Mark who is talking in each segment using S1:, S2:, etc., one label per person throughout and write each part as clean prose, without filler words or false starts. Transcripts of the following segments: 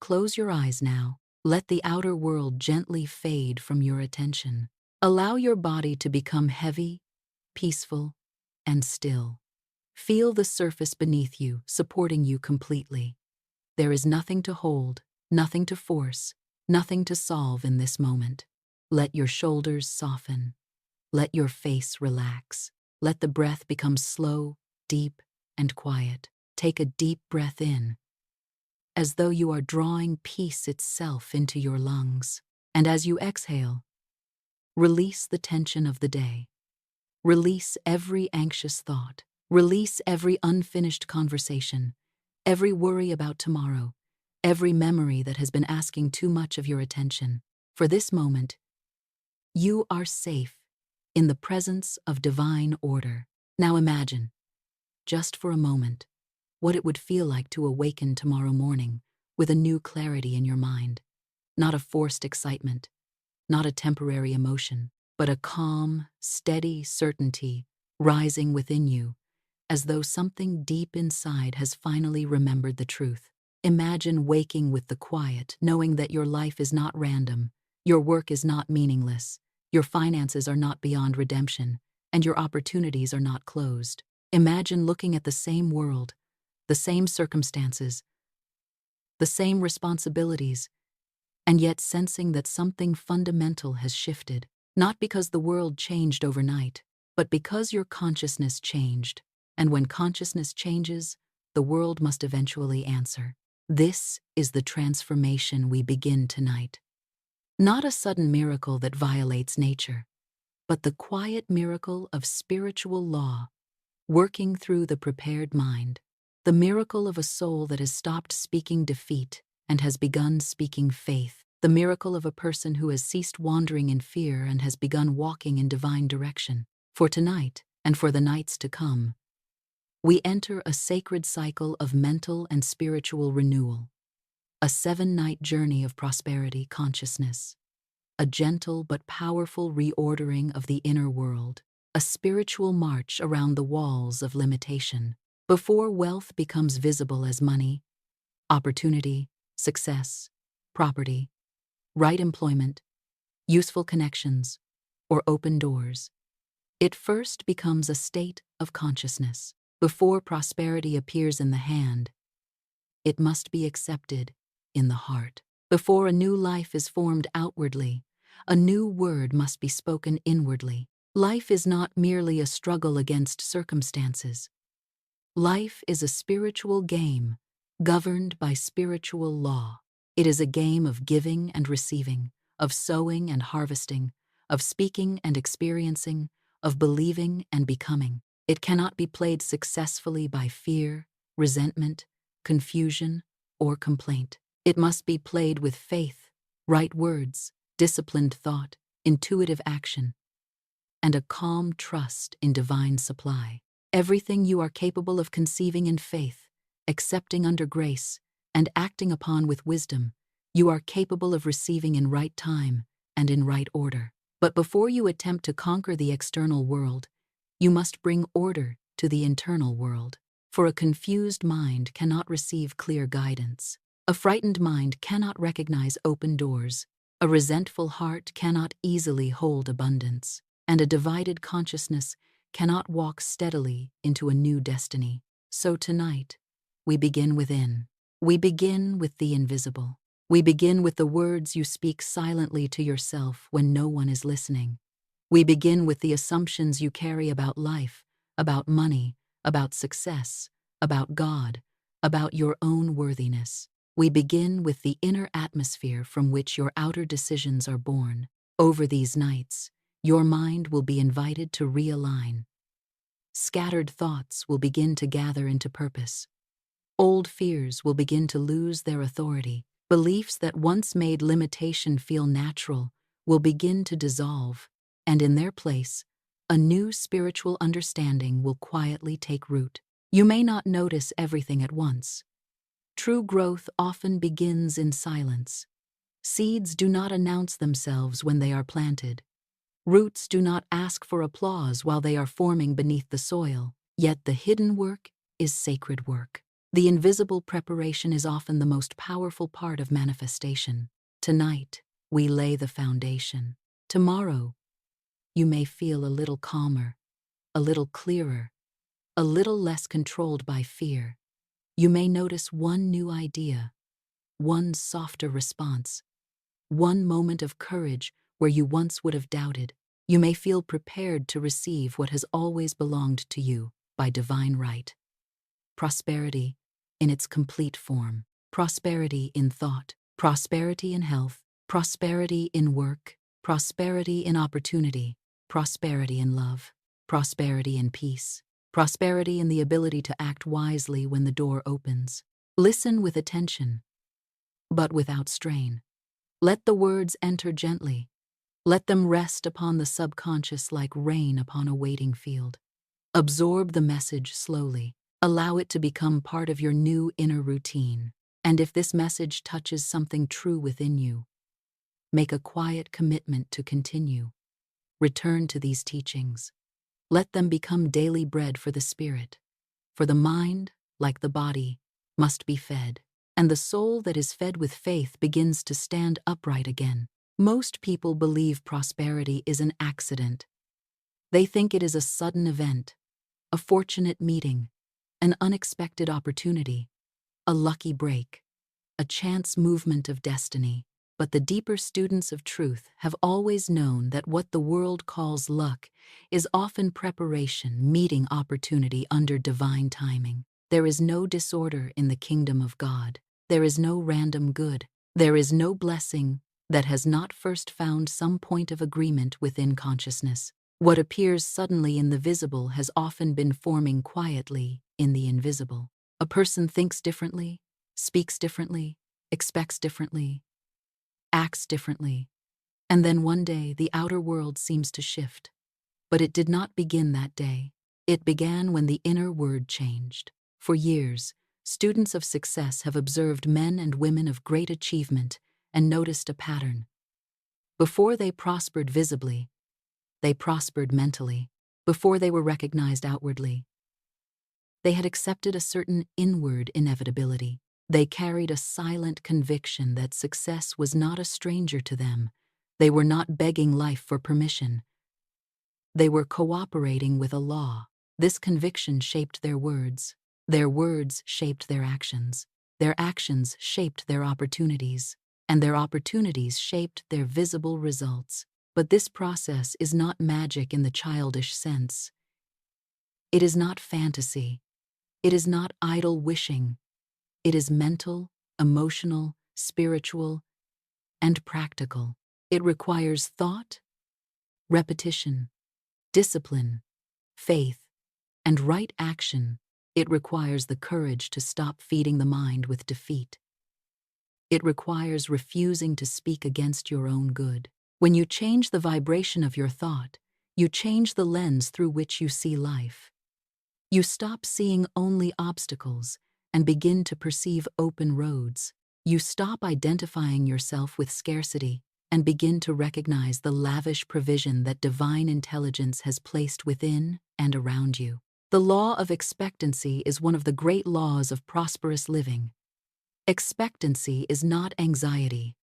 S1: close your eyes now. Let the outer world gently fade from your attention. Allow your body to become heavy, peaceful, and still. Feel the surface beneath you, supporting you completely. There is nothing to hold, nothing to force, nothing to solve in this moment. Let your shoulders soften. Let your face relax. Let the breath become slow, deep, and quiet. Take a deep breath in, as though you are drawing peace itself into your lungs. And as you exhale, release the tension of the day. Release every anxious thought. Release every unfinished conversation, every worry about tomorrow, every memory that has been asking too much of your attention. For this moment, you are safe in the presence of divine order. Now imagine, just for a moment, what it would feel like to awaken tomorrow morning with a new clarity in your mind. Not a forced excitement, not a temporary emotion, but a calm, steady certainty rising within you, as though something deep inside has finally remembered the truth. Imagine waking with the quiet, knowing that your life is not random, your work is not meaningless, your finances are not beyond redemption, and your opportunities are not closed. Imagine looking at the same world, the same circumstances, the same responsibilities, and yet sensing that something fundamental has shifted, not because the world changed overnight, but because your consciousness changed. And when consciousness changes, the world must eventually answer. This is the transformation we begin tonight. Not a sudden miracle that violates nature, but the quiet miracle of spiritual law working through the prepared mind. The miracle of a soul that has stopped speaking defeat and has begun speaking faith. The miracle of a person who has ceased wandering in fear and has begun walking in divine direction. For tonight, and for the nights to come, we enter a sacred cycle of mental and spiritual renewal, a 7-night journey of prosperity consciousness, a gentle but powerful reordering of the inner world, a spiritual march around the walls of limitation. Before wealth becomes visible as money, opportunity, success, property, right employment, useful connections, or open doors, it first becomes a state of consciousness. Before prosperity appears in the hand, it must be accepted in the heart. Before a new life is formed outwardly, a new word must be spoken inwardly. Life is not merely a struggle against circumstances. Life is a spiritual game governed by spiritual law. It is a game of giving and receiving, of sowing and harvesting, of speaking and experiencing, of believing and becoming. It cannot be played successfully by fear, resentment, confusion, or complaint. It must be played with faith, right words, disciplined thought, intuitive action, and a calm trust in divine supply. Everything you are capable of conceiving in faith, accepting under grace, and acting upon with wisdom, you are capable of receiving in right time and in right order. But before you attempt to conquer the external world, you must bring order to the internal world. For a confused mind cannot receive clear guidance. A frightened mind cannot recognize open doors. A resentful heart cannot easily hold abundance. And a divided consciousness cannot walk steadily into a new destiny. So tonight, we begin within. We begin with the invisible. We begin with the words you speak silently to yourself when no one is listening. We begin with the assumptions you carry about life, about money, about success, about God, about your own worthiness. We begin with the inner atmosphere from which your outer decisions are born. Over these nights, your mind will be invited to realign. Scattered thoughts will begin to gather into purpose. Old fears will begin to lose their authority. Beliefs that once made limitation feel natural will begin to dissolve, and in their place, a new spiritual understanding will quietly take root. You may not notice everything at once. True growth often begins in silence. Seeds do not announce themselves when they are planted. Roots do not ask for applause while they are forming beneath the soil. Yet the hidden work is sacred work. The invisible preparation is often the most powerful part of manifestation. Tonight, we lay the foundation. Tomorrow, you may feel a little calmer, a little clearer, a little less controlled by fear. You may notice one new idea, one softer response, one moment of courage where you once would have doubted. You may feel prepared to receive what has always belonged to you by divine right. Prosperity in its complete form. Prosperity in thought, prosperity in health, prosperity in work, prosperity in opportunity, prosperity in love, prosperity in peace, prosperity in the ability to act wisely when the door opens. Listen with attention, but without strain. Let the words enter gently. Let them rest upon the subconscious like rain upon a waiting field. Absorb the message slowly. Allow it to become part of your new inner routine. And if this message touches something true within you, make a quiet commitment to continue. Return to these teachings. Let them become daily bread for the spirit. For the mind, like the body, must be fed. And the soul that is fed with faith begins to stand upright again. Most people believe prosperity is an accident. They think it is a sudden event, a fortunate meeting, an unexpected opportunity, a lucky break, a chance movement of destiny. But the deeper students of truth have always known that what the world calls luck is often preparation meeting opportunity under divine timing. There is no disorder in the kingdom of God. There is no random good. There is no blessing that has not first found some point of agreement within consciousness. What appears suddenly in the visible has often been forming quietly in the invisible. A person thinks differently, speaks differently, expects differently, acts differently, and then one day the outer world seems to shift. But it did not begin that day. It began when the inner word changed. For years, students of success have observed men and women of great achievement and noticed a pattern. Before they prospered visibly, they prospered mentally. Before they were recognized outwardly, they had accepted a certain inward inevitability. They carried a silent conviction that success was not a stranger to them. They were not begging life for permission. They were cooperating with a law. This conviction shaped their words. Their words shaped their actions. Their actions shaped their opportunities. And their opportunities shaped their visible results. But this process is not magic in the childish sense. It is not fantasy. It is not idle wishing. It is mental, emotional, spiritual, and practical. It requires thought, repetition, discipline, faith, and right action. It requires the courage to stop feeding the mind with defeat. It requires refusing to speak against your own good. When you change the vibration of your thought, you change the lens through which you see life. You stop seeing only obstacles and begin to perceive open roads. You stop identifying yourself with scarcity and begin to recognize the lavish provision that divine intelligence has placed within and around you. The law of expectancy is one of the great laws of prosperous living. Expectancy is not anxiety.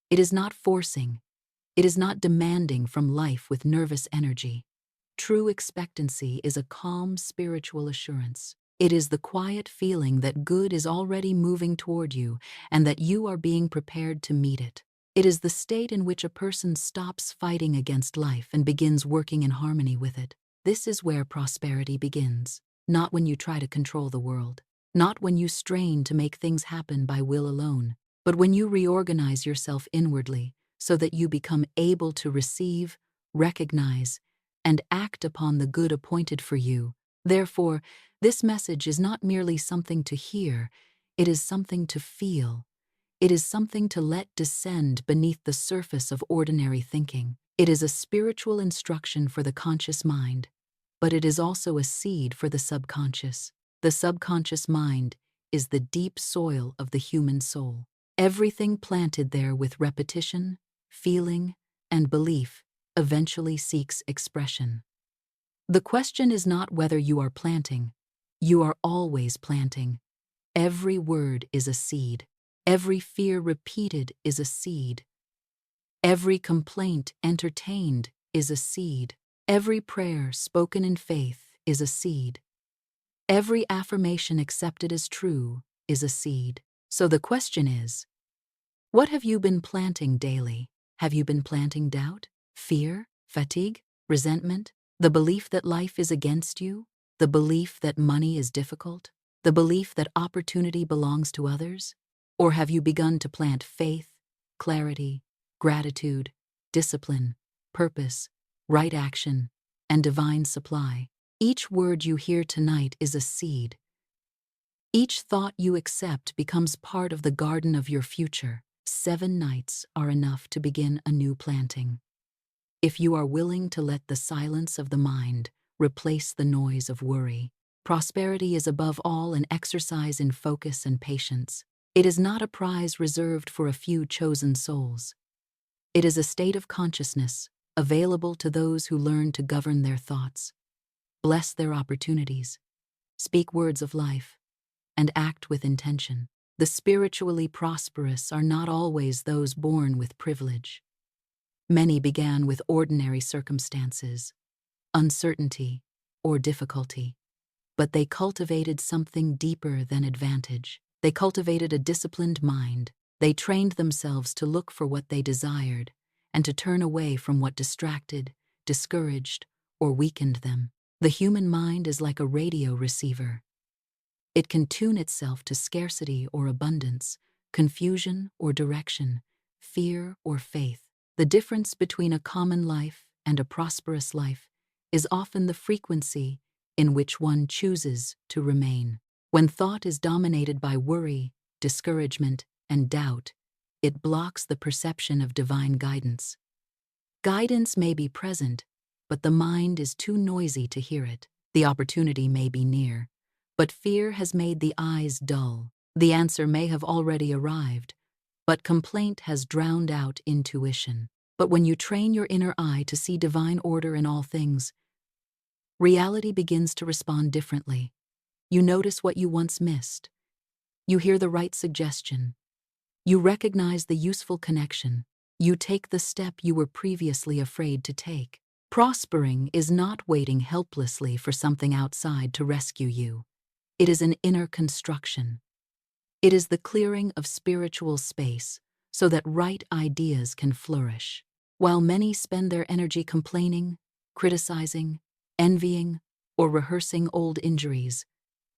S1: It is not forcing. It is not demanding from life with nervous energy. True expectancy is a calm spiritual assurance. It is the quiet feeling that good is already moving toward you and that you are being prepared to meet it. It is the state in which a person stops fighting against life and begins working in harmony with it. This is where prosperity begins, not when you try to control the world, not when you strain to make things happen by will alone, but when you reorganize yourself inwardly so that you become able to receive, recognize, and act upon the good appointed for you. Therefore, this message is not merely something to hear, it is something to feel. It is something to let descend beneath the surface of ordinary thinking. It is a spiritual instruction for the conscious mind, but it is also a seed for the subconscious. The subconscious mind is the deep soil of the human soul. Everything planted there with repetition, feeling, and belief eventually seeks expression. The question is not whether you are planting. You are always planting. Every word is a seed. Every fear repeated is a seed. Every complaint entertained is a seed. Every prayer spoken in faith is a seed. Every affirmation accepted as true is a seed. So the question is, what have you been planting daily? Have you been planting doubt, fear, fatigue, resentment, the belief that life is against you, the belief that money is difficult, the belief that opportunity belongs to others? Or have you begun to plant faith, clarity, gratitude, discipline, purpose, right action, and divine supply? Each word you hear tonight is a seed. Each thought you accept becomes part of the garden of your future. 7 nights are enough to begin a new planting. If you are willing to let the silence of the mind replace the noise of worry, prosperity is above all an exercise in focus and patience. It is not a prize reserved for a few chosen souls. It is a state of consciousness available to those who learn to govern their thoughts, bless their opportunities, speak words of life, and act with intention. The spiritually prosperous are not always those born with privilege. Many began with ordinary circumstances, uncertainty, or difficulty, but they cultivated something deeper than advantage. They cultivated a disciplined mind. They trained themselves to look for what they desired and to turn away from what distracted, discouraged, or weakened them. The human mind is like a radio receiver. It can tune itself to scarcity or abundance, confusion or direction, fear or faith. The difference between a common life and a prosperous life is often the frequency in which one chooses to remain. When thought is dominated by worry, discouragement, and doubt, it blocks the perception of divine guidance. Guidance may be present, but the mind is too noisy to hear it. The opportunity may be near, but fear has made the eyes dull. The answer may have already arrived, but complaint has drowned out intuition. But when you train your inner eye to see divine order in all things, reality begins to respond differently. You notice what you once missed. You hear the right suggestion. You recognize the useful connection. You take the step you were previously afraid to take. Prospering is not waiting helplessly for something outside to rescue you. It is an inner construction. It is the clearing of spiritual space so that right ideas can flourish. While many spend their energy complaining, criticizing, envying, or rehearsing old injuries,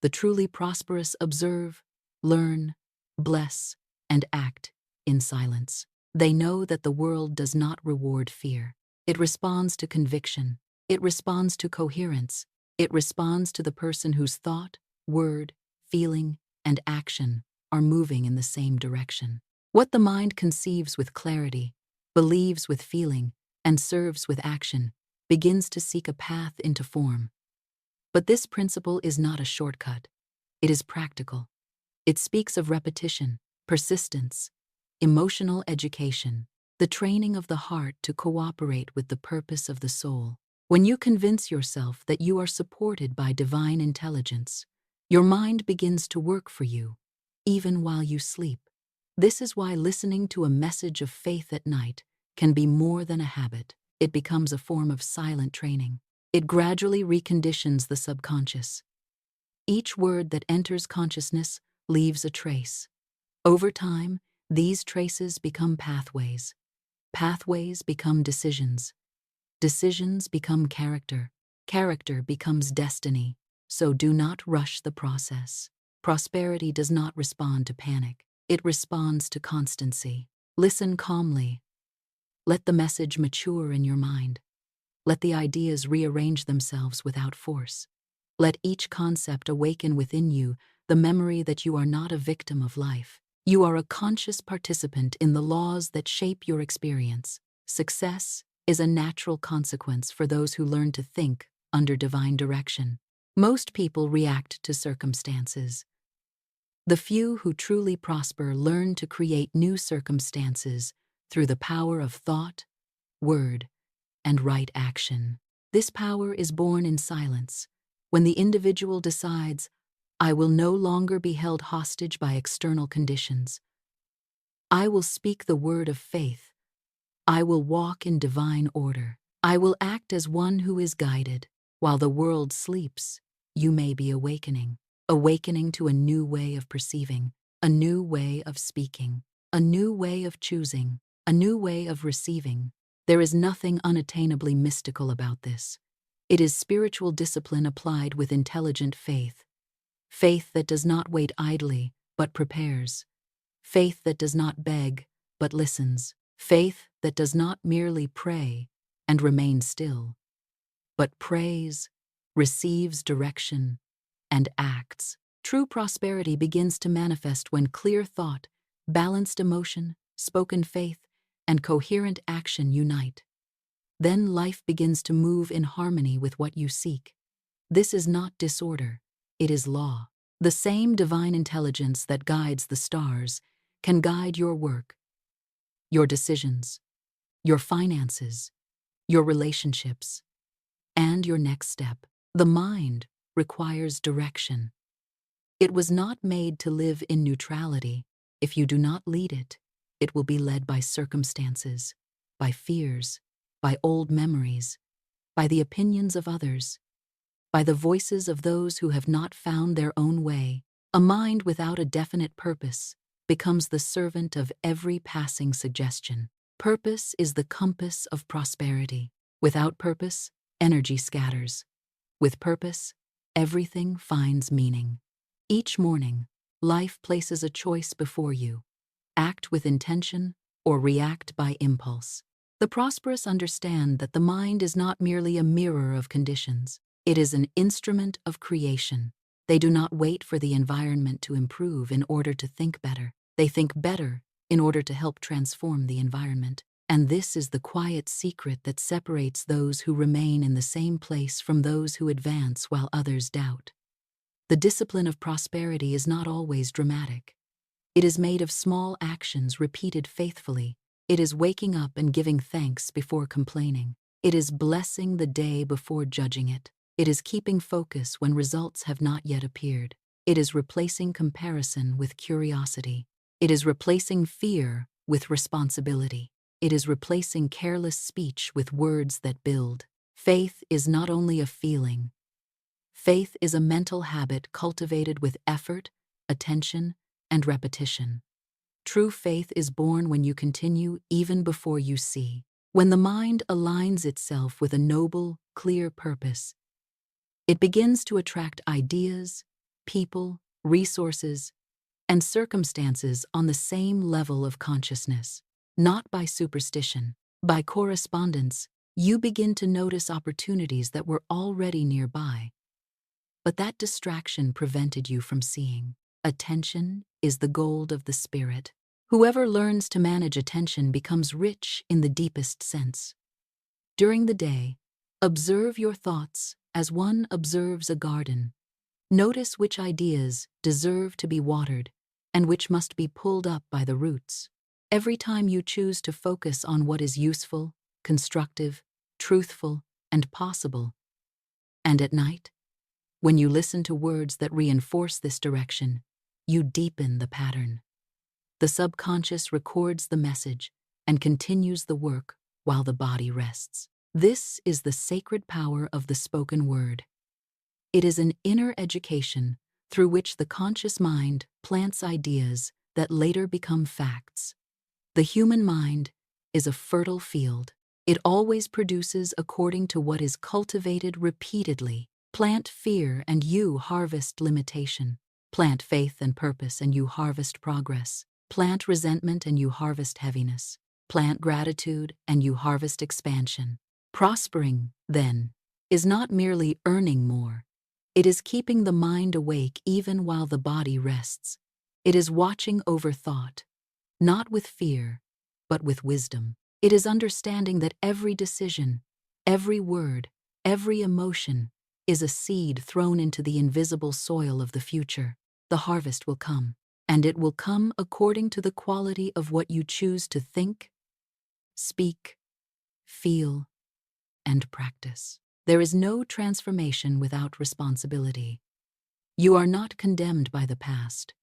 S1: the truly prosperous observe, learn, bless, and act in silence. They know that the world does not reward fear. It responds to conviction. It responds to coherence. It responds to the person whose thought, word, feeling, and action are moving in the same direction. What the mind conceives with clarity, believes with feeling, and serves with action begins to seek a path into form. But this principle is not a shortcut. It is practical. It speaks of repetition, persistence, emotional education, the training of the heart to cooperate with the purpose of the soul. When you convince yourself that you are supported by divine intelligence, your mind begins to work for you, even while you sleep. This is why listening to a message of faith at night can be more than a habit. It becomes a form of silent training. It gradually reconditions the subconscious. Each word that enters consciousness leaves a trace. Over time, these traces become pathways. Pathways become decisions. Decisions become character. Character becomes destiny. So do not rush the process. Prosperity does not respond to panic. It responds to constancy. Listen calmly. Let the message mature in your mind. Let the ideas rearrange themselves without force. Let each concept awaken within you the memory that you are not a victim of life. You are a conscious participant in the laws that shape your experience. Success is a natural consequence for those who learn to think under divine direction. Most people react to circumstances. The few who truly prosper learn to create new circumstances through the power of thought, word, and right action. This power is born in silence, when the individual decides, I will no longer be held hostage by external conditions. I will speak the word of faith. I will walk in divine order. I will act as one who is guided. While the world sleeps, you may be awakening. Awakening to a new way of perceiving, a new way of speaking, a new way of choosing, a new way of receiving. There is nothing unattainably mystical about this. It is spiritual discipline applied with intelligent faith. Faith that does not wait idly, but prepares. Faith that does not beg, but listens. Faith that does not merely pray and remain still, but prays, receives direction, and acts. True prosperity begins to manifest when clear thought, balanced emotion, spoken faith, and coherent action unite. Then life begins to move in harmony with what you seek. This is not disorder, it is law. The same divine intelligence that guides the stars can guide your work, your decisions, your finances, your relationships, and your next step. The mind requires direction. It was not made to live in neutrality. If you do not lead it, it will be led by circumstances, by fears, by old memories, by the opinions of others, by the voices of those who have not found their own way. A mind without a definite purpose becomes the servant of every passing suggestion. Purpose is the compass of prosperity. Without purpose, energy scatters. With purpose, everything finds meaning. Each morning, life places a choice before you. Act with intention or react by impulse. The prosperous understand that the mind is not merely a mirror of conditions. It is an instrument of creation. They do not wait for the environment to improve in order to think better. They think better in order to help transform the environment. And this is the quiet secret that separates those who remain in the same place from those who advance while others doubt. The discipline of prosperity is not always dramatic. It is made of small actions repeated faithfully. It is waking up and giving thanks before complaining. It is blessing the day before judging it. It is keeping focus when results have not yet appeared. It is replacing comparison with curiosity. It is replacing fear with responsibility. It is replacing careless speech with words that build. Faith is not only a feeling. Faith is a mental habit cultivated with effort, attention, and repetition. True faith is born when you continue even before you see. When the mind aligns itself with a noble, clear purpose, it begins to attract ideas, people, resources, and circumstances on the same level of consciousness. Not by superstition, by correspondence, you begin to notice opportunities that were already nearby. But that distraction prevented you from seeing. Attention is the gold of the spirit. Whoever learns to manage attention becomes rich in the deepest sense. During the day, observe your thoughts as one observes a garden. Notice which ideas deserve to be watered and which must be pulled up by the roots. Every time you choose to focus on what is useful, constructive, truthful, and possible, and at night, when you listen to words that reinforce this direction, you deepen the pattern. The subconscious records the message and continues the work while the body rests. This is the sacred power of the spoken word. It is an inner education through which the conscious mind plants ideas that later become facts. The human mind is a fertile field. It always produces according to what is cultivated repeatedly. Plant fear and you harvest limitation. Plant faith and purpose and you harvest progress. Plant resentment and you harvest heaviness. Plant gratitude and you harvest expansion. Prospering, then, is not merely earning more. It is keeping the mind awake even while the body rests. It is watching over thought, not with fear, but with wisdom. It is understanding that every decision, every word, every emotion is a seed thrown into the invisible soil of the future. The harvest will come, and it will come according to the quality of what you choose to think, speak, feel, and practice. There is no transformation without responsibility. You are not condemned by the past,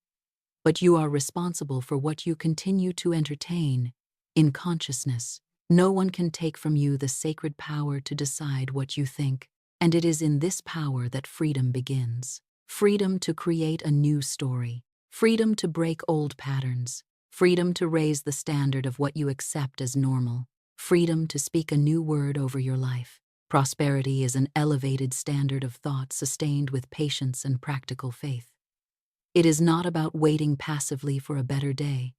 S1: but you are responsible for what you continue to entertain in consciousness. No one can take from you the sacred power to decide what you think, and it is in this power that freedom begins. Freedom to create a new story, freedom to break old patterns, freedom to raise the standard of what you accept as normal, freedom to speak a new word over your life. Prosperity is an elevated standard of thought sustained with patience and practical faith. It is not about waiting passively for a better day.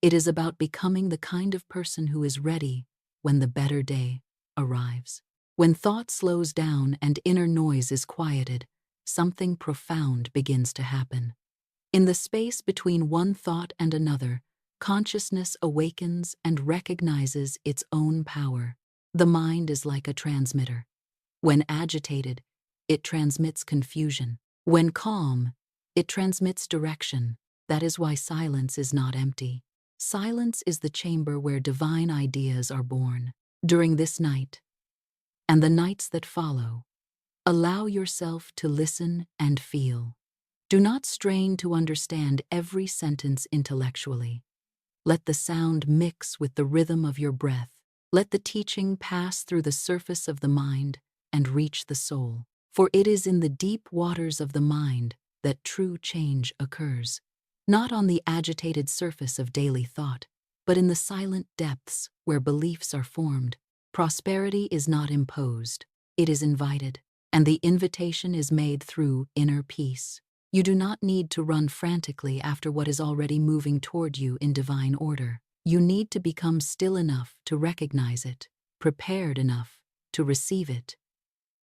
S1: It is about becoming the kind of person who is ready when the better day arrives. When thought slows down and inner noise is quieted, something profound begins to happen. In the space between one thought and another, consciousness awakens and recognizes its own power. The mind is like a transmitter. When agitated, it transmits confusion. When calm, it transmits direction. That is why silence is not empty. Silence is the chamber where divine ideas are born. During this night, and the nights that follow, allow yourself to listen and feel. Do not strain to understand every sentence intellectually. Let the sound mix with the rhythm of your breath. Let the teaching pass through the surface of the mind and reach the soul. For it is in the deep waters of the mind that true change occurs. Not on the agitated surface of daily thought, but in the silent depths where beliefs are formed. Prosperity is not imposed, it is invited, and the invitation is made through inner peace. You do not need to run frantically after what is already moving toward you in divine order. You need to become still enough to recognize it, prepared enough to receive it.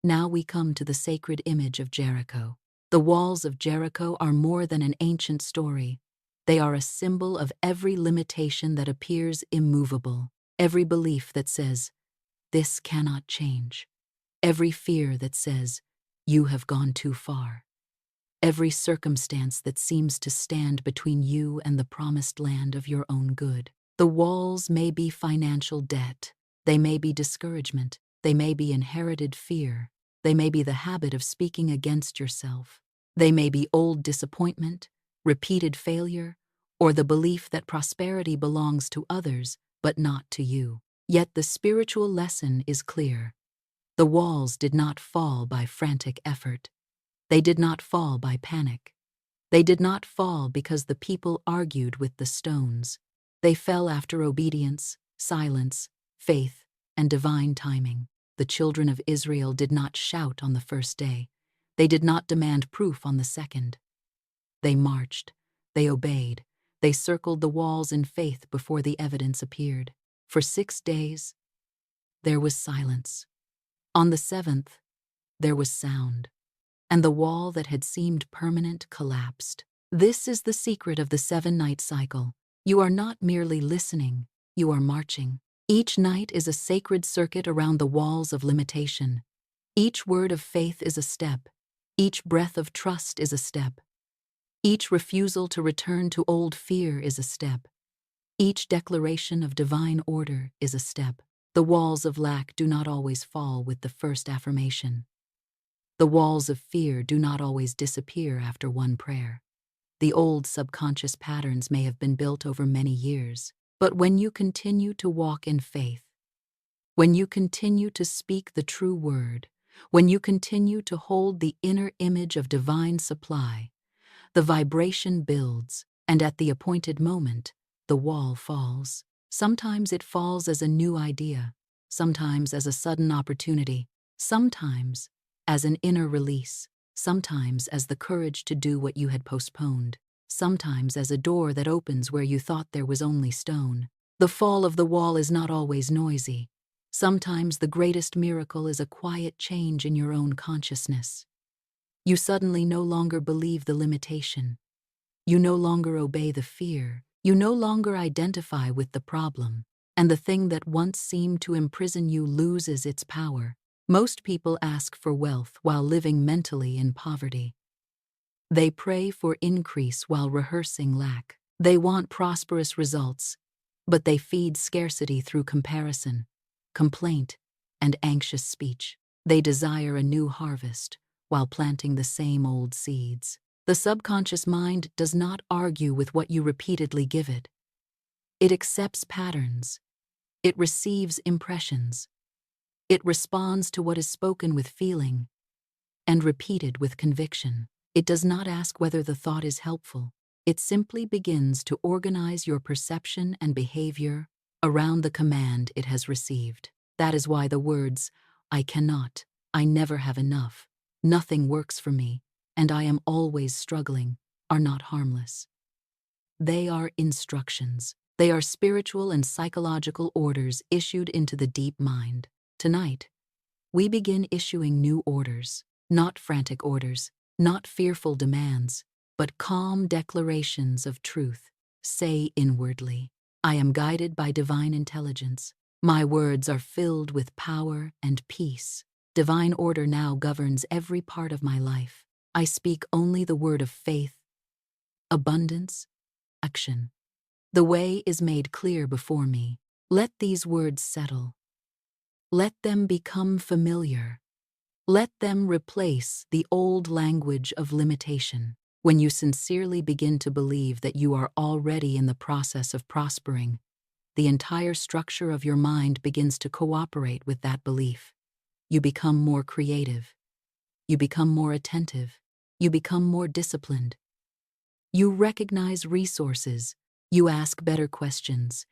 S1: Now we come to the sacred image of Jericho. The walls of Jericho are more than an ancient story. They are a symbol of every limitation that appears immovable, every belief that says, "This cannot change," every fear that says, "You have gone too far," every circumstance that seems to stand between you and the promised land of your own good. The walls may be financial debt, they may be discouragement, they may be inherited fear, they may be the habit of speaking against yourself, they may be old disappointment, repeated failure, or the belief that prosperity belongs to others but not to you. Yet the spiritual lesson is clear. The walls did not fall by frantic effort. They did not fall by panic. They did not fall because the people argued with the stones. They fell after obedience, silence, faith, and divine timing. The children of Israel did not shout on the first day. They did not demand proof on the second. They marched. They obeyed. They circled the walls in faith before the evidence appeared. For 6 days, there was silence. On the 7th, there was sound, and the wall that had seemed permanent collapsed. This is the secret of the 7-night cycle. You are not merely listening, you are marching. Each night is a sacred circuit around the walls of limitation. Each word of faith is a step. Each breath of trust is a step. Each refusal to return to old fear is a step. Each declaration of divine order is a step. The walls of lack do not always fall with the first affirmation. The walls of fear do not always disappear after one prayer. The old subconscious patterns may have been built over many years, but when you continue to walk in faith, when you continue to speak the true word, when you continue to hold the inner image of divine supply, the vibration builds, and at the appointed moment, the wall falls. Sometimes it falls as a new idea, sometimes as a sudden opportunity, sometimes as an inner release, sometimes as the courage to do what you had postponed, sometimes as a door that opens where you thought there was only stone. The fall of the wall is not always noisy. Sometimes the greatest miracle is a quiet change in your own consciousness. You suddenly no longer believe the limitation. You no longer obey the fear. You no longer identify with the problem, and the thing that once seemed to imprison you loses its power. Most people ask for wealth while living mentally in poverty. They pray for increase while rehearsing lack. They want prosperous results, but they feed scarcity through comparison, complaint, and anxious speech. They desire a new harvest, while planting the same old seeds. The subconscious mind does not argue with what you repeatedly give it. It accepts patterns. It receives impressions. It responds to what is spoken with feeling and repeated with conviction. It does not ask whether the thought is helpful. It simply begins to organize your perception and behavior around the command it has received. That is why the words, "I cannot," "I never have enough," "nothing works for me," and "I am always struggling," are not harmless. They are instructions. They are spiritual and psychological orders issued into the deep mind. Tonight, we begin issuing new orders, not frantic orders, not fearful demands, but calm declarations of truth. Say inwardly, "I am guided by divine intelligence. My words are filled with power and peace. Divine order now governs every part of my life. I speak only the word of faith, abundance, action. The way is made clear before me. Let these words settle. Let them become familiar. Let them replace the old language of limitation." When you sincerely begin to believe that you are already in the process of prospering, the entire structure of your mind begins to cooperate with that belief. You become more creative. You become more attentive. You become more disciplined. You recognize resources. You ask better questions.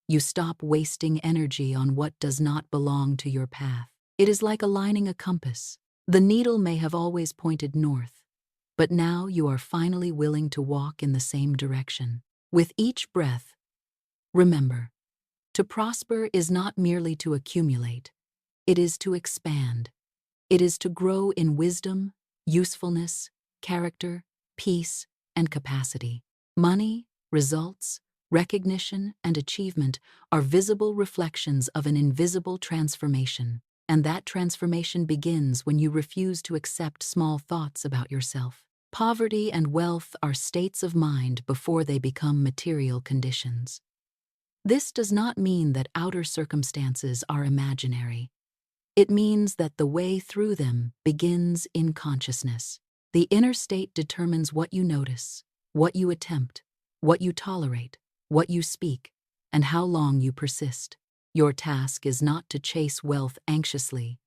S1: You stop wasting energy on what does not belong to your path. It is like aligning a compass. The needle may have always pointed north, but now you are finally willing to walk in the same direction. With each breath, remember, to prosper is not merely to accumulate. It is to expand. It is to grow in wisdom, usefulness, character, peace, and capacity. Money, results, recognition, and achievement are visible reflections of an invisible transformation, and that transformation begins when you refuse to accept small thoughts about yourself. Poverty and wealth are states of mind before they become material conditions. This does not mean that outer circumstances are imaginary. It means that the way through them begins in consciousness. The inner state determines what you notice, what you attempt, what you tolerate, what you speak, and how long you persist. Your task is not to chase wealth anxiously,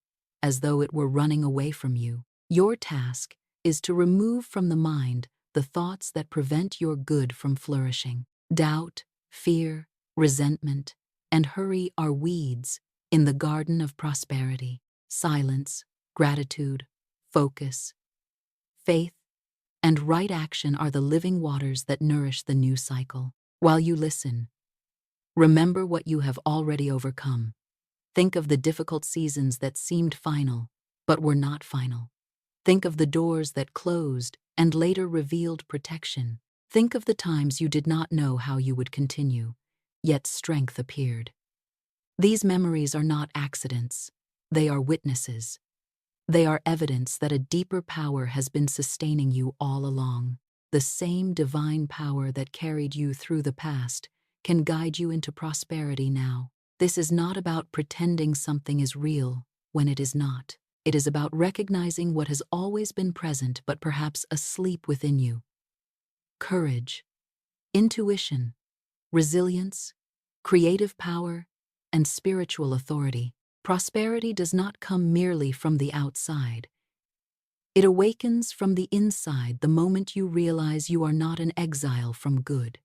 S1: as though it were running away from you. Your task is to remove from the mind the thoughts that prevent your good from flourishing. Doubt, fear, resentment, and hurry are weeds in the garden of prosperity. Silence, gratitude, focus, faith, and right action are the living waters that nourish the new cycle. While you listen, remember what you have already overcome. Think of the difficult seasons that seemed final, but were not final. Think of the doors that closed and later revealed protection. Think of the times you did not know how you would continue, yet strength appeared. These memories are not accidents. They are witnesses. They are evidence that a deeper power has been sustaining you all along. The same divine power that carried you through the past can guide you into prosperity now. This is not about pretending something is real when it is not. It is about recognizing what has always been present but perhaps asleep within you. Courage, intuition, resilience, creative power, and spiritual authority. Prosperity does not come merely from the outside. It awakens from the inside the moment you realize you are not an exile from good.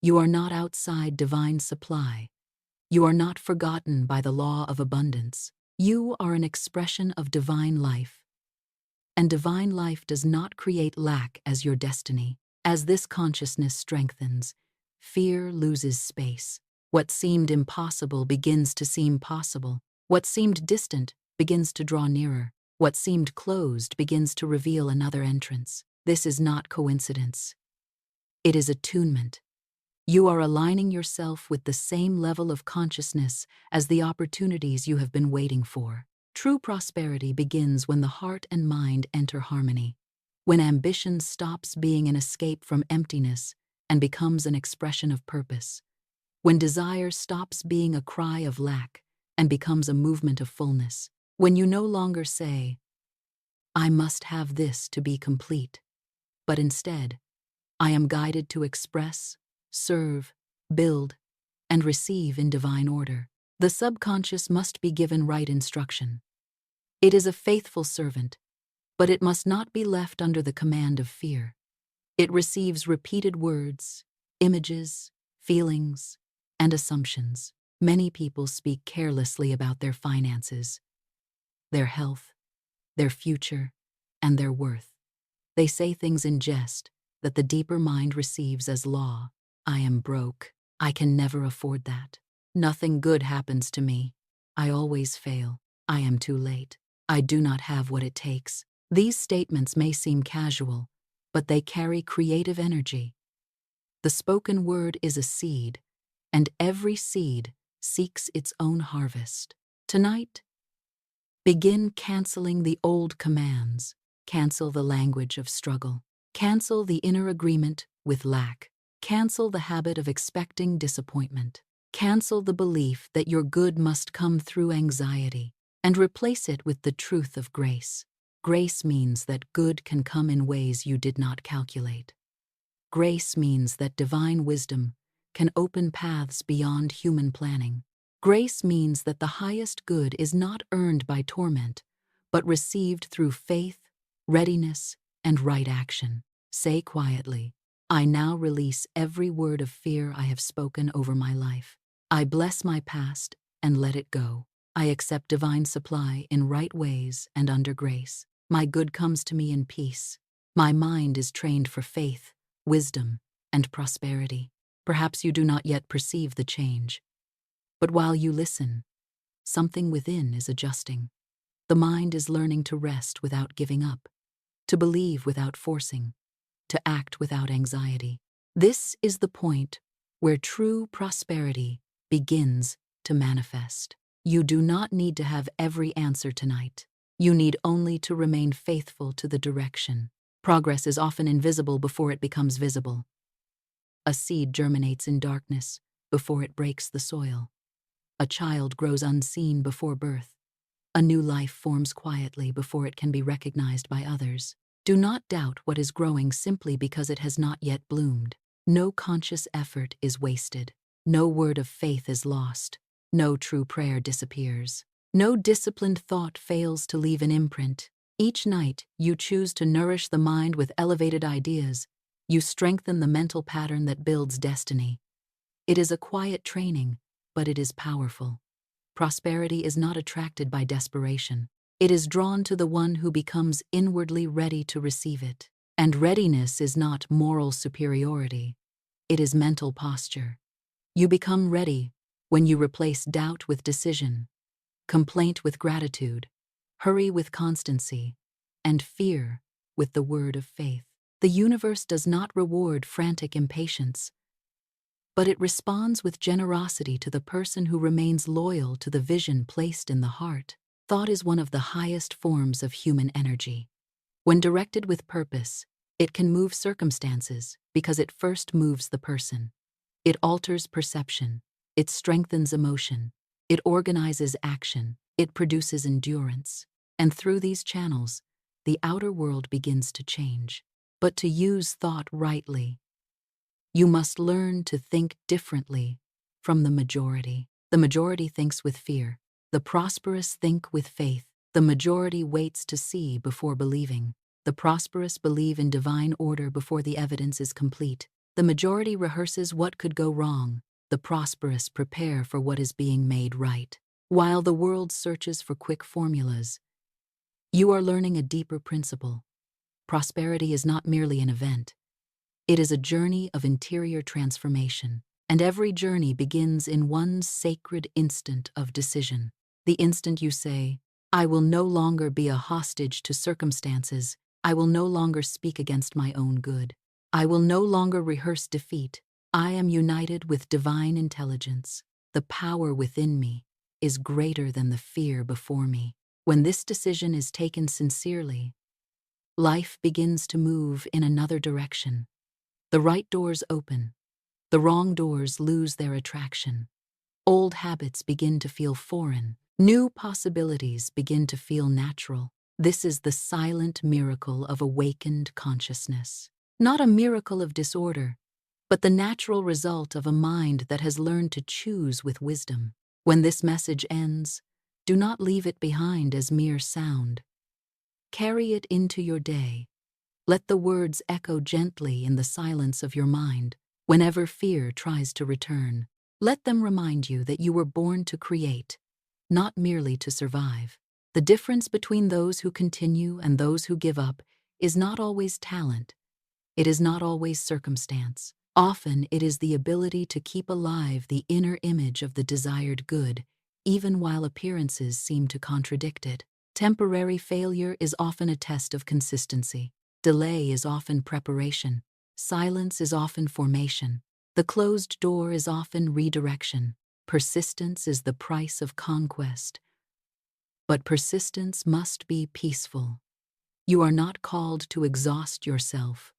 S1: You are not outside divine supply. You are not forgotten by the law of abundance. You are an expression of divine life. And divine life does not create lack as your destiny. As this consciousness strengthens, fear loses space. What seemed impossible begins to seem possible. What seemed distant begins to draw nearer. What seemed closed begins to reveal another entrance. This is not coincidence. It is attunement. You are aligning yourself with the same level of consciousness as the opportunities you have been waiting for. True prosperity begins when the heart and mind enter harmony, when ambition stops being an escape from emptiness and becomes an expression of purpose, when desire stops being a cry of lack and becomes a movement of fullness, when you no longer say, I must have this to be complete. But instead, I am guided to express, serve, build, and receive in divine order. The subconscious must be given right instruction. It is a faithful servant, but it must not be left under the command of fear. It receives repeated words, images, feelings, and assumptions. Many people speak carelessly about their finances, their health, their future, and their worth. They say things in jest that the deeper mind receives as law. I am broke. I can never afford that. Nothing good happens to me. I always fail. I am too late. I do not have what it takes. These statements may seem casual, but they carry creative energy. The spoken word is a seed, and every seed seeks its own harvest. Tonight, begin canceling the old commands. Cancel the language of struggle. Cancel the inner agreement with lack. Cancel the habit of expecting disappointment. Cancel the belief that your good must come through anxiety, and replace it with the truth of grace. Grace means that good can come in ways you did not calculate. Grace means that divine wisdom can open paths beyond human planning. Grace means that the highest good is not earned by torment, but received through faith, readiness, and right action. Say quietly, I now release every word of fear I have spoken over my life. I bless my past and let it go. I accept divine supply in right ways and under grace. My good comes to me in peace. My mind is trained for faith, wisdom, and prosperity. Perhaps you do not yet perceive the change, but while you listen, something within is adjusting. The mind is learning to rest without giving up, to believe without forcing, to act without anxiety. This is the point where true prosperity begins to manifest. You do not need to have every answer tonight. You need only to remain faithful to the direction. Progress is often invisible before it becomes visible. A seed germinates in darkness before it breaks the soil. A child grows unseen before birth. A new life forms quietly before it can be recognized by others. Do not doubt what is growing simply because it has not yet bloomed. No conscious effort is wasted. No word of faith is lost. No true prayer disappears. No disciplined thought fails to leave an imprint. Each night, you choose to nourish the mind with elevated ideas. You strengthen the mental pattern that builds destiny. It is a quiet training, but it is powerful. Prosperity is not attracted by desperation. It is drawn to the one who becomes inwardly ready to receive it. And readiness is not moral superiority. It is mental posture. You become ready when you replace doubt with decision, complaint with gratitude, hurry with constancy, and fear with the word of faith. The universe does not reward frantic impatience, but it responds with generosity to the person who remains loyal to the vision placed in the heart. Thought is one of the highest forms of human energy. When directed with purpose, it can move circumstances because it first moves the person. It alters perception. It strengthens emotion. It organizes action. It produces endurance. And through these channels, the outer world begins to change. But to use thought rightly, you must learn to think differently from the majority. The majority thinks with fear. The prosperous think with faith. The majority waits to see before believing. The prosperous believe in divine order before the evidence is complete. The majority rehearses what could go wrong. The prosperous prepare for what is being made right. While the world searches for quick formulas, you are learning a deeper principle. Prosperity is not merely an event. It is a journey of interior transformation, and every journey begins in one sacred instant of decision. The instant you say, I will no longer be a hostage to circumstances. I will no longer speak against my own good. I will no longer rehearse defeat. I am united with divine intelligence. The power within me is greater than the fear before me. When this decision is taken sincerely, life begins to move in another direction. The right doors open. The wrong doors lose their attraction. Old habits begin to feel foreign. New possibilities begin to feel natural. This is the silent miracle of awakened consciousness. Not a miracle of disorder, but the natural result of a mind that has learned to choose with wisdom. When this message ends, do not leave it behind as mere sound. Carry it into your day. Let the words echo gently in the silence of your mind whenever fear tries to return. Let them remind you that you were born to create, not merely to survive. The difference between those who continue and those who give up is not always talent. It is not always circumstance. Often it is the ability to keep alive the inner image of the desired good, even while appearances seem to contradict it. Temporary failure is often a test of consistency. Delay is often preparation. Silence is often formation. The closed door is often redirection. Persistence is the price of conquest. But persistence must be peaceful. You are not called to exhaust yourself.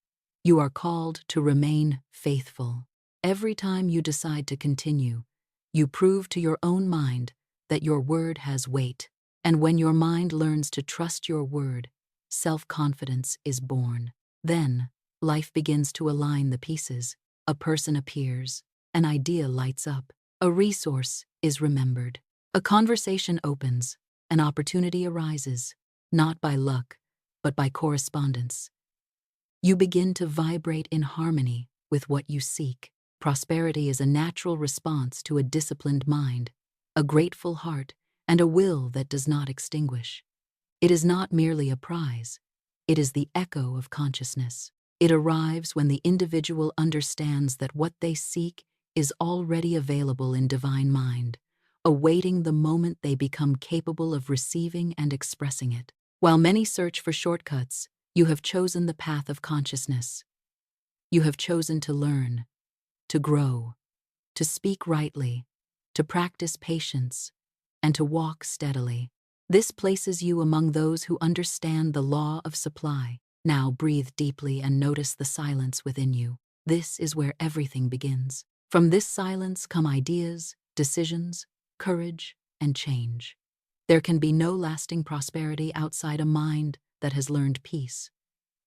S1: You are called to remain faithful. Every time you decide to continue, you prove to your own mind that your word has weight. And when your mind learns to trust your word, self-confidence is born. Then, life begins to align the pieces. A person appears, an idea lights up, a resource is remembered, a conversation opens, an opportunity arises, not by luck, but by correspondence. You begin to vibrate in harmony with what you seek. Prosperity is a natural response to a disciplined mind, a grateful heart, and a will that does not extinguish. It is not merely a prize. It is the echo of consciousness. It arrives when the individual understands that what they seek is already available in divine mind, awaiting the moment they become capable of receiving and expressing it. While many search for shortcuts, you have chosen the path of consciousness. You have chosen to learn, to grow, to speak rightly, to practice patience, and to walk steadily. This places you among those who understand the law of supply. Now breathe deeply and notice the silence within you. This is where everything begins. From this silence come ideas, decisions, courage, and change. There can be no lasting prosperity outside a mind that has learned peace,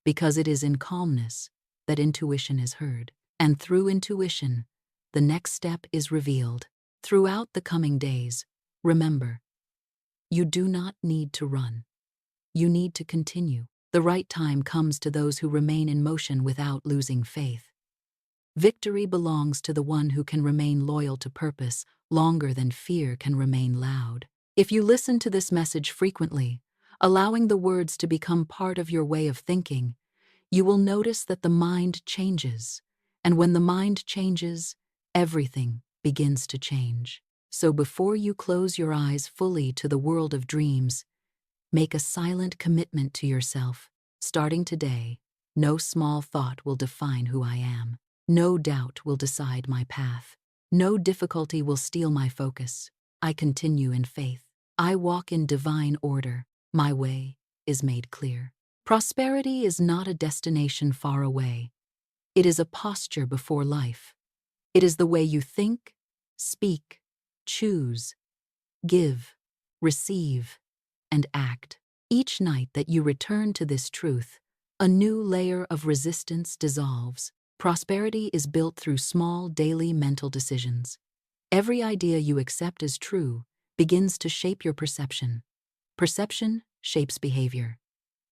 S1: because it is in calmness that intuition is heard. And through intuition, the next step is revealed. Throughout the coming days, remember, you do not need to run. You need to continue. The right time comes to those who remain in motion without losing faith. Victory belongs to the one who can remain loyal to purpose longer than fear can remain loud. If you listen to this message frequently, allowing the words to become part of your way of thinking, you will notice that the mind changes. And when the mind changes, everything begins to change. So before you close your eyes fully to the world of dreams, make a silent commitment to yourself. Starting today, no small thought will define who I am. No doubt will decide my path. No difficulty will steal my focus. I continue in faith. I walk in divine order. My way is made clear. Prosperity is not a destination far away. It is a posture before life. It is the way you think, speak, choose, give, receive, and act. Each night that you return to this truth, a new layer of resistance dissolves. Prosperity is built through small daily mental decisions. Every idea you accept as true begins to shape your perception. Perception shapes behavior.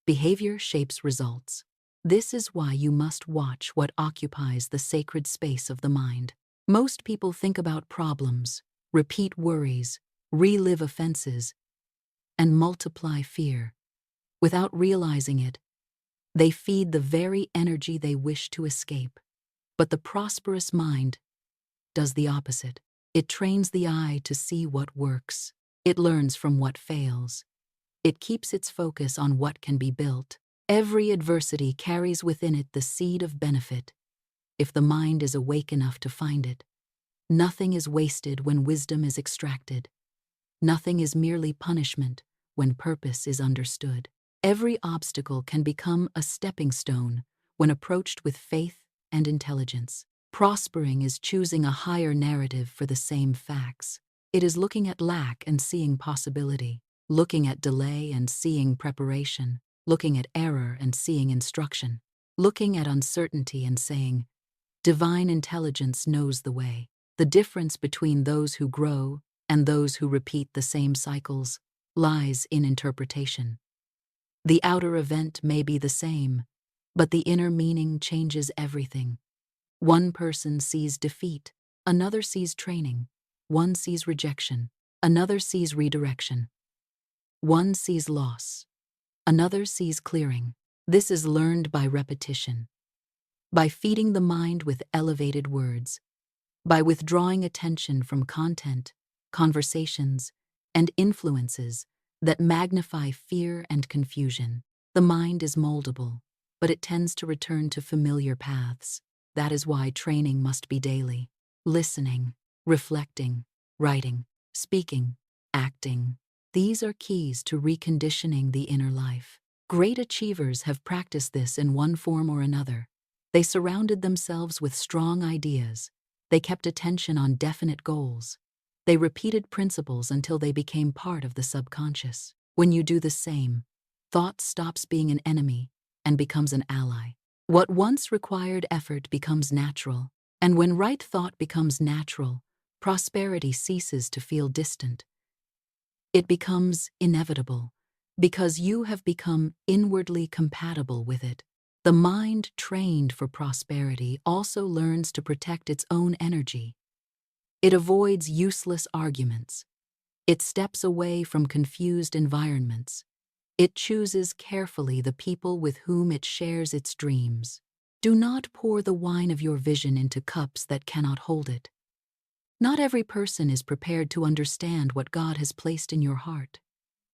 S1: Behavior shapes results. This is why you must watch what occupies the sacred space of the mind. Most people think about problems, repeat worries, relive offenses, and multiply fear. Without realizing it, they feed the very energy they wish to escape. But the prosperous mind does the opposite. It trains the eye to see what works. It learns from what fails. It keeps its focus on what can be built. Every adversity carries within it the seed of benefit, if the mind is awake enough to find it. Nothing is wasted when wisdom is extracted. Nothing is merely punishment when purpose is understood. Every obstacle can become a stepping stone when approached with faith and intelligence. Prospering is choosing a higher narrative for the same facts. It is looking at lack and seeing possibility. looking at delay and seeing preparation, looking at error and seeing instruction, looking at uncertainty and saying, divine intelligence knows the way. The difference between those who grow and those who repeat the same cycles lies in interpretation. The outer event may be the same, but the inner meaning changes everything. One person sees defeat, another sees training. One sees rejection, another sees redirection. One sees loss, another sees clearing. This is learned by repetition, by feeding the mind with elevated words, by withdrawing attention from content, conversations, and influences that magnify fear and confusion. The mind is moldable, but it tends to return to familiar paths. That is why training must be daily. Listening, reflecting, writing, speaking, acting. These are keys to reconditioning the inner life. Great achievers have practiced this in one form or another. They surrounded themselves with strong ideas. They kept attention on definite goals. They repeated principles until they became part of the subconscious. When you do the same, thought stops being an enemy and becomes an ally. What once required effort becomes natural, and when right thought becomes natural, prosperity ceases to feel distant. It becomes inevitable because you have become inwardly compatible with it. The mind trained for prosperity also learns to protect its own energy. It avoids useless arguments. It steps away from confused environments. It chooses carefully the people with whom it shares its dreams. Do not pour the wine of your vision into cups that cannot hold it. Not every person is prepared to understand what God has placed in your heart.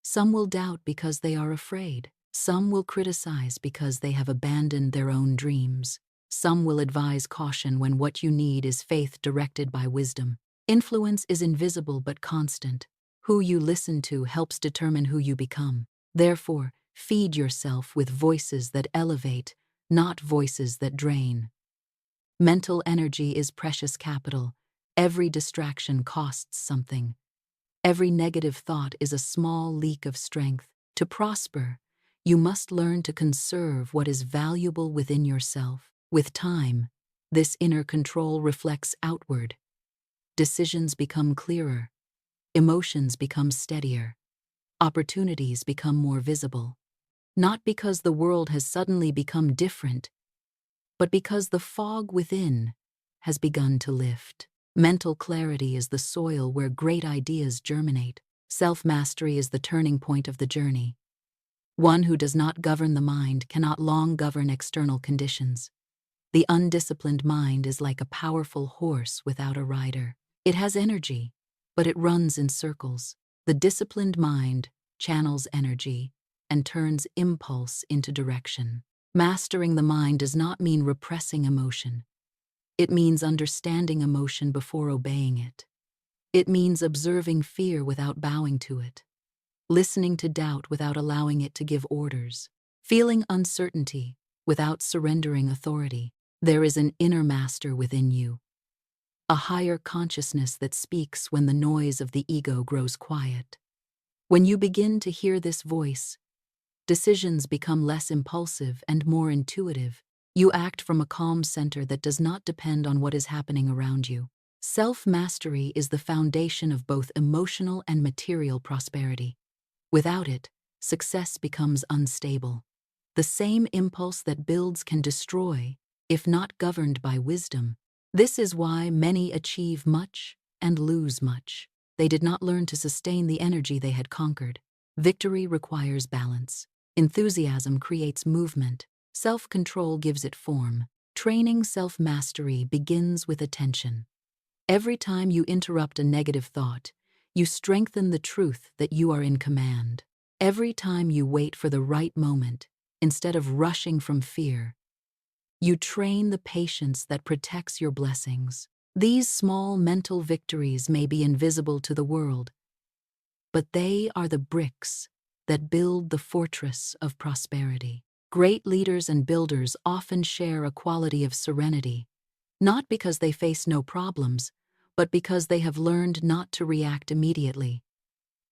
S1: Some will doubt because they are afraid. Some will criticize because they have abandoned their own dreams. Some will advise caution when what you need is faith directed by wisdom. Influence is invisible but constant. Who you listen to helps determine who you become. Therefore, feed yourself with voices that elevate, not voices that drain. Mental energy is precious capital. Every distraction costs something. Every negative thought is a small leak of strength. To prosper, you must learn to conserve what is valuable within yourself. With time, this inner control reflects outward. Decisions become clearer. Emotions become steadier. Opportunities become more visible. Not because the world has suddenly become different, but because the fog within has begun to lift. Mental clarity is the soil where great ideas germinate. Self-mastery is the turning point of the journey. One who does not govern the mind cannot long govern external conditions. The undisciplined mind is like a powerful horse without a rider. It has energy, but it runs in circles. The disciplined mind channels energy and turns impulse into direction. Mastering the mind does not mean repressing emotion. It means understanding emotion before obeying it. It means observing fear without bowing to it. Listening to doubt without allowing it to give orders. Feeling uncertainty without surrendering authority. There is an inner master within you. A higher consciousness that speaks when the noise of the ego grows quiet. When you begin to hear this voice, decisions become less impulsive and more intuitive. You act from a calm center that does not depend on what is happening around you. Self-mastery is the foundation of both emotional and material prosperity. Without it, success becomes unstable. The same impulse that builds can destroy, if not governed by wisdom. This is why many achieve much and lose much. They did not learn to sustain the energy they had conquered. Victory requires balance. Enthusiasm creates movement. Self-control gives it form. Training self-mastery begins with attention. Every time you interrupt a negative thought, you strengthen the truth that you are in command. Every time you wait for the right moment, instead of rushing from fear, you train the patience that protects your blessings. These small mental victories may be invisible to the world, but they are the bricks that build the fortress of prosperity. Great leaders and builders often share a quality of serenity, not because they face no problems, but because they have learned not to react immediately.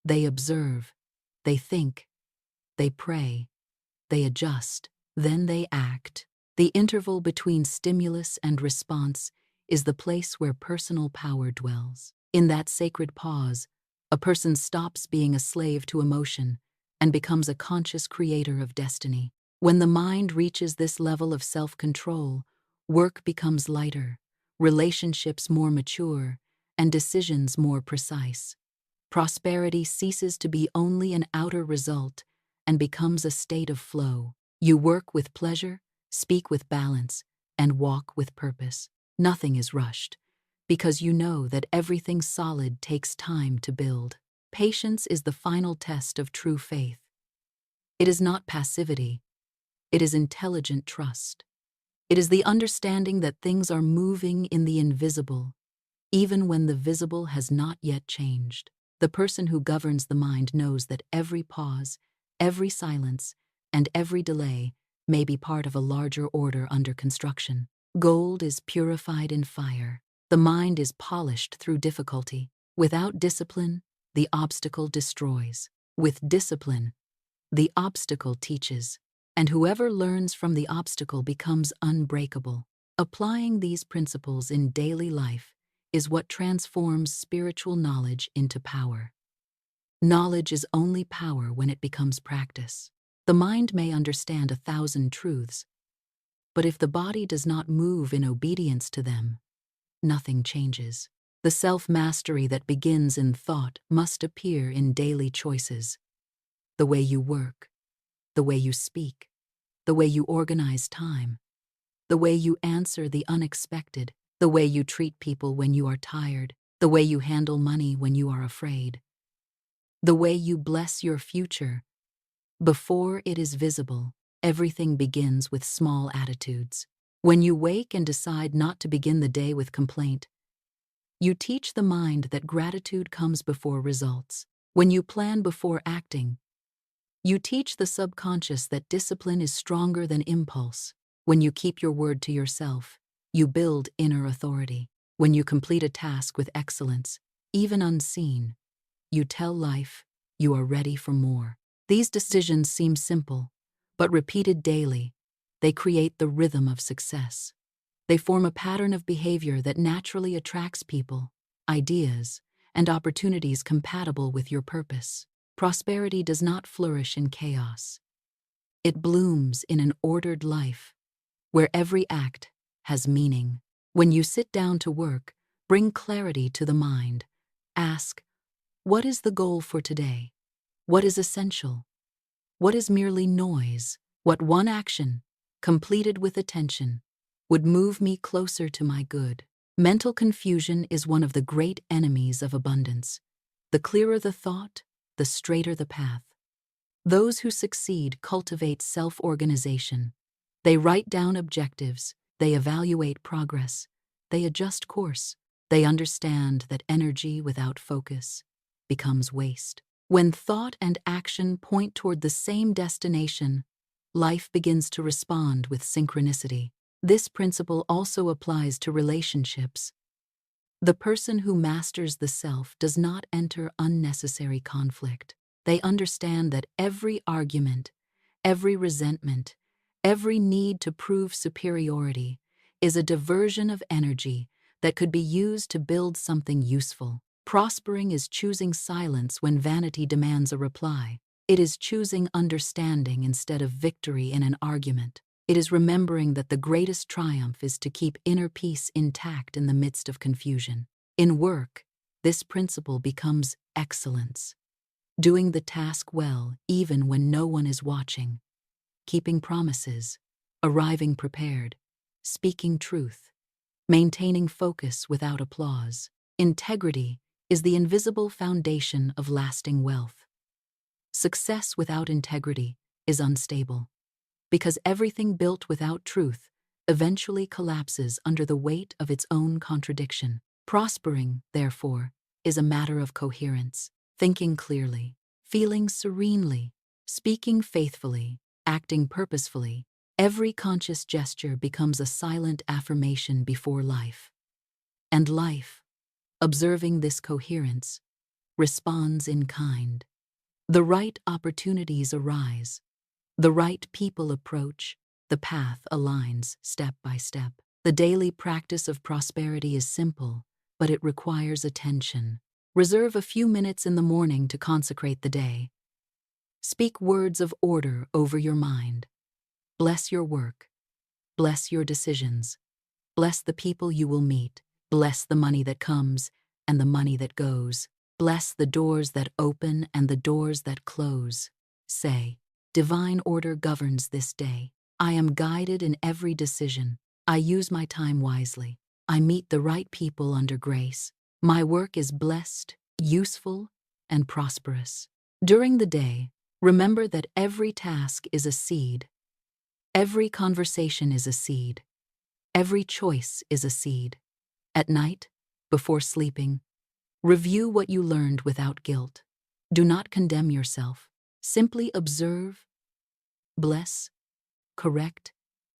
S1: They observe, They think, they pray, they adjust, then they act. The interval between stimulus and response is the place where personal power dwells. In that sacred pause, a person stops being a slave to emotion and becomes a conscious creator of destiny. When the mind reaches this level of self-control, work becomes lighter, relationships more mature, and decisions more precise. Prosperity ceases to be only an outer result and becomes a state of flow. You work with pleasure, speak with balance, and walk with purpose. Nothing is rushed, because you know that everything solid takes time to build. Patience is the final test of true faith. It is not passivity, it is intelligent trust. It is the understanding that things are moving in the invisible, even when the visible has not yet changed. The person who governs the mind knows that every pause, every silence, and every delay may be part of a larger order under construction. Gold is purified in fire. The mind is polished through difficulty. Without discipline, the obstacle destroys. With discipline, the obstacle teaches. And whoever learns from the obstacle becomes unbreakable. Applying these principles in daily life is what transforms spiritual knowledge into power. Knowledge is only power when it becomes practice. The mind may understand 1,000 truths, but if the body does not move in obedience to them, nothing changes. The self-mastery that begins in thought must appear in daily choices. The way you work, the way you speak, the way you organize time, the way you answer the unexpected, the way you treat people when you are tired, the way you handle money when you are afraid, the way you bless your future. Before it is visible, everything begins with small attitudes. When you wake and decide not to begin the day with complaint, you teach the mind that gratitude comes before results. When you plan before acting, you teach the subconscious that discipline is stronger than impulse. When you keep your word to yourself, you build inner authority. When you complete a task with excellence, even unseen, you tell life you are ready for more. These decisions seem simple, but repeated daily, they create the rhythm of success. They form a pattern of behavior that naturally attracts people, ideas, and opportunities compatible with your purpose. Prosperity does not flourish in chaos. It blooms in an ordered life, where every act has meaning. When you sit down to work, bring clarity to the mind. Ask, what is the goal for today? What is essential? What is merely noise? What one action, completed with attention, would move me closer to my good? Mental confusion is one of the great enemies of abundance. The clearer the thought, the straighter the path. Those who succeed cultivate self-organization. They write down objectives, they evaluate progress, they adjust course. They understand that energy without focus becomes waste. When thought and action point toward the same destination, life begins to respond with synchronicity. This principle also applies to relationships. The person who masters the self does not enter unnecessary conflict. They understand that every argument, every resentment, every need to prove superiority is a diversion of energy that could be used to build something useful. Prospering is choosing silence when vanity demands a reply. It is choosing understanding instead of victory in an argument. It is remembering that the greatest triumph is to keep inner peace intact in the midst of confusion. In work, this principle becomes excellence. Doing the task well even when no one is watching. Keeping promises, arriving prepared, speaking truth, maintaining focus without applause. Integrity is the invisible foundation of lasting wealth. Success without integrity is unstable, because everything built without truth eventually collapses under the weight of its own contradiction. Prospering, therefore, is a matter of coherence, thinking clearly, feeling serenely, speaking faithfully, acting purposefully. Every conscious gesture becomes a silent affirmation before life. And life, observing this coherence, responds in kind. The right opportunities arise. The right people approach. The path aligns step by step. The daily practice of prosperity is simple, but it requires attention. Reserve a few minutes in the morning to consecrate the day. Speak words of order over your mind. Bless your work. Bless your decisions. Bless the people you will meet. Bless the money that comes and the money that goes. Bless the doors that open and the doors that close. Say, divine order governs this day. I am guided in every decision. I use my time wisely. I meet the right people under grace. My work is blessed, useful, and prosperous. During the day, remember that every task is a seed. Every conversation is a seed. Every choice is a seed. At night, before sleeping, review what you learned without guilt. Do not condemn yourself. Simply observe, bless, correct,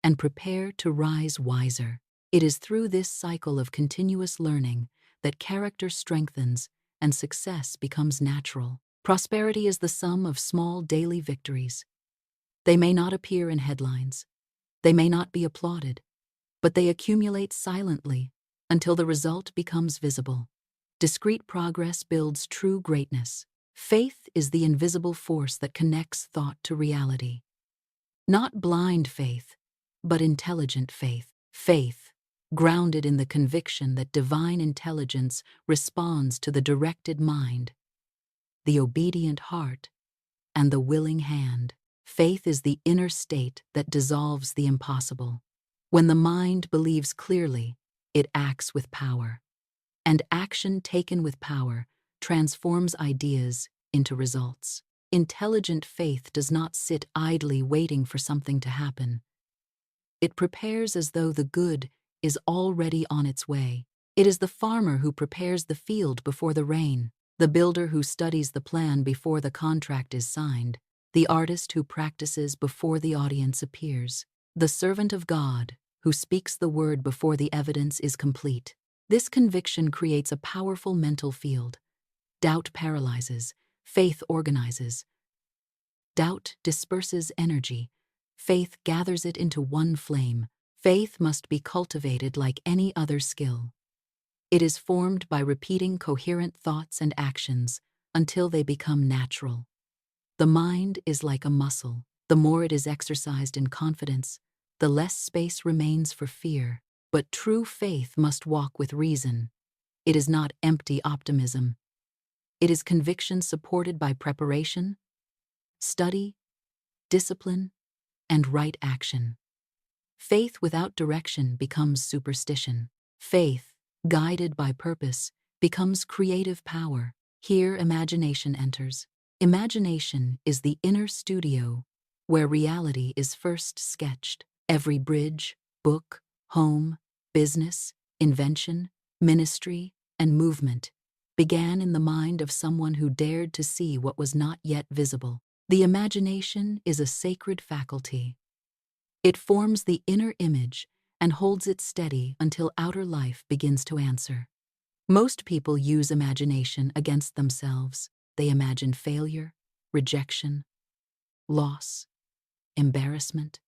S1: and prepare to rise wiser. It is through this cycle of continuous learning that character strengthens and success becomes natural. Prosperity is the sum of small daily victories. They may not appear in headlines. They may not be applauded, but they accumulate silently until the result becomes visible. Discreet progress builds true greatness. Faith is the invisible force that connects thought to reality. Not blind faith, but intelligent faith. Faith, grounded in the conviction that divine intelligence responds to the directed mind, the obedient heart, and the willing hand. Faith is the inner state that dissolves the impossible. When the mind believes clearly, it acts with power. And action taken with power transforms ideas into results. Intelligent faith does not sit idly waiting for something to happen. It prepares as though the good is already on its way. It is the farmer who prepares the field before the rain, the builder who studies the plan before the contract is signed, the artist who practices before the audience appears, the servant of God who speaks the word before the evidence is complete. This conviction creates a powerful mental field. Doubt paralyzes, faith organizes. Doubt disperses energy. Faith gathers it into one flame. Faith must be cultivated like any other skill. It is formed by repeating coherent thoughts and actions until they become natural. The mind is like a muscle. The more it is exercised in confidence, the less space remains for fear. But true faith must walk with reason. It is not empty optimism. It is conviction supported by preparation, study, discipline, and right action. Faith without direction becomes superstition. Faith, guided by purpose, becomes creative power. Here imagination enters. Imagination is the inner studio where reality is first sketched. Every bridge, book, home, business, invention, ministry, and movement began in the mind of someone who dared to see what was not yet visible. The imagination is a sacred faculty. It forms the inner image and holds it steady until outer life begins to answer. Most people use imagination against themselves. They imagine failure, rejection, loss, embarrassment,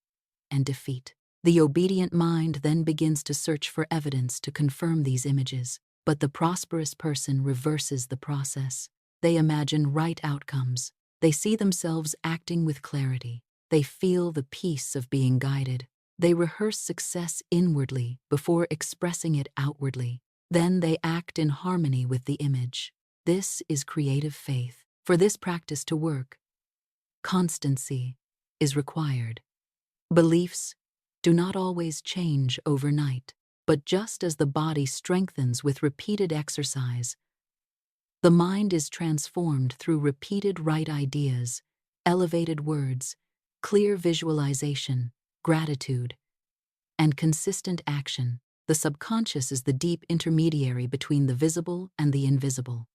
S1: and defeat. The obedient mind then begins to search for evidence to confirm these images. But the prosperous person reverses the process. They imagine right outcomes. They see themselves acting with clarity. They feel the peace of being guided. They rehearse success inwardly before expressing it outwardly. Then they act in harmony with the image. This is creative faith. For this practice to work, constancy is required. Beliefs do not always change overnight, but just as the body strengthens with repeated exercise, the mind is transformed through repeated right ideas, elevated words, clear visualization, gratitude, and consistent action. The subconscious is the deep intermediary between the visible and the invisible.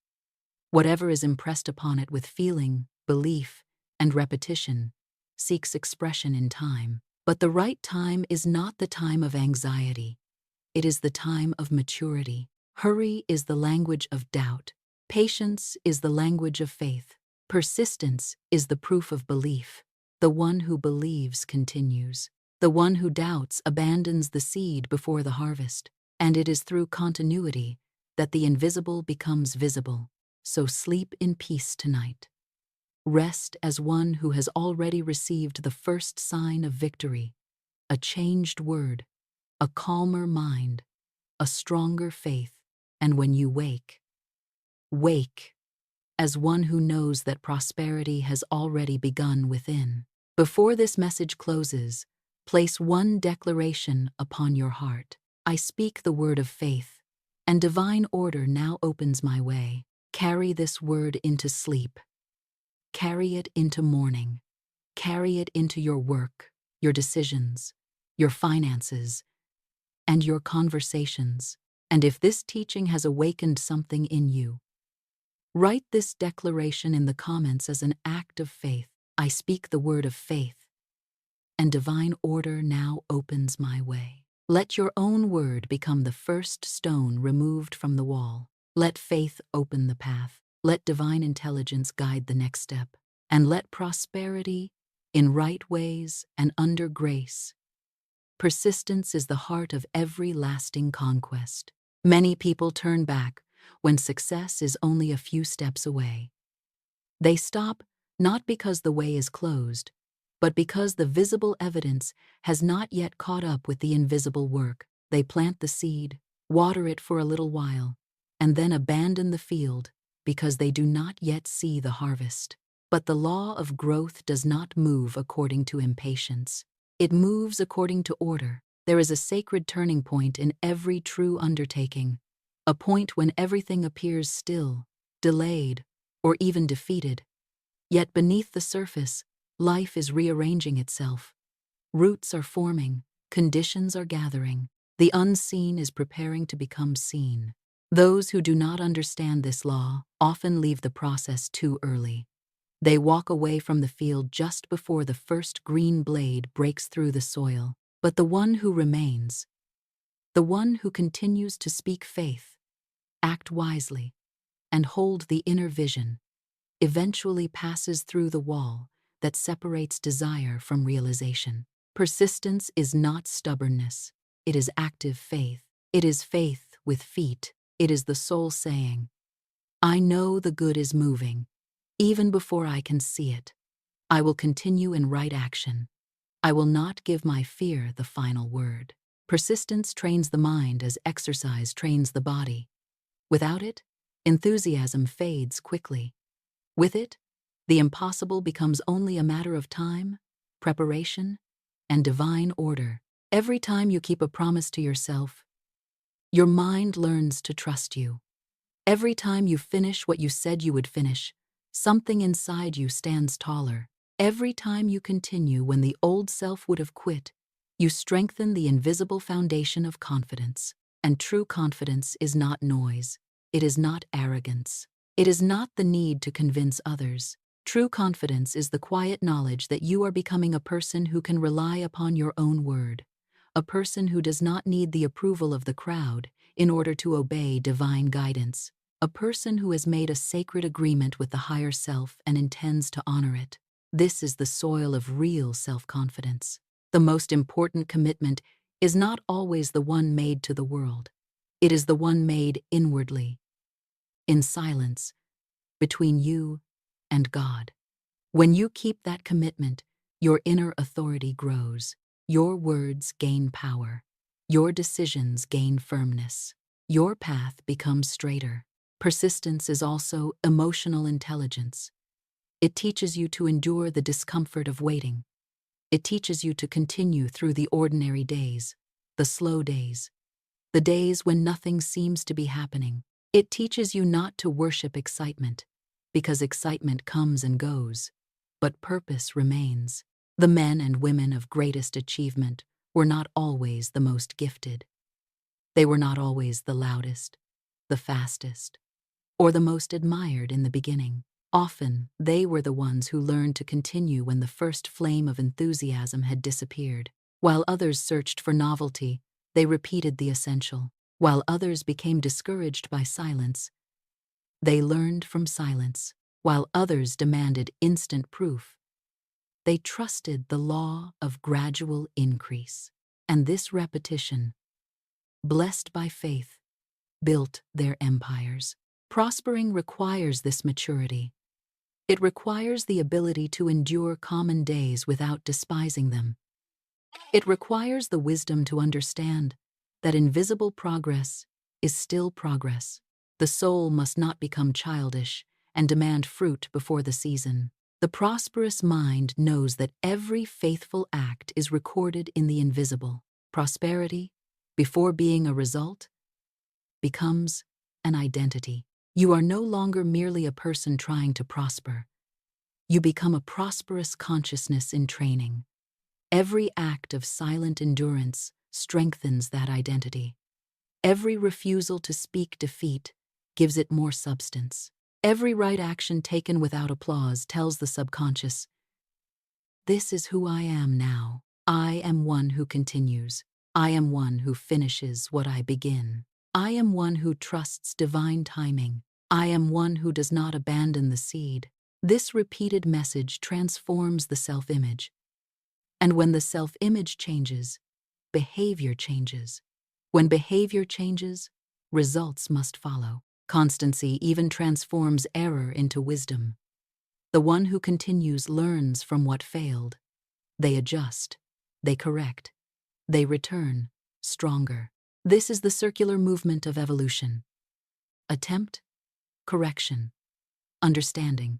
S1: Whatever is impressed upon it with feeling, belief, and repetition seeks expression in time. But the right time is not the time of anxiety. It is the time of maturity. Hurry is the language of doubt. Patience is the language of faith. Persistence is the proof of belief. The one who believes continues. The one who doubts abandons the seed before the harvest. And it is through continuity that the invisible becomes visible. So sleep in peace tonight. Rest as one who has already received the first sign of victory, a changed word, a calmer mind, a stronger faith, and when you wake, wake as one who knows that prosperity has already begun within. Before this message closes, place one declaration upon your heart. I speak the word of faith, and divine order now opens my way. Carry this word into sleep. Carry it into morning. Carry it into your work, your decisions, your finances, and your conversations. And if this teaching has awakened something in you, write this declaration in the comments as an act of faith. I speak the word of faith, and divine order now opens my way. Let your own word become the first stone removed from the wall. Let faith open the path. Let divine intelligence guide the next step. And let prosperity, in right ways and under grace. Persistence is the heart of every lasting conquest. Many people turn back when success is only a few steps away. They stop not because the way is closed, but because the visible evidence has not yet caught up with the invisible work. They plant the seed, water it for a little while, and then abandon the field because they do not yet see the harvest. But the law of growth does not move according to impatience. It moves according to order. There is a sacred turning point in every true undertaking, a point when everything appears still, delayed, or even defeated. Yet beneath the surface, life is rearranging itself. Roots are forming, conditions are gathering. The unseen is preparing to become seen. Those who do not understand this law often leave the process too early. They walk away from the field just before the first green blade breaks through the soil. But the one who remains, the one who continues to speak faith, act wisely, and hold the inner vision, eventually passes through the wall that separates desire from realization. Persistence is not stubbornness. It is active faith. It is faith with feet. It is the soul saying, I know the good is moving, even before I can see it. I will continue in right action. I will not give my fear the final word. Persistence trains the mind as exercise trains the body. Without it, enthusiasm fades quickly. With it, the impossible becomes only a matter of time, preparation, and divine order. Every time you keep a promise to yourself, your mind learns to trust you. Every time you finish what you said you would finish, something inside you stands taller. Every time you continue when the old self would have quit, you strengthen the invisible foundation of confidence. And true confidence is not noise. It is not arrogance. It is not the need to convince others. True confidence is the quiet knowledge that you are becoming a person who can rely upon your own word, a person who does not need the approval of the crowd in order to obey divine guidance, a person who has made a sacred agreement with the higher self and intends to honor it. This is the soil of real self-confidence. The most important commitment is not always the one made to the world. It is the one made inwardly, in silence, between you and God. When you keep that commitment, your inner authority grows. Your words gain power. Your decisions gain firmness. Your path becomes straighter. Persistence is also emotional intelligence. It teaches you to endure the discomfort of waiting. It teaches you to continue through the ordinary days, the slow days, the days when nothing seems to be happening. It teaches you not to worship excitement, because excitement comes and goes, but purpose remains. The men and women of greatest achievement were not always the most gifted. They were not always the loudest, the fastest, or the most admired in the beginning. Often, they were the ones who learned to continue when the first flame of enthusiasm had disappeared. While others searched for novelty, they repeated the essential. While others became discouraged by silence, they learned from silence. while others demanded instant proof. They trusted the law of gradual increase, and this repetition, blessed by faith, built their empires. Prospering requires this maturity. It requires the ability to endure common days without despising them. It requires the wisdom to understand that invisible progress is still progress. The soul must not become childish and demand fruit before the season. The prosperous mind knows that every faithful act is recorded in the invisible. Prosperity, before being a result, becomes an identity. You are no longer merely a person trying to prosper. You become a prosperous consciousness in training. Every act of silent endurance strengthens that identity. Every refusal to speak defeat gives it more substance. Every right action taken without applause tells the subconscious, "This is who I am now. I am one who continues. I am one who finishes what I begin. I am one who trusts divine timing. I am one who does not abandon the seed." This repeated message transforms the self-image. And when the self-image changes, behavior changes. When behavior changes, results must follow. Constancy even transforms error into wisdom. The one who continues learns from what failed. They adjust, they correct, they return, stronger. This is the circular movement of evolution. Attempt, correction, understanding,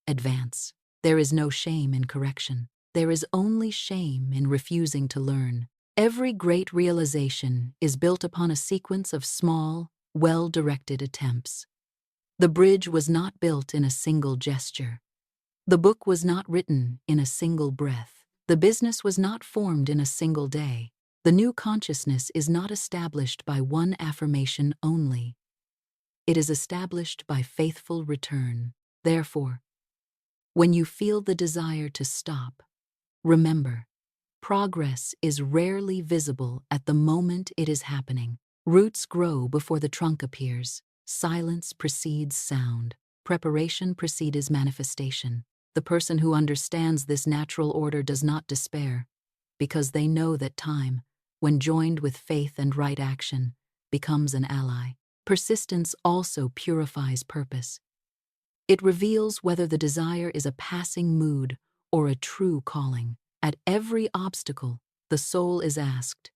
S1: advance. There is no shame in correction. There is only shame in refusing to learn. Every great realization is built upon a sequence of small, well-directed attempts. The bridge was not built in a single gesture. The book was not written in a single breath. The business was not formed in a single day. The new consciousness is not established by one affirmation only. It is established by faithful return. Therefore, when you feel the desire to stop, remember, progress is rarely visible at the moment it is happening. Roots grow before the trunk appears. Silence precedes sound. Preparation precedes manifestation. The person who understands this natural order does not despair, because they know that time, when joined with faith and right action, becomes an ally. Persistence also purifies purpose. It reveals whether the desire is a passing mood or a true calling. At every obstacle, the soul is asked,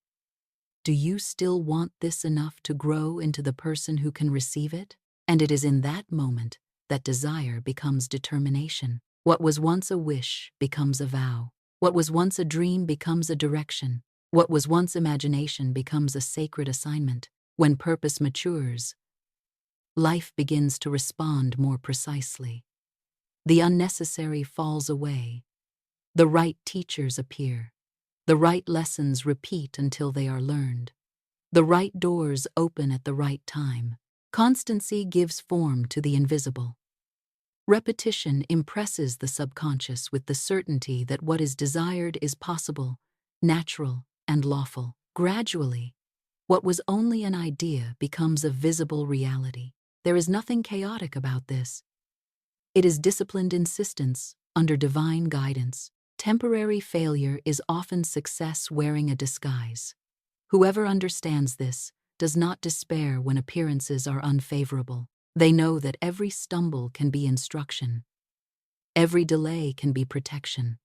S1: "Do you still want this enough to grow into the person who can receive it?" And it is in that moment that desire becomes determination. What was once a wish becomes a vow. What was once a dream becomes a direction. What was once imagination becomes a sacred assignment. When purpose matures, life begins to respond more precisely. The unnecessary falls away. The right teachers appear. The right lessons repeat until they are learned. The right doors open at the right time. Constancy gives form to the invisible. Repetition impresses the subconscious with the certainty that what is desired is possible, natural, and lawful. Gradually, what was only an idea becomes a visible reality. There is nothing chaotic about this. It is disciplined insistence under divine guidance. Temporary failure is often success wearing a disguise. Whoever understands this does not despair when appearances are unfavorable. They know that every stumble can be instruction, every delay can be protection,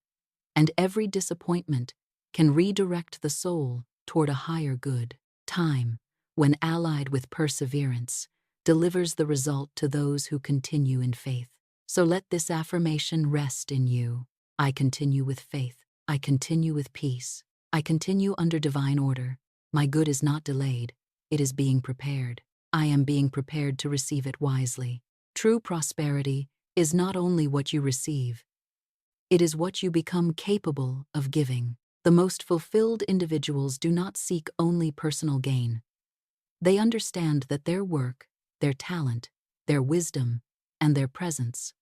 S1: and every disappointment can redirect the soul toward a higher good. Time, when allied with perseverance, delivers the result to those who continue in faith. So let this affirmation rest in you. I continue with faith. I continue with peace. I continue under divine order. My good is not delayed. It is being prepared. I am being prepared to receive it wisely. True prosperity is not only what you receive, it is what you become capable of giving. The most fulfilled individuals do not seek only personal gain. They understand that their work, their talent, their wisdom, and their presence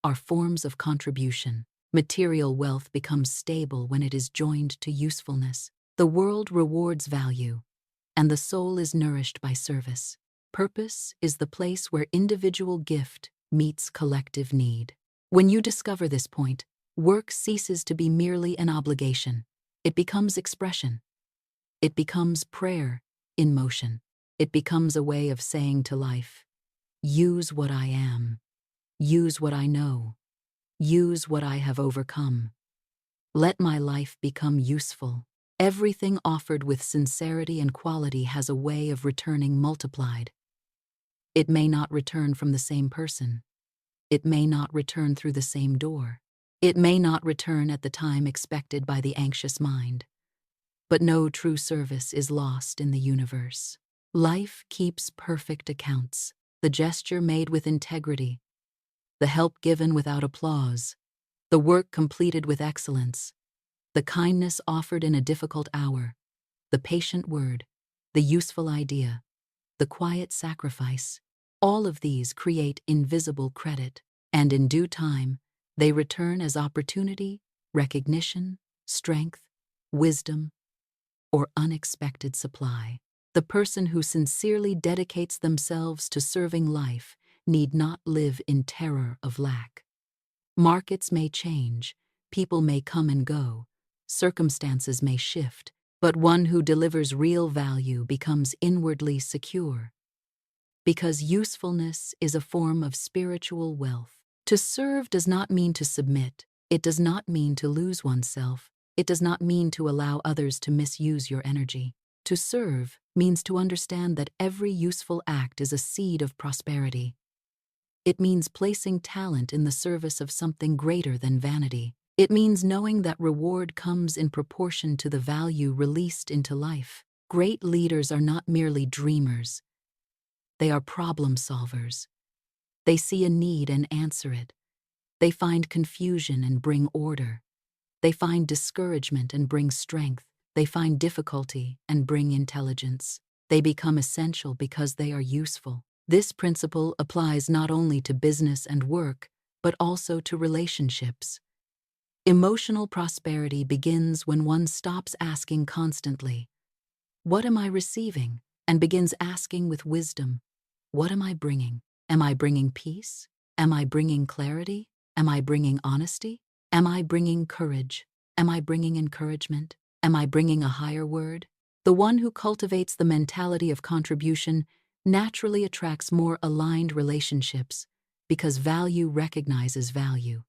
S1: are forms of contribution. Material wealth becomes stable when it is joined to usefulness. The world rewards value, and the soul is nourished by service. Purpose is the place where individual gift meets collective need. When you discover this point, work ceases to be merely an obligation. It becomes expression. It becomes prayer in motion. It becomes a way of saying to life, use what I am, use what I know, use what I have overcome. Let my life become useful. Everything offered with sincerity and quality has a way of returning multiplied. It may not return from the same person. It may not return through the same door. It may not return at the time expected by the anxious mind. But no true service is lost in the universe. Life keeps perfect accounts. The gesture made with integrity, the help given without applause, the work completed with excellence, the kindness offered in a difficult hour, the patient word, the useful idea, the quiet sacrifice, all of these create invisible credit, and in due time, they return as opportunity, recognition, strength, wisdom, or unexpected supply. The person who sincerely dedicates themselves to serving life need not live in terror of lack. Markets may change, people may come and go, circumstances may shift, but one who delivers real value becomes inwardly secure. Because usefulness is a form of spiritual wealth. To serve does not mean to submit. It does not mean to lose oneself. It does not mean to allow others to misuse your energy. To serve means to understand that every useful act is a seed of prosperity. It means placing talent in the service of something greater than vanity. It means knowing that reward comes in proportion to the value released into life. Great leaders are not merely dreamers. They are problem solvers. They see a need and answer it. They find confusion and bring order. They find discouragement and bring strength. They find difficulty and bring intelligence. They become essential because they are useful. This principle applies not only to business and work, but also to relationships. Emotional prosperity begins when one stops asking constantly, "What am I receiving?" and begins asking with wisdom, "What am I bringing? Am I bringing peace? Am I bringing clarity? Am I bringing honesty? Am I bringing courage? Am I bringing encouragement? Am I bringing a higher word?" The one who cultivates the mentality of contribution naturally attracts more aligned relationships because value recognizes value.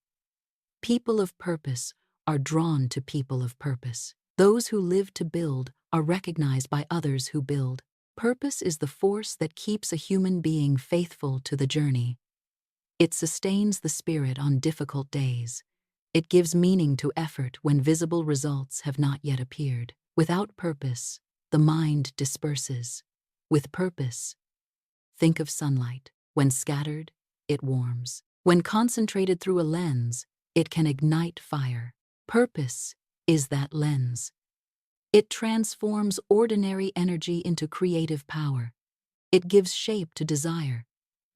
S1: People of purpose are drawn to people of purpose. Those who live to build are recognized by others who build. Purpose is the force that keeps a human being faithful to the journey. It sustains the spirit on difficult days. It gives meaning to effort when visible results have not yet appeared. Without purpose, the mind disperses. With purpose, think of sunlight. When scattered, it warms. When concentrated through a lens, it can ignite fire. Purpose is that lens. It transforms ordinary energy into creative power. It gives shape to desire.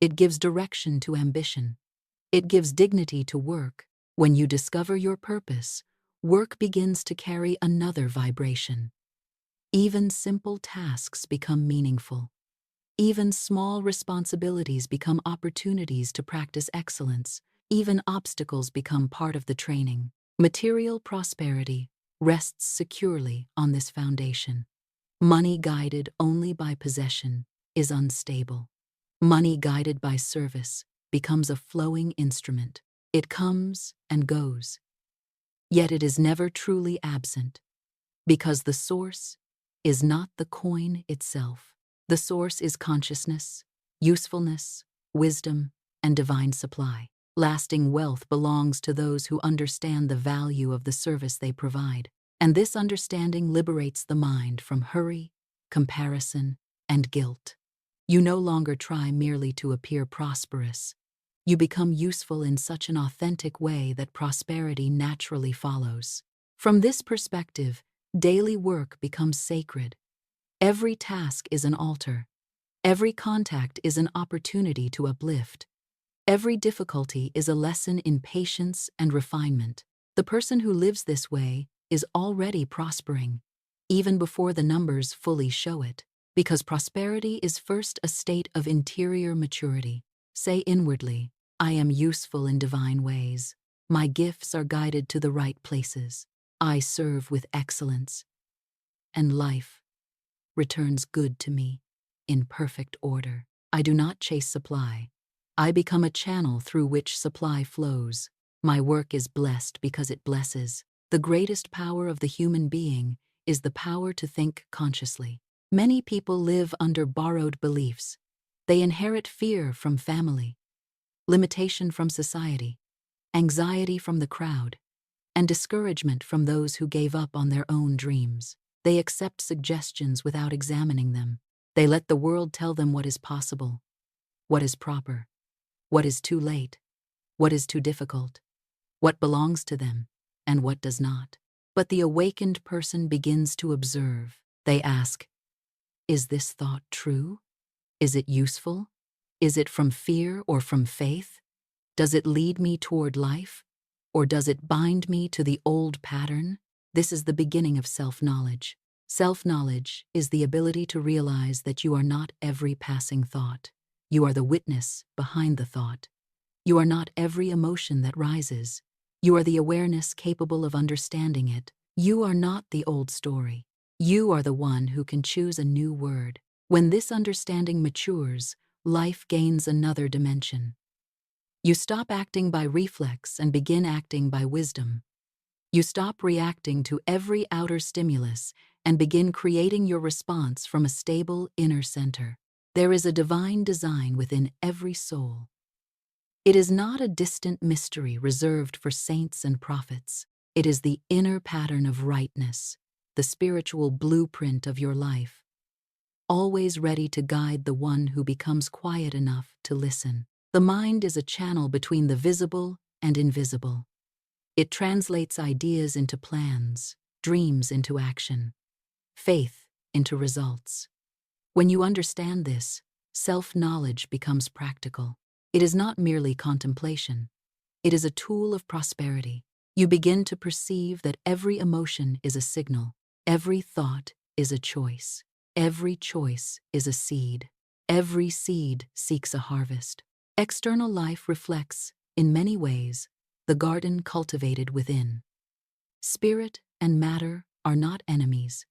S1: It gives direction to ambition. It gives dignity to work. When you discover your purpose, work begins to carry another vibration. Even simple tasks become meaningful. Even small responsibilities become opportunities to practice excellence. Even obstacles become part of the training. Material prosperity rests securely on this foundation. Money guided only by possession is unstable. Money guided by service becomes a flowing instrument. It comes and goes, yet it is never truly absent, because the source is not the coin itself. The source is consciousness, usefulness, wisdom, and divine supply. Lasting wealth belongs to those who understand the value of the service they provide, and this understanding liberates the mind from hurry, comparison, and guilt. You no longer try merely to appear prosperous. You become useful in such an authentic way that prosperity naturally follows. From this perspective, daily work becomes sacred. Every task is an altar. Every contact is an opportunity to uplift. Every difficulty is a lesson in patience and refinement. The person who lives this way is already prospering, even before the numbers fully show it, because prosperity is first a state of interior maturity. Say inwardly, I am useful in divine ways. My gifts are guided to the right places. I serve with excellence, and life returns good to me in perfect order. I do not chase supply. I become a channel through which supply flows. My work is blessed because it blesses. The greatest power of the human being is the power to think consciously. Many people live under borrowed beliefs. They inherit fear from family, limitation from society, anxiety from the crowd, and discouragement from those who gave up on their own dreams. They accept suggestions without examining them. They let the world tell them what is possible, what is proper, what is too late, what is too difficult, what belongs to them, and what does not. But the awakened person begins to observe. They ask, is this thought true? Is it useful? Is it from fear or from faith? Does it lead me toward life? Or does it bind me to the old pattern? This is the beginning of self-knowledge. Self-knowledge is the ability to realize that you are not every passing thought. You are the witness behind the thought. You are not every emotion that rises. You are the awareness capable of understanding it. You are not the old story. You are the one who can choose a new word. When this understanding matures, life gains another dimension. You stop acting by reflex and begin acting by wisdom. You stop reacting to every outer stimulus and begin creating your response from a stable inner center. There is a divine design within every soul. It is not a distant mystery reserved for saints and prophets. It is the inner pattern of rightness, the spiritual blueprint of your life, always ready to guide the one who becomes quiet enough to listen. The mind is a channel between the visible and invisible. It translates ideas into plans, dreams into action, faith into results. When you understand this, self-knowledge becomes practical. It is not merely contemplation. It is a tool of prosperity. You begin to perceive that every emotion is a signal. Every thought is a choice. Every choice is a seed. Every seed seeks a harvest. External life reflects, in many ways, the garden cultivated within. Spirit and matter are not enemies.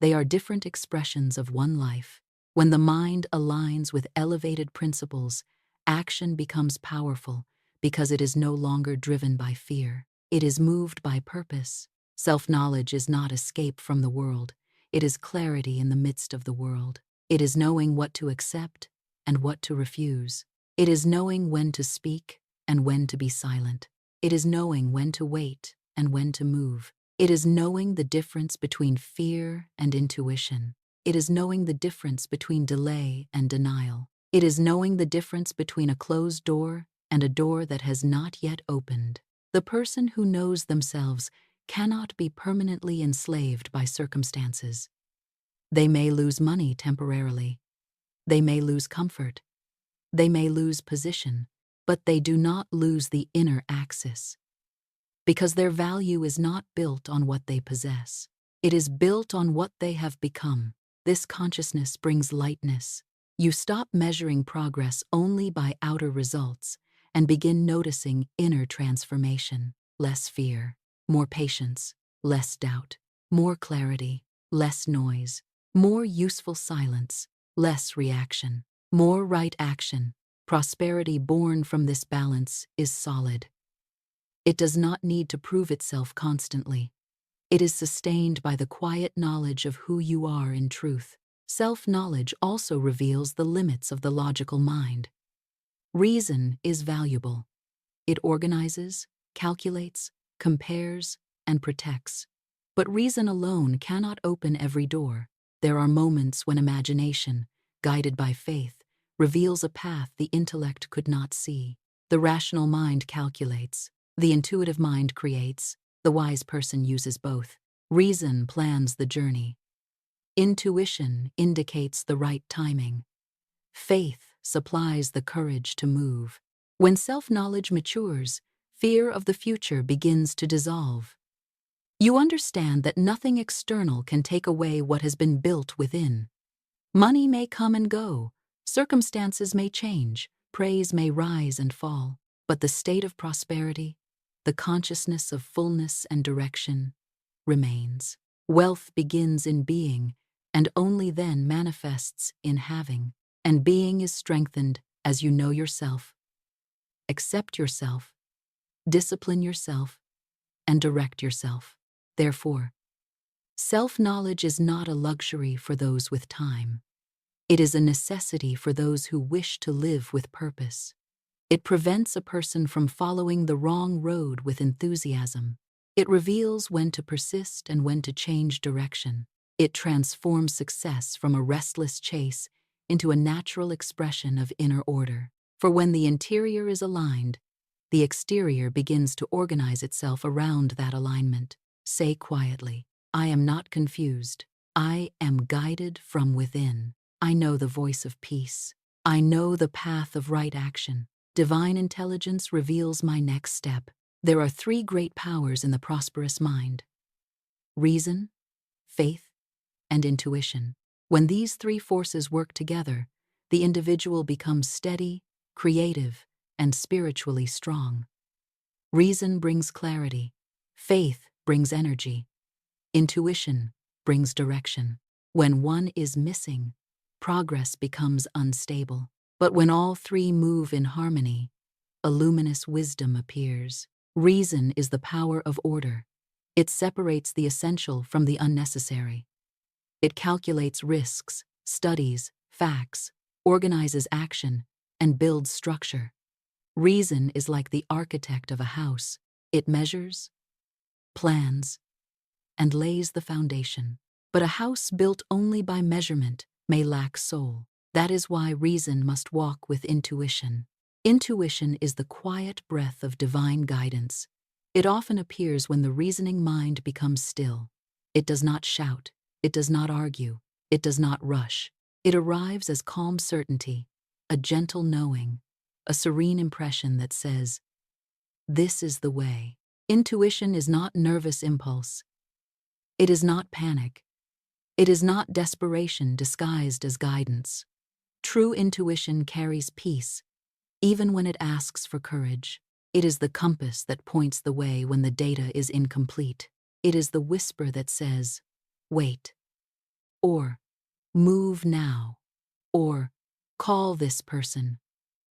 S1: They are different expressions of one life. When the mind aligns with elevated principles, action becomes powerful because it is no longer driven by fear. It is moved by purpose. Self-knowledge is not escape from the world. It is clarity in the midst of the world. It is knowing what to accept and what to refuse. It is knowing when to speak and when to be silent. It is knowing when to wait and when to move. It is knowing the difference between fear and intuition. It is knowing the difference between delay and denial. It is knowing the difference between a closed door and a door that has not yet opened. The person who knows themselves cannot be permanently enslaved by circumstances. They may lose money temporarily. They may lose comfort. They may lose position, but they do not lose the inner axis. Because their value is not built on what they possess. It is built on what they have become. This consciousness brings lightness. You stop measuring progress only by outer results and begin noticing inner transformation. Less fear, more patience, less doubt, more clarity, less noise, more useful silence, less reaction, more right action. Prosperity born from this balance is solid. It does not need to prove itself constantly. It is sustained by the quiet knowledge of who you are in truth. Self-knowledge also reveals the limits of the logical mind. Reason is valuable. It organizes, calculates, compares, and protects. But reason alone cannot open every door. There are moments when imagination, guided by faith, reveals a path the intellect could not see. The rational mind calculates. The intuitive mind creates. The wise person uses both. Reason plans the journey. Intuition indicates the right timing. Faith supplies the courage to move. When self-knowledge matures, fear of the future begins to dissolve. You understand that nothing external can take away what has been built within. Money may come and go, circumstances may change, praise may rise and fall, but the state of prosperity, the consciousness of fullness and direction, remains. Wealth begins in being, and only then manifests in having. And being is strengthened as you know yourself, accept yourself, discipline yourself, and direct yourself. Therefore, self-knowledge is not a luxury for those with time. It is a necessity for those who wish to live with purpose. It prevents a person from following the wrong road with enthusiasm. It reveals when to persist and when to change direction. It transforms success from a restless chase into a natural expression of inner order. For when the interior is aligned, the exterior begins to organize itself around that alignment. Say quietly, I am not confused. I am guided from within. I know the voice of peace. I know the path of right action. Divine intelligence reveals my next step. There are three great powers in the prosperous mind: reason, faith, and intuition. When these three forces work together, the individual becomes steady, creative, and spiritually strong. Reason brings clarity. Faith brings energy. Intuition brings direction. When one is missing, progress becomes unstable. But when all three move in harmony, a luminous wisdom appears. Reason is the power of order. It separates the essential from the unnecessary. It calculates risks, studies facts, organizes action, and builds structure. Reason is like the architect of a house. It measures, plans, and lays the foundation. But a house built only by measurement may lack soul. That is why reason must walk with intuition. Intuition is the quiet breath of divine guidance. It often appears when the reasoning mind becomes still. It does not shout. It does not argue. It does not rush. It arrives as calm certainty, a gentle knowing, a serene impression that says, "This is the way." Intuition is not nervous impulse. It is not panic. It is not desperation disguised as guidance. True intuition carries peace, even when it asks for courage. It is the compass that points the way when the data is incomplete. It is the whisper that says, "Wait," or "Move now," or "Call this person,"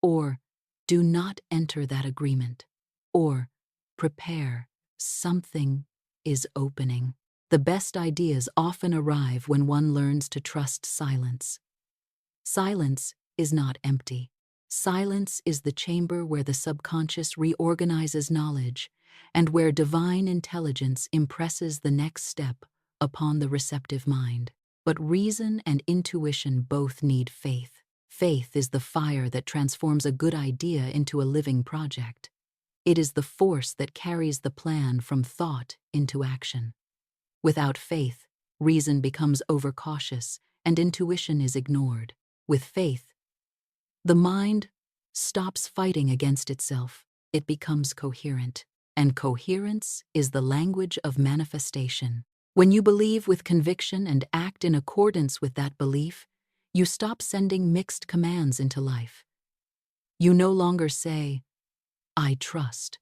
S1: or "Do not enter that agreement," or "Prepare, something is opening." The best ideas often arrive when one learns to trust silence. Silence is not empty. Silence is the chamber where the subconscious reorganizes knowledge and where divine intelligence impresses the next step upon the receptive mind. But reason and intuition both need faith. Faith is the fire that transforms a good idea into a living project. It is the force that carries the plan from thought into action. Without faith, reason becomes overcautious and intuition is ignored. With faith, the mind stops fighting against itself. It becomes coherent. And coherence is the language of manifestation. When you believe with conviction and act in accordance with that belief, you stop sending mixed commands into life. You no longer say, "I trust,"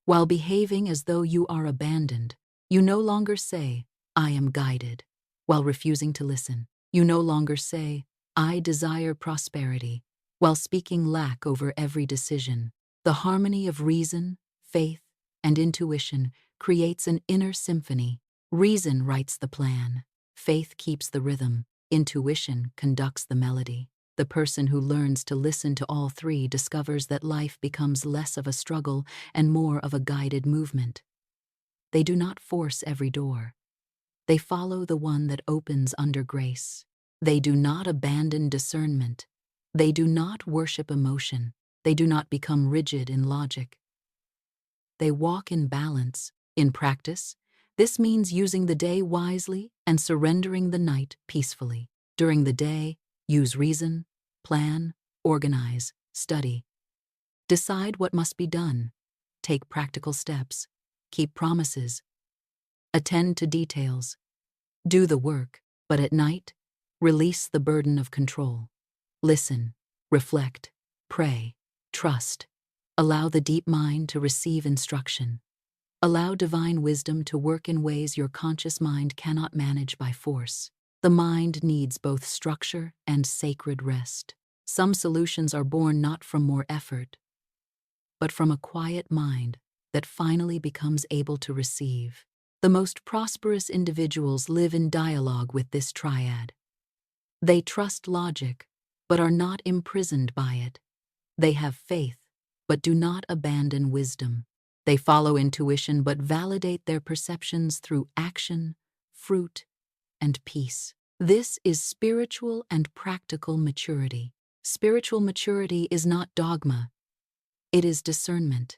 S1: while behaving as though you are abandoned. You no longer say, "I am guided," while refusing to listen. You no longer say, "I desire prosperity," while speaking lack over every decision. The harmony of reason, faith, and intuition creates an inner symphony. Reason writes the plan. Faith keeps the rhythm. Intuition conducts the melody. The person who learns to listen to all three discovers that life becomes less of a struggle and more of a guided movement. They do not force every door. They follow the one that opens under grace. They do not abandon discernment. They do not worship emotion. They do not become rigid in logic. They walk in balance. In practice, this means using the day wisely and surrendering the night peacefully. During the day, use reason, plan, organize, study. Decide what must be done. Take practical steps. Keep promises. Attend to details. Do the work, but at night, release the burden of control. Listen, reflect, pray, trust, Allow the deep mind to receive instruction. Allow divine wisdom to work in ways your conscious mind cannot manage by force. The mind needs both structure and sacred rest. Some solutions are born not from more effort, but from a quiet mind that finally becomes able to receive. The most prosperous individuals live in dialogue with this triad. They trust logic, but are not imprisoned by it. They have faith, but do not abandon wisdom. They follow intuition, but validate their perceptions through action, fruit, and peace. This is spiritual and practical maturity. Spiritual maturity is not dogma. It is discernment.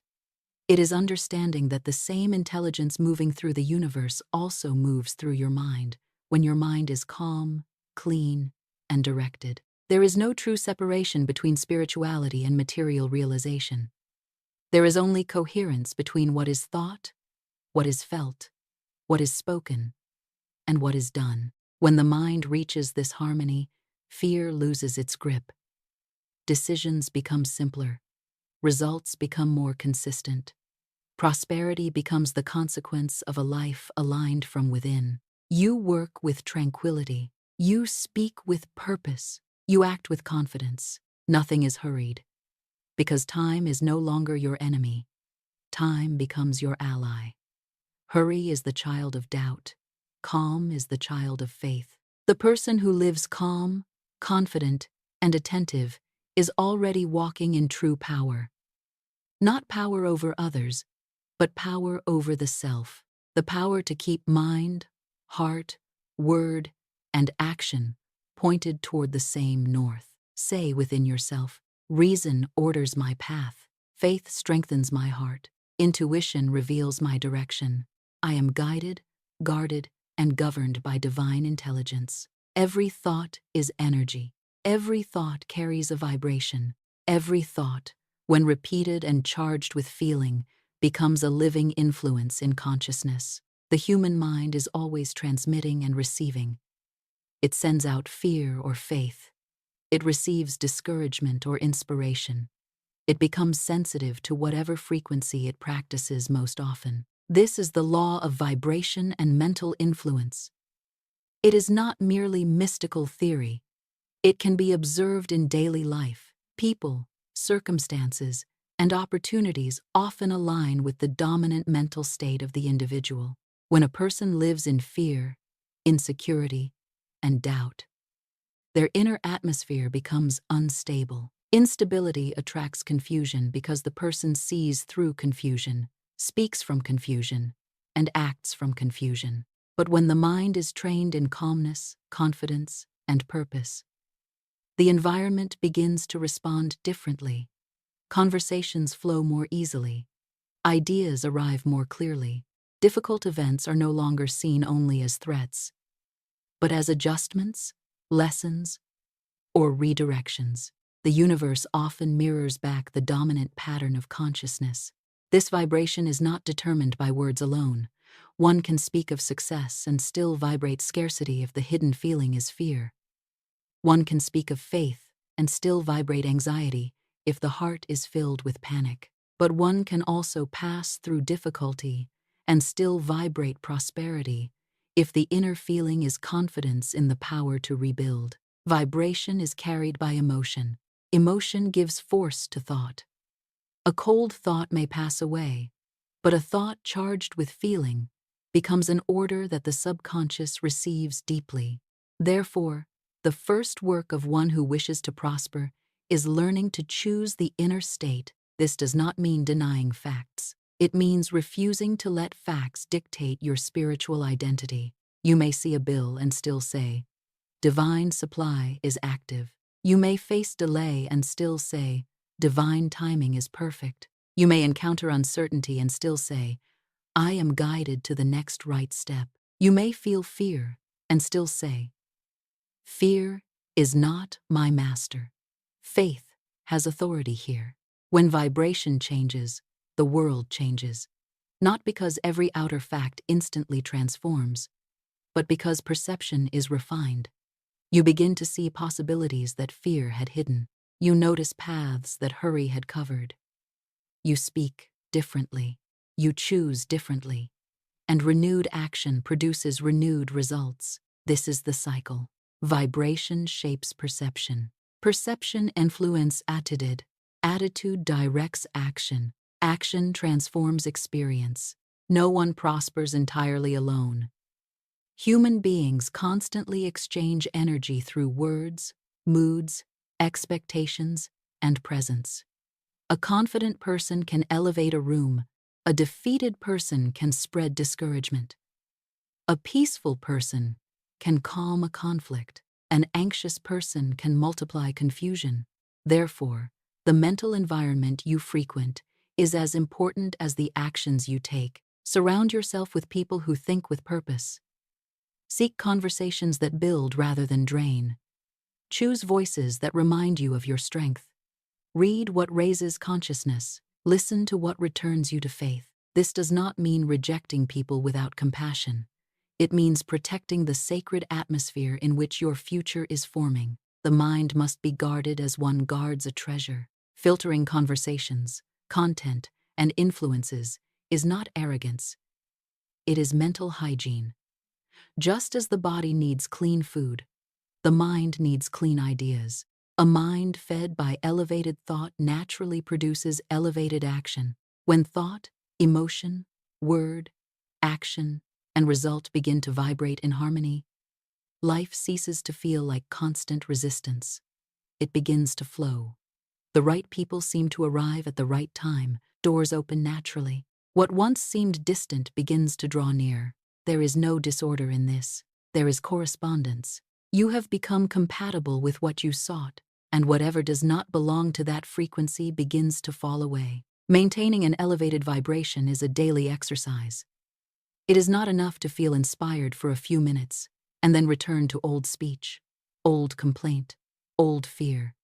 S1: It is understanding that the same intelligence moving through the universe also moves through your mind when your mind is calm, clean, and directed. There is no true separation between spirituality and material realization. There is only coherence between what is thought, what is felt, what is spoken, and what is done. When the mind reaches this harmony, fear loses its grip. Decisions become simpler. Results become more consistent. Prosperity becomes the consequence of a life aligned from within. You work with tranquility. You speak with purpose. You act with confidence. Nothing is hurried. Because time is no longer your enemy. Time becomes your ally. Hurry is the child of doubt. Calm is the child of faith. The person who lives calm, confident, and attentive is already walking in true power. Not power over others, but power over the self. The power to keep mind, heart, word, and action pointed toward the same north. Say within yourself, reason orders my path. Faith strengthens my heart. Intuition reveals my direction. I am guided, guarded, and governed by divine intelligence. Every thought is energy. Every thought carries a vibration. Every thought, when repeated and charged with feeling, becomes a living influence in consciousness. The human mind is always transmitting and receiving. It sends out fear or faith. It receives discouragement or inspiration. It becomes sensitive to whatever frequency it practices most often. This is the law of vibration and mental influence. It is not merely mystical theory. It can be observed in daily life. People, circumstances, and opportunities often align with the dominant mental state of the individual. When a person lives in fear, insecurity, and doubt, their inner atmosphere becomes unstable. Instability attracts confusion because the person sees through confusion, speaks from confusion, and acts from confusion. But when the mind is trained in calmness, confidence, and purpose, the environment begins to respond differently. Conversations flow more easily. Ideas arrive more clearly. Difficult events are no longer seen only as threats, but as adjustments, lessons, or redirections. The universe often mirrors back the dominant pattern of consciousness. This vibration is not determined by words alone. One can speak of success and still vibrate scarcity if the hidden feeling is fear. One can speak of faith and still vibrate anxiety if the heart is filled with panic. But one can also pass through difficulty and still vibrate prosperity if the inner feeling is confidence in the power to rebuild. Vibration is carried by emotion. Emotion gives force to thought. A cold thought may pass away, but a thought charged with feeling becomes an order that the subconscious receives deeply. Therefore, the first work of one who wishes to prosper is learning to choose the inner state. This does not mean denying facts. It means refusing to let facts dictate your spiritual identity. You may see a bill and still say, divine supply is active. You may face delay and still say, divine timing is perfect. You may encounter uncertainty and still say, I am guided to the next right step. You may feel fear and still say, fear is not my master. Faith has authority here. When vibration changes, the world changes. Not because every outer fact instantly transforms, but because perception is refined. You begin to see possibilities that fear had hidden. You notice paths that hurry had covered. you speak differently, you choose differently, and renewed action produces renewed results. This is the cycle. Vibration shapes perception. Perception influences attitude. Attitude directs action. Action transforms experience. No one prospers entirely alone. Human beings constantly exchange energy through words, moods, expectations, and presence. A confident person can elevate a room. A defeated person can spread discouragement. A peaceful person can calm a conflict. An anxious person can multiply confusion. Therefore, the mental environment you frequent is as important as the actions you take. Surround yourself with people who think with purpose. Seek conversations that build rather than drain. Choose voices that remind you of your strength. Read what raises consciousness. Listen to what returns you to faith. This does not mean rejecting people without compassion. It means protecting the sacred atmosphere in which your future is forming. The mind must be guarded as one guards a treasure. Filtering conversations, content, and influences is not arrogance. It is mental hygiene. Just as the body needs clean food, the mind needs clean ideas. A mind fed by elevated thought naturally produces elevated action. When thought, emotion, word, action, and result begin to vibrate in harmony, life ceases to feel like constant resistance. It begins to flow. The right people seem to arrive at the right time. Doors open naturally. What once seemed distant begins to draw near. There is no disorder in this. There is correspondence. You have become compatible with what you sought, and whatever does not belong to that frequency begins to fall away. Maintaining an elevated vibration is a daily exercise. It is not enough to feel inspired for a few minutes and then return to old speech, old complaint, old fear,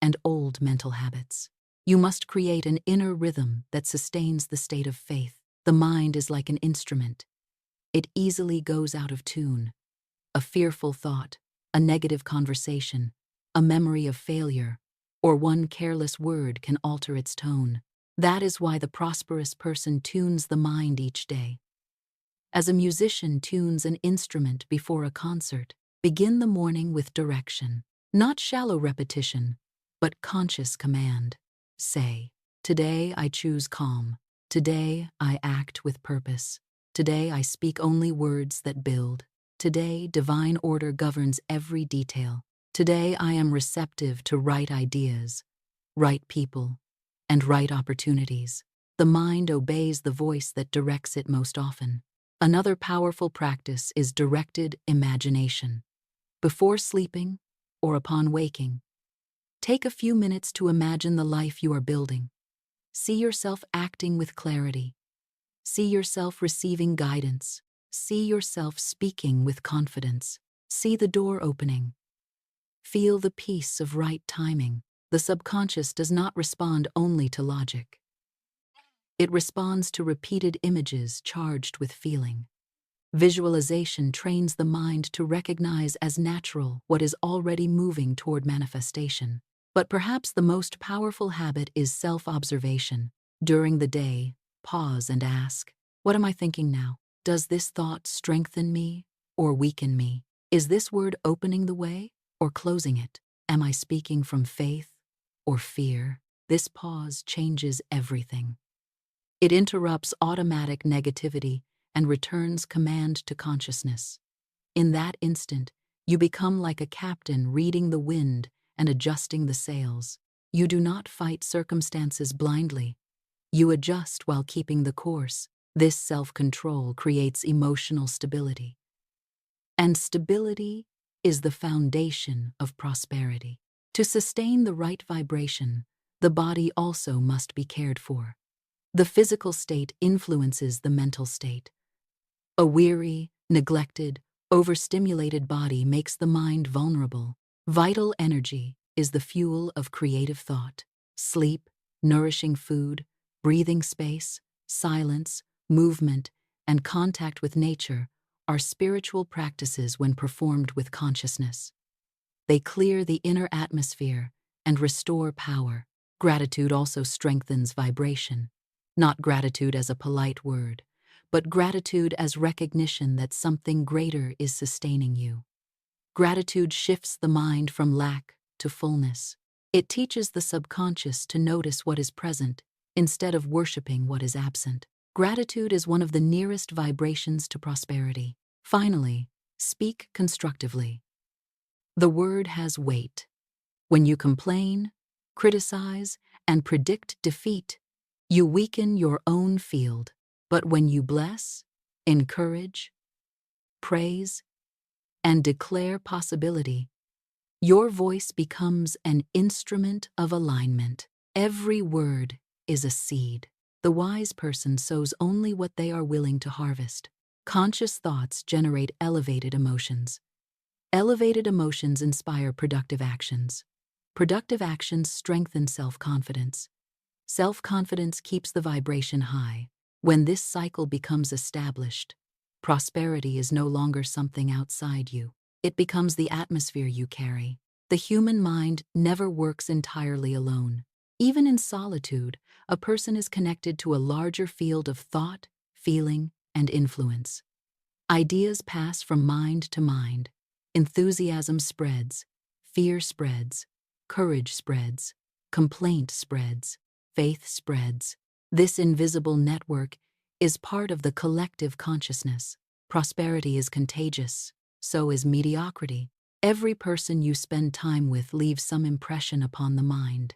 S1: and old mental habits. You must create an inner rhythm that sustains the state of faith. The mind is like an instrument. It easily goes out of tune. A fearful thought, a negative conversation, a memory of failure, or one careless word can alter its tone. That is why the prosperous person tunes the mind each day. As a musician tunes an instrument before a concert, begin the morning with direction, not shallow repetition, but conscious command. Say, today I choose calm. Today I act with purpose. Today I speak only words that build. Today divine order governs every detail. Today I am receptive to right ideas, right people, and right opportunities. The mind obeys the voice that directs it most often. Another powerful practice is directed imagination. Before sleeping or upon waking, take a few minutes to imagine the life you are building. See yourself acting with clarity. See yourself receiving guidance. See yourself speaking with confidence. See the door opening. Feel the peace of right timing. The subconscious does not respond only to logic. It responds to repeated images charged with feeling. Visualization trains the mind to recognize as natural what is already moving toward manifestation. But perhaps the most powerful habit is self-observation. During the day, pause and ask, what am I thinking now? Does this thought strengthen me or weaken me? Is this word opening the way or closing it? Am I speaking from faith or fear? This pause changes everything. It interrupts automatic negativity and returns command to consciousness. In that instant, you become like a captain reading the wind and adjusting the sails. You do not fight circumstances blindly. You adjust while keeping the course. This self-control creates emotional stability. And stability is the foundation of prosperity. To sustain the right vibration, the body also must be cared for. The physical state influences the mental state. A weary, neglected, overstimulated body makes the mind vulnerable. Vital energy is the fuel of creative thought. Sleep, nourishing food, breathing space, silence, movement, and contact with nature are spiritual practices when performed with consciousness. They clear the inner atmosphere and restore power. Gratitude also strengthens vibration. Not gratitude as a polite word, but gratitude as recognition that something greater is sustaining you. Gratitude shifts the mind from lack to fullness. It teaches the subconscious to notice what is present instead of worshiping what is absent. Gratitude is one of the nearest vibrations to prosperity. Finally, speak constructively. The word has weight. When you complain, criticize, and predict defeat, you weaken your own field. But when you bless, encourage, praise, and declare possibility, your voice becomes an instrument of alignment. Every word is a seed. The wise person sows only what they are willing to harvest. Conscious thoughts generate elevated emotions. Elevated emotions inspire productive actions. Productive actions strengthen self-confidence. Self-confidence keeps the vibration high. When this cycle becomes established, prosperity is no longer something outside you. It becomes the atmosphere you carry. The human mind never works entirely alone. Even in solitude, a person is connected to a larger field of thought, feeling, and influence. Ideas pass from mind to mind. Enthusiasm spreads, fear spreads, courage spreads, complaint spreads, faith spreads. This invisible network is part of the collective consciousness. Prosperity is contagious, so is mediocrity. Every person you spend time with leaves some impression upon the mind.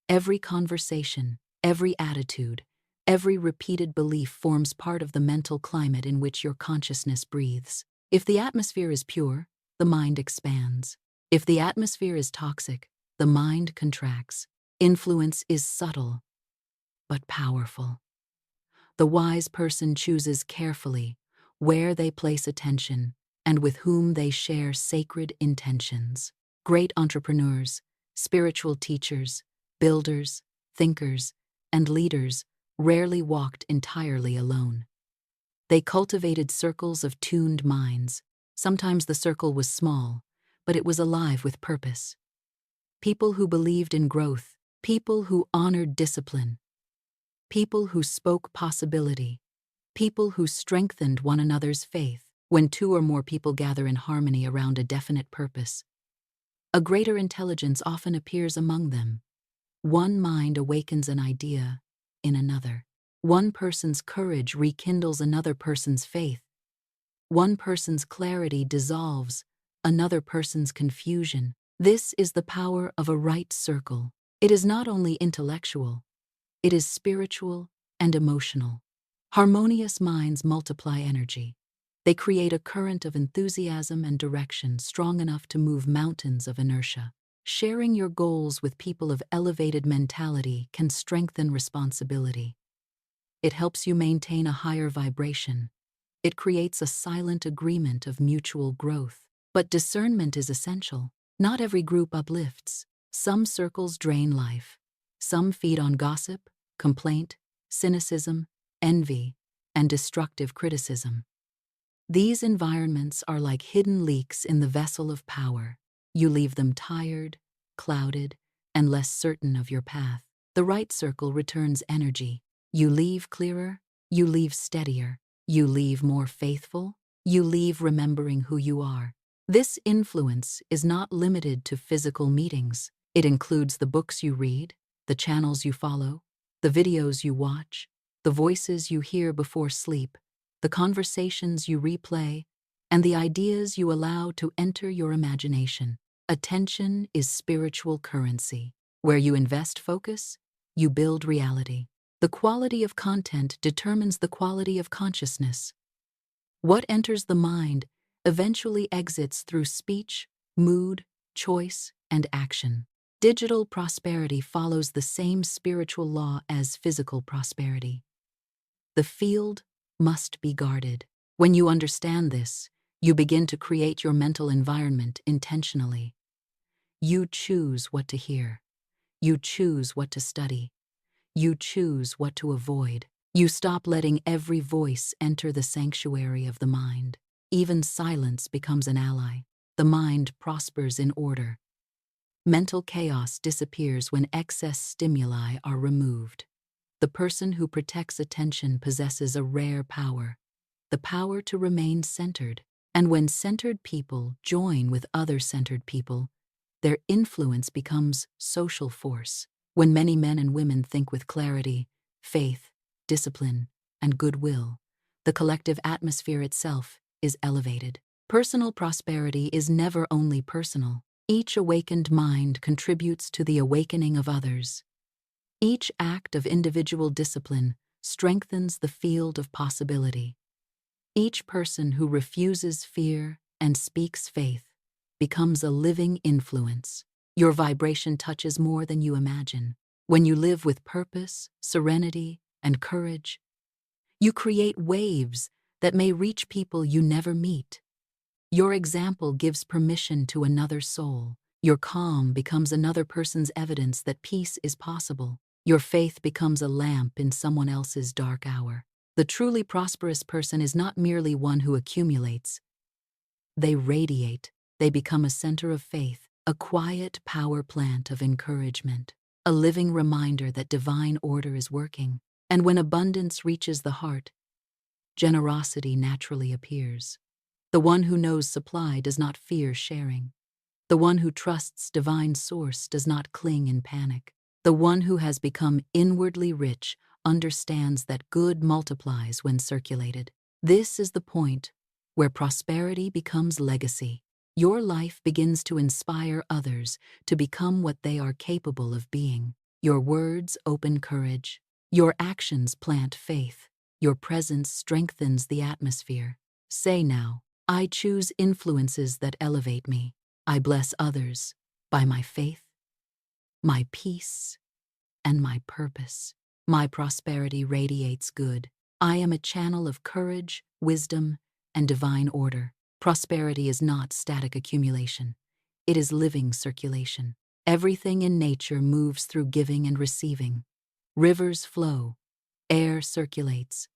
S1: Every conversation, every attitude, every repeated belief forms part of the mental climate in which your consciousness breathes. If the atmosphere is pure, the mind expands. If the atmosphere is toxic, the mind contracts. Influence is subtle, but powerful. The wise person chooses carefully where they place attention and with whom they share sacred intentions. Great entrepreneurs, spiritual teachers, builders, thinkers, and leaders rarely walked entirely alone. They cultivated circles of tuned minds. Sometimes the circle was small, but it was alive with purpose. People who believed in growth, people who honored discipline, people who spoke possibility, people who strengthened one another's faith. When two or more people gather in harmony around a definite purpose, a greater intelligence often appears among them. One mind awakens an idea in another. One person's courage rekindles another person's faith. One person's clarity dissolves another person's confusion. This is the power of a right circle. It is not only intellectual, it is spiritual and emotional. Harmonious minds multiply energy. They create a current of enthusiasm and direction strong enough to move mountains of inertia. Sharing your goals with people of elevated mentality can strengthen responsibility. It helps you maintain a higher vibration. It creates a silent agreement of mutual growth. But discernment is essential. Not every group uplifts. Some circles drain life. Some feed on gossip, complaint, cynicism, envy, and destructive criticism. These environments are like hidden leaks in the vessel of power. You leave them tired, clouded, and less certain of your path. The right circle returns energy. You leave clearer, you leave steadier, you leave more faithful, you leave remembering who you are. This influence is not limited to physical meetings. It includes the books you read, the channels you follow, the videos you watch, the voices you hear before sleep, the conversations you replay, and the ideas you allow to enter your imagination. Attention is spiritual currency. Where you invest focus, you build reality. The quality of content determines the quality of consciousness. What enters the mind eventually exits through speech, mood, choice, and action. Digital prosperity follows the same spiritual law as physical prosperity. The field must be guarded. When you understand this, you begin to create your mental environment intentionally. You choose what to hear. You choose what to study. You choose what to avoid. You stop letting every voice enter the sanctuary of the mind. Even silence becomes an ally. The mind prospers in order. Mental chaos disappears when excess stimuli are removed. The person who protects attention possesses a rare power, the power to remain centered. And when centered people join with other centered people, their influence becomes social force. When many men and women think with clarity, faith, discipline, and goodwill, the collective atmosphere itself is elevated. Personal prosperity is never only personal. Each awakened mind contributes to the awakening of others. Each act of individual discipline strengthens the field of possibility. Each person who refuses fear and speaks faith becomes a living influence. Your vibration touches more than you imagine. When you live with purpose, serenity, and courage, you create waves that may reach people you never meet. Your example gives permission to another soul. Your calm becomes another person's evidence that peace is possible. Your faith becomes a lamp in someone else's dark hour. The truly prosperous person is not merely one who accumulates. They radiate. They become a center of faith, a quiet power plant of encouragement, a living reminder that divine order is working. And when abundance reaches the heart, generosity naturally appears. The one who knows supply does not fear sharing. The one who trusts divine source does not cling in panic. The one who has become inwardly rich understands that good multiplies when circulated. This is the point where prosperity becomes legacy. Your life begins to inspire others to become what they are capable of being. Your words open courage. Your actions plant faith. Your presence strengthens the atmosphere. Say now, I choose influences that elevate me. I bless others by my faith, my peace, and my purpose. My prosperity radiates good. I am a channel of courage, wisdom, and divine order. Prosperity is not static accumulation. It is living circulation. Everything in nature moves through giving and receiving. Rivers flow. Air circulates.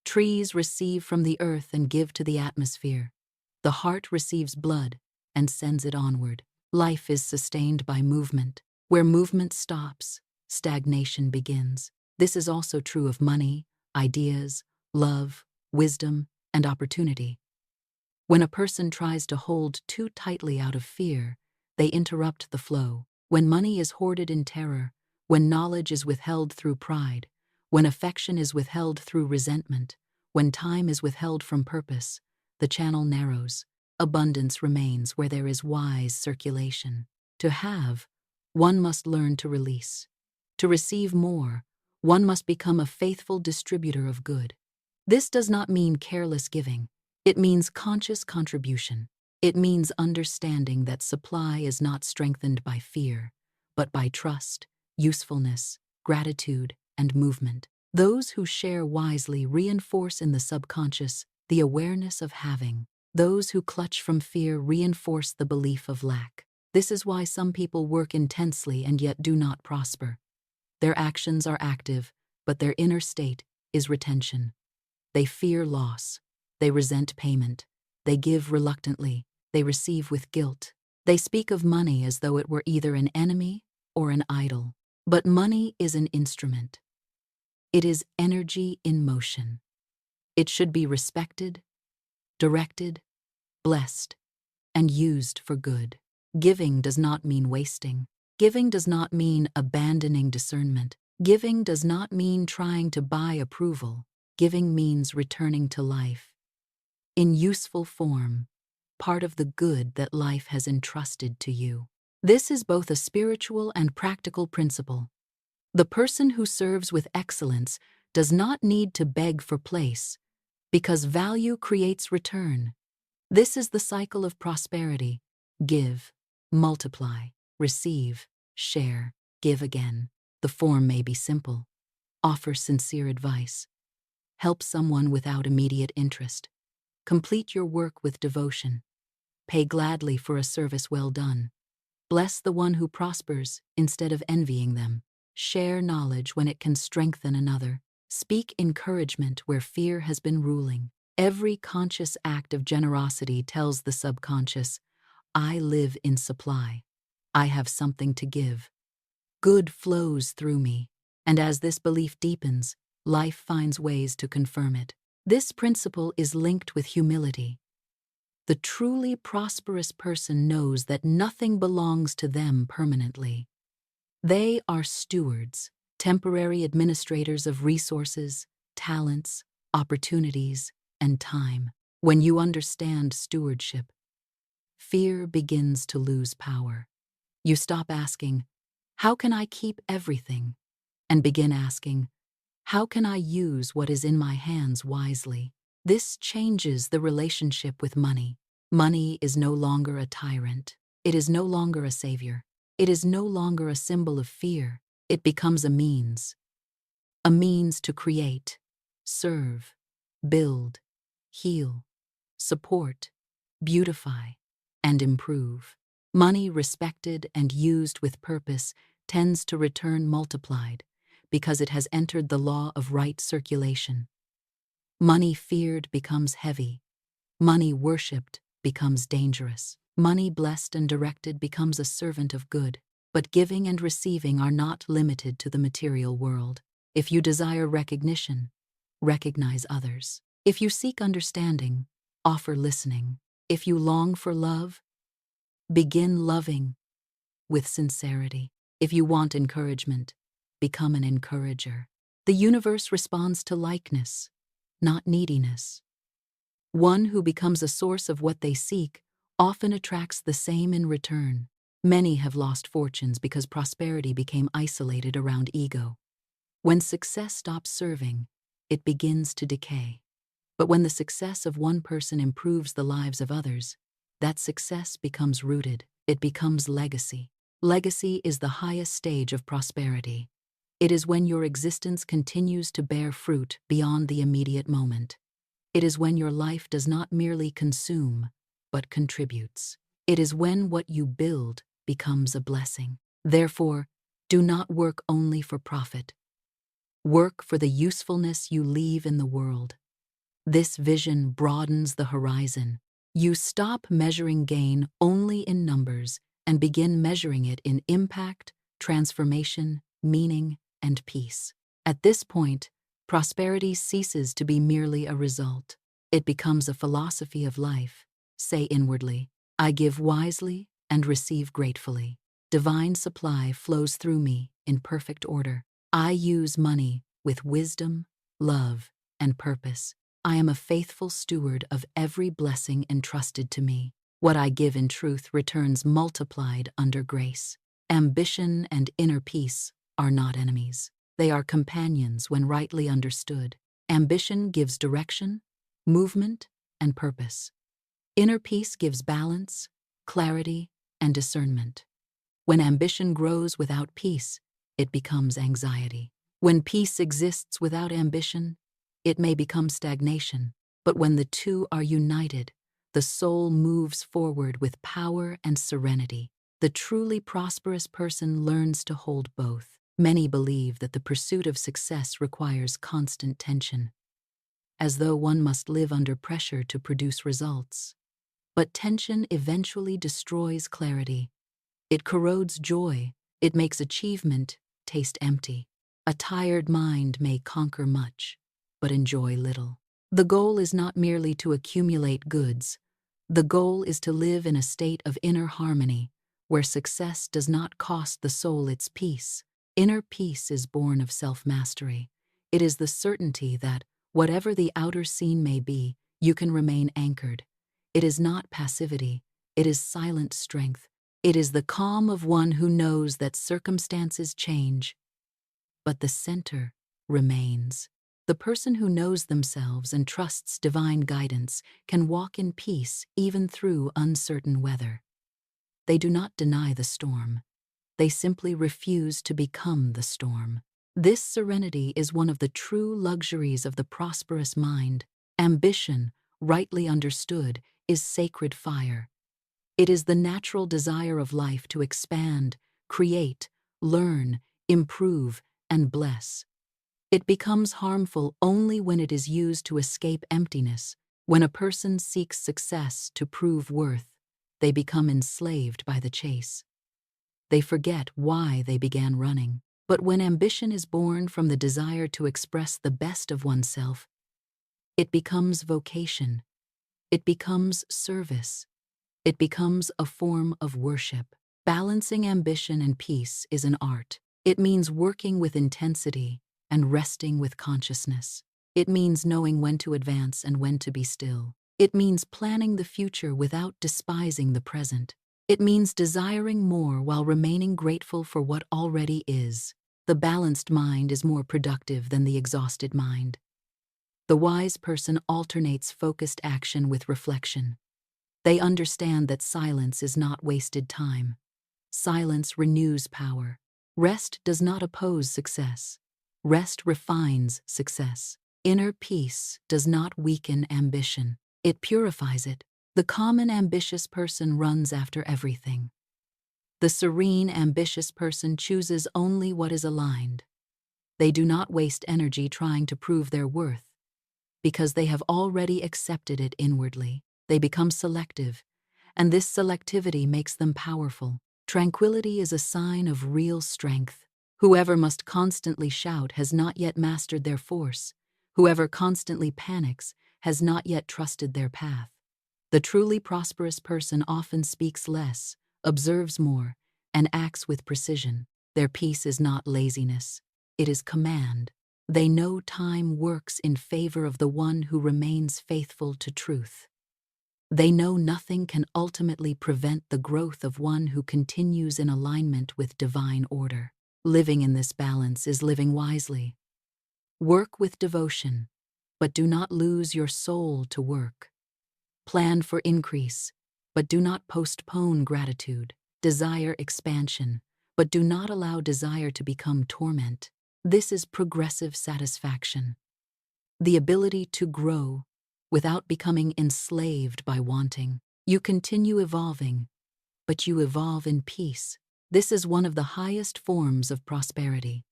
S1: Trees receive from the earth and give to the atmosphere. The heart receives blood and sends it onward. Life is sustained by movement. Where movement stops, stagnation begins. This is also true of money, ideas, love, wisdom, and opportunity. When a person tries to hold too tightly out of fear, they interrupt the flow. When money is hoarded in terror, when knowledge is withheld through pride, when affection is withheld through resentment, when time is withheld from purpose, the channel narrows. Abundance remains where there is wise circulation. To have, one must learn to release. To receive more, one must become a faithful distributor of good. This does not mean careless giving. It means conscious contribution. It means understanding that supply is not strengthened by fear, but by trust, usefulness, gratitude, and movement. Those who share wisely reinforce in the subconscious the awareness of having. Those who clutch from fear reinforce the belief of lack. This is why some people work intensely and yet do not prosper. Their actions are active, but their inner state is retention. They fear loss. They resent payment. They give reluctantly. They receive with guilt. They speak of money as though it were either an enemy or an idol. But money is an instrument. It is energy in motion. It should be respected, directed, blessed, and used for good. Giving does not mean wasting. Giving does not mean abandoning discernment. Giving does not mean trying to buy approval. Giving means returning to life in useful form, part of the good that life has entrusted to you. This is both a spiritual and practical principle. The person who serves with excellence does not need to beg for place, because value creates return. This is the cycle of prosperity. Give, multiply, receive, share, give again. The form may be simple. Offer sincere advice. Help someone without immediate interest. Complete your work with devotion. Pay gladly for a service well done. Bless the one who prospers instead of envying them. Share knowledge when it can strengthen another. Speak encouragement where fear has been ruling. Every conscious act of generosity tells the subconscious, I live in supply. I have something to give. Good flows through me, and as this belief deepens, life finds ways to confirm it. This principle is linked with humility. The truly prosperous person knows that nothing belongs to them permanently. They are stewards, temporary administrators of resources, talents, opportunities, and time. When you understand stewardship, fear begins to lose power. You stop asking, "How can I keep everything?" and begin asking, "How can I use what is in my hands wisely?" This changes the relationship with money. Money is no longer a tyrant. It is no longer a savior. It is no longer a symbol of fear. It becomes a means to create, serve, build, heal, support, beautify, and improve. Money respected and used with purpose tends to return multiplied because it has entered the law of right circulation. Money feared becomes heavy. Money worshipped becomes dangerous. Money blessed and directed becomes a servant of good. But giving and receiving are not limited to the material world. If you desire recognition, recognize others. If you seek understanding, offer listening. If you long for love, begin loving with sincerity. If you want encouragement, become an encourager. The universe responds to likeness, not neediness. One who becomes a source of what they seek often attracts the same in return. Many have lost fortunes because prosperity became isolated around ego. When success stops serving, it begins to decay. But when the success of one person improves the lives of others, that success becomes rooted. It becomes legacy. Legacy is the highest stage of prosperity. It is when your existence continues to bear fruit beyond the immediate moment. It is when your life does not merely consume, but contributes. It is when what you build becomes a blessing. Therefore, do not work only for profit. Work for the usefulness you leave in the world. This vision broadens the horizon. You stop measuring gain only in numbers and begin measuring it in impact, transformation, meaning, and peace. At this point, prosperity ceases to be merely a result. It becomes a philosophy of life. Say inwardly, "I give wisely and receive gratefully. Divine supply flows through me in perfect order. I use money with wisdom, love, and purpose. I am a faithful steward of every blessing entrusted to me. What I give in truth returns multiplied under grace." Ambition and inner peace are not enemies. They are companions when rightly understood. Ambition gives direction, movement, and purpose. Inner peace gives balance, clarity, and discernment. When ambition grows without peace, it becomes anxiety. When peace exists without ambition, it may become stagnation. But when the two are united, the soul moves forward with power and serenity. The truly prosperous person learns to hold both. Many believe that the pursuit of success requires constant tension, as though one must live under pressure to produce results. But tension eventually destroys clarity. It corrodes joy. It makes achievement taste empty. A tired mind may conquer much, but enjoy little. The goal is not merely to accumulate goods. The goal is to live in a state of inner harmony, where success does not cost the soul its peace. Inner peace is born of self-mastery. It is the certainty that, whatever the outer scene may be, you can remain anchored. It is not passivity. It is silent strength. It is the calm of one who knows that circumstances change, but the center remains. The person who knows themselves and trusts divine guidance can walk in peace even through uncertain weather. They do not deny the storm. They simply refuse to become the storm. This serenity is one of the true luxuries of the prosperous mind. Ambition, rightly understood, is sacred fire. It is the natural desire of life to expand, create, learn, improve, and bless. It becomes harmful only when it is used to escape emptiness. When a person seeks success to prove worth, they become enslaved by the chase. They forget why they began running. But when ambition is born from the desire to express the best of oneself, it becomes vocation. It becomes service. It becomes a form of worship. Balancing ambition and peace is an art. It means working with intensity and resting with consciousness. It means knowing when to advance and when to be still. It means planning the future without despising the present. It means desiring more while remaining grateful for what already is. The balanced mind is more productive than the exhausted mind. The wise person alternates focused action with reflection. They understand that silence is not wasted time. Silence renews power. Rest does not oppose success. Rest refines success. Inner peace does not weaken ambition. It purifies it. The common ambitious person runs after everything. The serene ambitious person chooses only what is aligned. They do not waste energy trying to prove their worth, because they have already accepted it inwardly. They become selective, and this selectivity makes them powerful. Tranquility is a sign of real strength. Whoever must constantly shout has not yet mastered their force. Whoever constantly panics has not yet trusted their path. The truly prosperous person often speaks less, observes more, and acts with precision. Their peace is not laziness, it is command. They know time works in favor of the one who remains faithful to truth. They know nothing can ultimately prevent the growth of one who continues in alignment with divine order. Living in this balance is living wisely. Work with devotion, but do not lose your soul to work. Plan for increase, but do not postpone gratitude. Desire expansion, but do not allow desire to become torment. This is progressive satisfaction. The ability to grow without becoming enslaved by wanting. You continue evolving, but you evolve in peace. This is one of the highest forms of prosperity.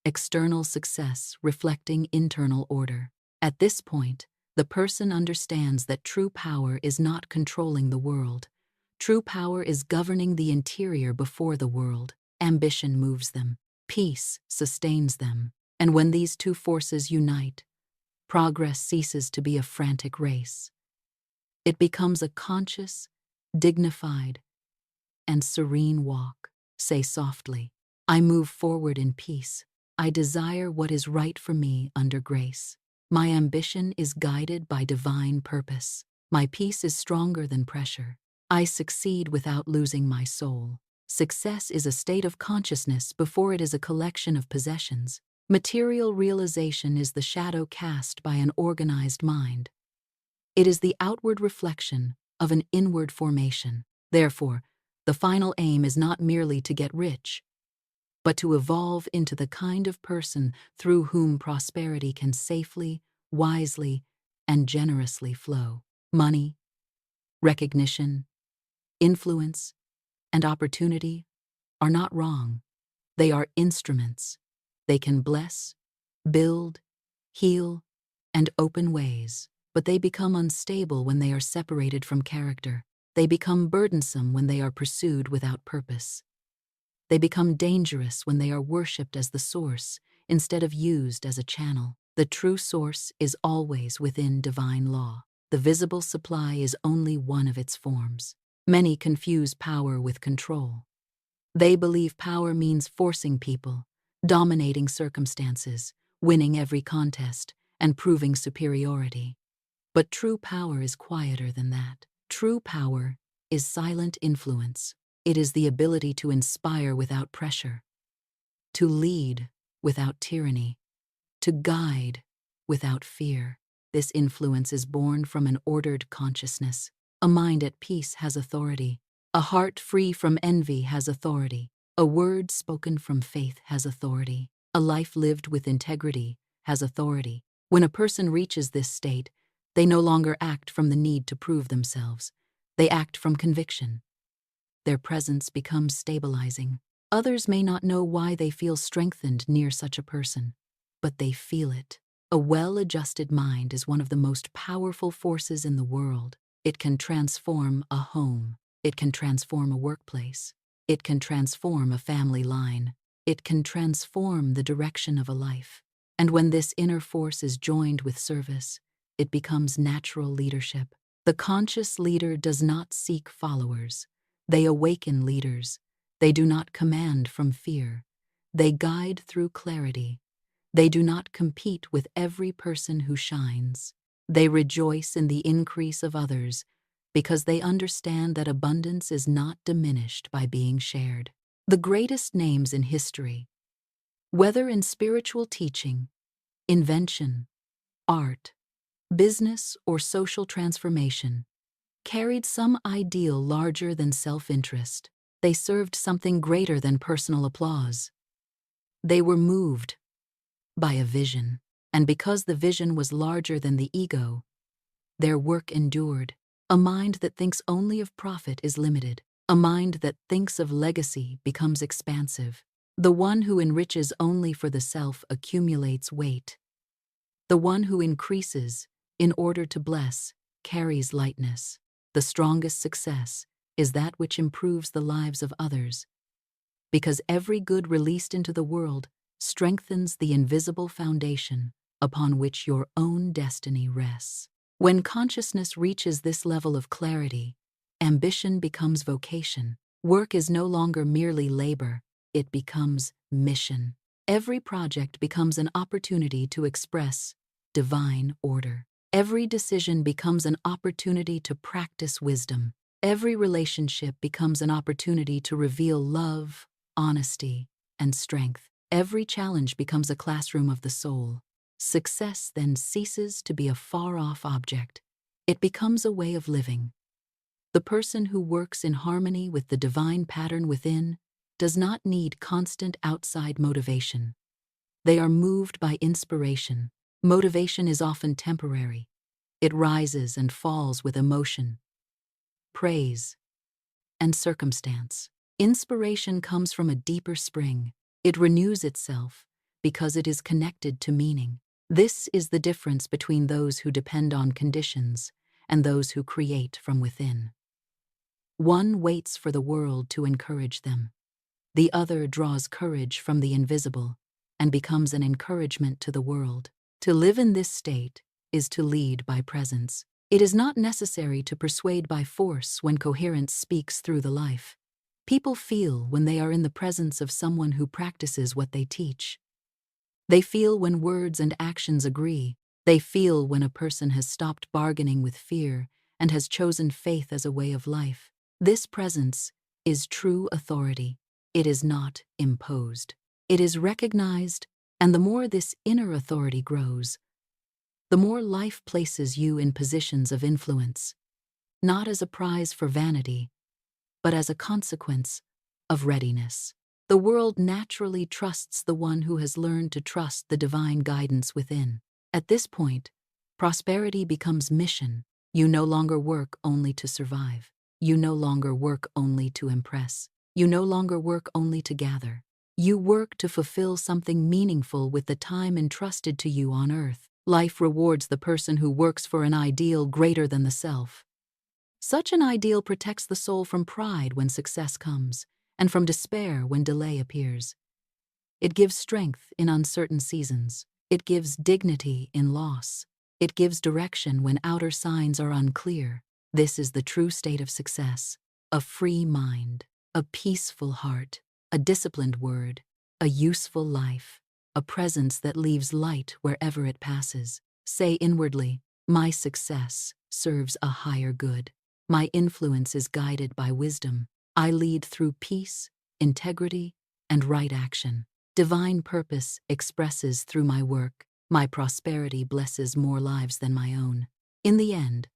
S1: External success reflecting internal order. At this point, the person understands that true power is not controlling the world. True power is governing the interior before the world. Ambition moves them. Peace sustains them. And when these two forces unite, progress ceases to be a frantic race. It becomes a conscious, dignified, and serene walk. Say softly, I move forward in peace. I desire what is right for me under grace. My ambition is guided by divine purpose. My peace is stronger than pressure. I succeed without losing my soul. Success is a state of consciousness before it is a collection of possessions. Material realization is the shadow cast by an organized mind. It is the outward reflection of an inward formation. Therefore, the final aim is not merely to get rich, but to evolve into the kind of person through whom prosperity can safely, wisely, and generously flow. Money, recognition, influence, and opportunity are not wrong. They are instruments. They can bless, build, heal, and open ways, but they become unstable when they are separated from character. They become burdensome when they are pursued without purpose. They become dangerous when they are worshipped as the source instead of used as a channel. The true source is always within divine law. The visible supply is only one of its forms. Many confuse power with control. They believe power means forcing people, dominating circumstances, winning every contest, and proving superiority. But true power is quieter than that. True power is silent influence. It is the ability to inspire without pressure, to lead without tyranny, to guide without fear. This influence is born from an ordered consciousness. A mind at peace has authority. A heart free from envy has authority. A word spoken from faith has authority. A life lived with integrity has authority. When a person reaches this state, they no longer act from the need to prove themselves. They act from conviction. Their presence becomes stabilizing. Others may not know why they feel strengthened near such a person, but they feel it. A well-adjusted mind is one of the most powerful forces in the world. It can transform a home. It can transform a workplace. It can transform a family line. It can transform the direction of a life. And when this inner force is joined with service, it becomes natural leadership. The conscious leader does not seek followers. They awaken leaders. They do not command from fear. They guide through clarity. They do not compete with every person who shines. They rejoice in the increase of others because they understand that abundance is not diminished by being shared. The greatest names in history, whether in spiritual teaching, invention, art, business, or social transformation, carried some ideal larger than self-interest. They served something greater than personal applause. They were moved by a vision, and because the vision was larger than the ego, their work endured. A mind that thinks only of profit is limited. A mind that thinks of legacy becomes expansive. The one who enriches only for the self accumulates weight. The one who increases in order to bless carries lightness. The strongest success is that which improves the lives of others, because every good released into the world strengthens the invisible foundation upon which your own destiny rests. When consciousness reaches this level of clarity, ambition becomes vocation. Work is no longer merely labor, it becomes mission. Every project becomes an opportunity to express divine order. Every decision becomes an opportunity to practice wisdom. Every relationship becomes an opportunity to reveal love, honesty, and strength. Every challenge becomes a classroom of the soul. Success then ceases to be a far-off object. It becomes a way of living. The person who works in harmony with the divine pattern within does not need constant outside motivation. They are moved by inspiration. Motivation is often temporary. It rises and falls with emotion, praise, and circumstance. Inspiration comes from a deeper spring. It renews itself because it is connected to meaning. This is the difference between those who depend on conditions and those who create from within. One waits for the world to encourage them. The other draws courage from the invisible and becomes an encouragement to the world. To live in this state is to lead by presence. It is not necessary to persuade by force when coherence speaks through the life. People feel when they are in the presence of someone who practices what they teach. They feel when words and actions agree. They feel when a person has stopped bargaining with fear and has chosen faith as a way of life. This presence is true authority. It is not imposed. It is recognized, and the more this inner authority grows, the more life places you in positions of influence, not as a prize for vanity, but as a consequence of readiness. The world naturally trusts the one who has learned to trust the divine guidance within. At this point, prosperity becomes mission. You no longer work only to survive. You no longer work only to impress. You no longer work only to gather. You work to fulfill something meaningful with the time entrusted to you on earth. Life rewards the person who works for an ideal greater than the self. Such an ideal protects the soul from pride when success comes, and from despair when delay appears. It gives strength in uncertain seasons. It gives dignity in loss. It gives direction when outer signs are unclear. This is the true state of success: a free mind, a peaceful heart, a disciplined word, a useful life, a presence that leaves light wherever it passes. Say inwardly, "My success serves a higher good. My influence is guided by wisdom. I lead through peace, integrity, and right action. Divine purpose expresses through my work. My prosperity blesses more lives than my own." In the end,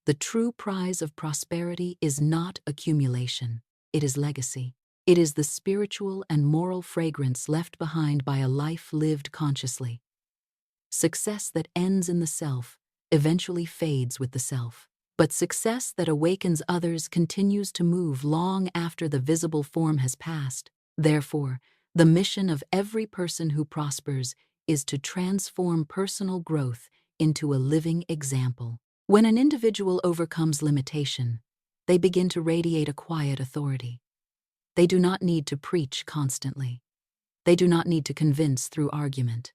S1: the true prize of prosperity is not accumulation. It is legacy. It is the spiritual and moral fragrance left behind by a life lived consciously. Success that ends in the self eventually fades with the self. But success that awakens others continues to move long after the visible form has passed. Therefore, the mission of every person who prospers is to transform personal growth into a living example. When an individual overcomes limitation, they begin to radiate a quiet authority. They do not need to preach constantly. They do not need to convince through argument.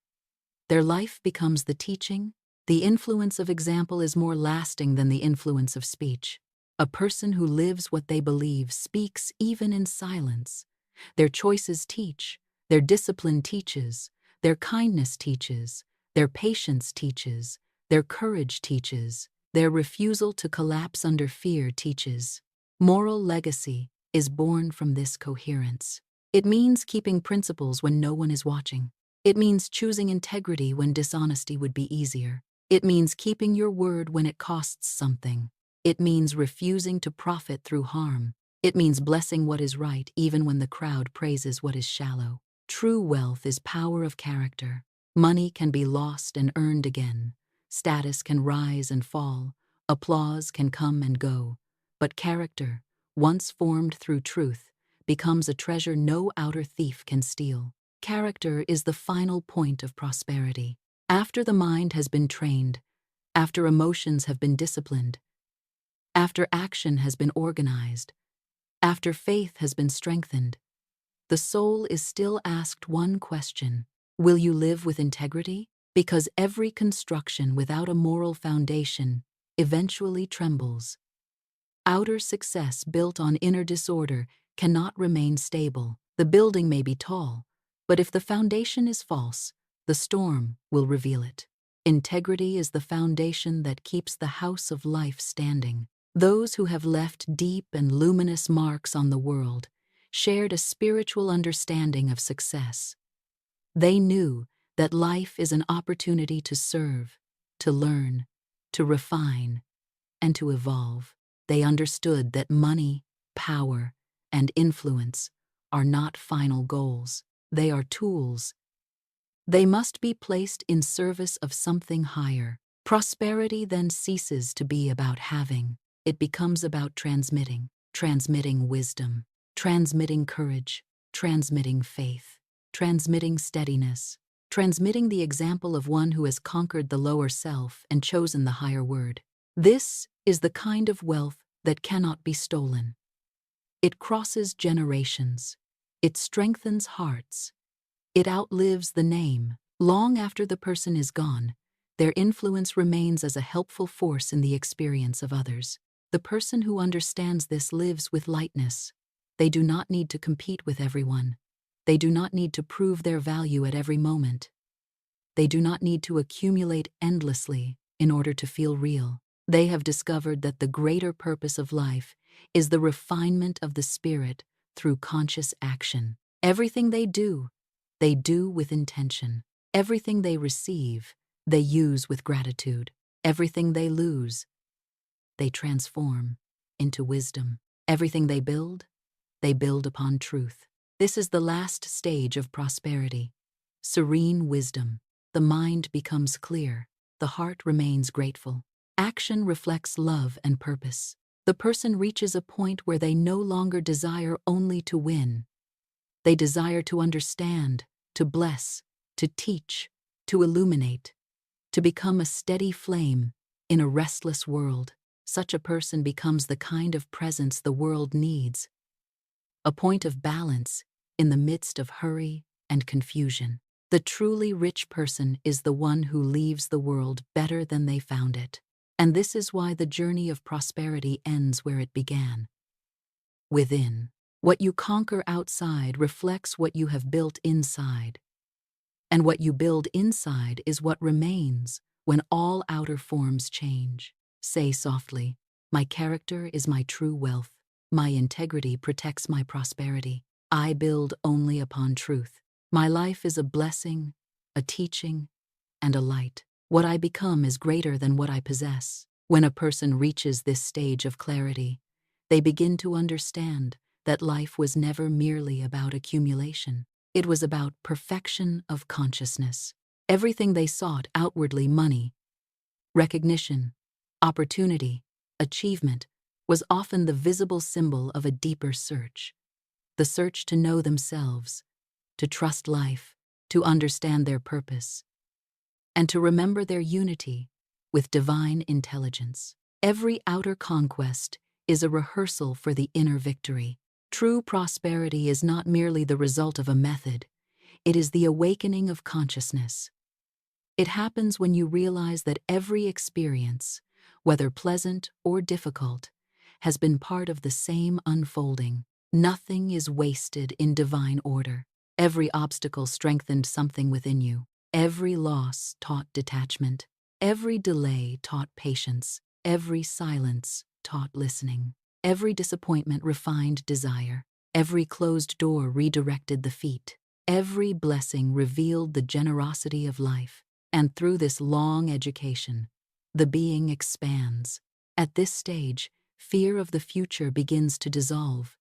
S1: Their life becomes the teaching. The influence of example is more lasting than the influence of speech. A person who lives what they believe speaks even in silence. Their choices teach, their discipline teaches, their kindness teaches, their patience teaches, their courage teaches, their refusal to collapse under fear teaches. Moral legacy is born from this coherence. It means keeping principles when no one is watching. It means choosing integrity when dishonesty would be easier. It means keeping your word when it costs something. It means refusing to profit through harm. It means blessing what is right even when the crowd praises what is shallow. True wealth is power of character. Money can be lost and earned again. Status can rise and fall. Applause can come and go. But character, once formed through truth, becomes a treasure no outer thief can steal. Character is the final point of prosperity. After the mind has been trained, after emotions have been disciplined, after action has been organized, after faith has been strengthened, the soul is still asked one question: will you live with integrity? Because every construction without a moral foundation eventually trembles. Outer success built on inner disorder cannot remain stable. The building may be tall, but if the foundation is false, the storm will reveal it. Integrity is the foundation that keeps the house of life standing. Those who have left deep and luminous marks on the world shared a spiritual understanding of success. They knew that life is an opportunity to serve, to learn, to refine, and to evolve. They understood that money, power, and influence are not final goals. They are tools. They must be placed in service of something higher. Prosperity then ceases to be about having. It becomes about transmitting wisdom, transmitting courage, transmitting faith, transmitting steadiness, transmitting the example of one who has conquered the lower self and chosen the higher word. This is the kind of wealth that cannot be stolen. It crosses generations. It strengthens hearts. It outlives the name. Long after the person is gone, their influence remains as a helpful force in the experience of others. The person who understands this lives with lightness. They do not need to compete with everyone. They do not need to prove their value at every moment. They do not need to accumulate endlessly in order to feel real. They have discovered that the greater purpose of life is the refinement of the spirit through conscious action. Everything they do with intention. Everything they receive, they use with gratitude. Everything they lose, they transform into wisdom. Everything they build upon truth. This is the last stage of prosperity. Serene wisdom. The mind becomes clear. The heart remains grateful. Action reflects love and purpose. The person reaches a point where they no longer desire only to win. They desire to understand, to bless, to teach, to illuminate, to become a steady flame in a restless world. Such a person becomes the kind of presence the world needs, a point of balance in the midst of hurry and confusion. The truly rich person is the one who leaves the world better than they found it. And this is why the journey of prosperity ends where it began. Within. What you conquer outside reflects what you have built inside. And what you build inside is what remains when all outer forms change. Say softly, my character is my true wealth. My integrity protects my prosperity. I build only upon truth. My life is a blessing, a teaching, and a light. What I become is greater than what I possess. When a person reaches this stage of clarity, they begin to understand that life was never merely about accumulation. It was about perfection of consciousness. Everything they sought outwardly, money, recognition, opportunity, achievement, was often the visible symbol of a deeper search. The search to know themselves, to trust life, to understand their purpose, and to remember their unity with divine intelligence. Every outer conquest is a rehearsal for the inner victory. True prosperity is not merely the result of a method, it is the awakening of consciousness. It happens when you realize that every experience, whether pleasant or difficult, has been part of the same unfolding. Nothing is wasted in divine order. Every obstacle strengthened something within you. Every loss taught detachment. Every delay taught patience. Every silence taught listening. Every disappointment refined desire. Every closed door redirected the feet. Every blessing revealed the generosity of life. And through this long education, the being expands. At this stage, fear of the future begins to dissolve.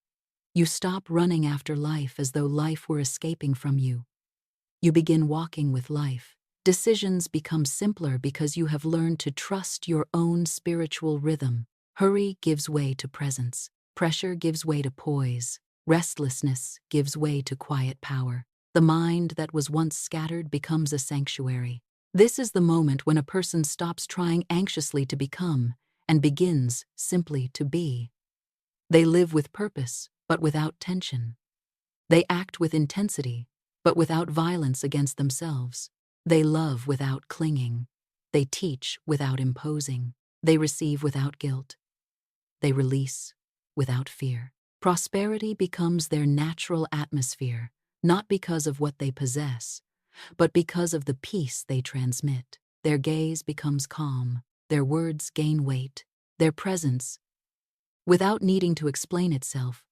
S1: You stop running after life as though life were escaping from you. You begin walking with life. Decisions become simpler because you have learned to trust your own spiritual rhythm. Hurry gives way to presence. Pressure gives way to poise. Restlessness gives way to quiet power. The mind that was once scattered becomes a sanctuary. This is the moment when a person stops trying anxiously to become and begins simply to be. They live with purpose, but without tension. They act with intensity, but without violence against themselves. They love without clinging. They teach without imposing. They receive without guilt. They release without fear. Prosperity becomes their natural atmosphere, not because of what they possess, but because of the peace they transmit. Their gaze becomes calm, their words gain weight, their presence, without needing to explain itself,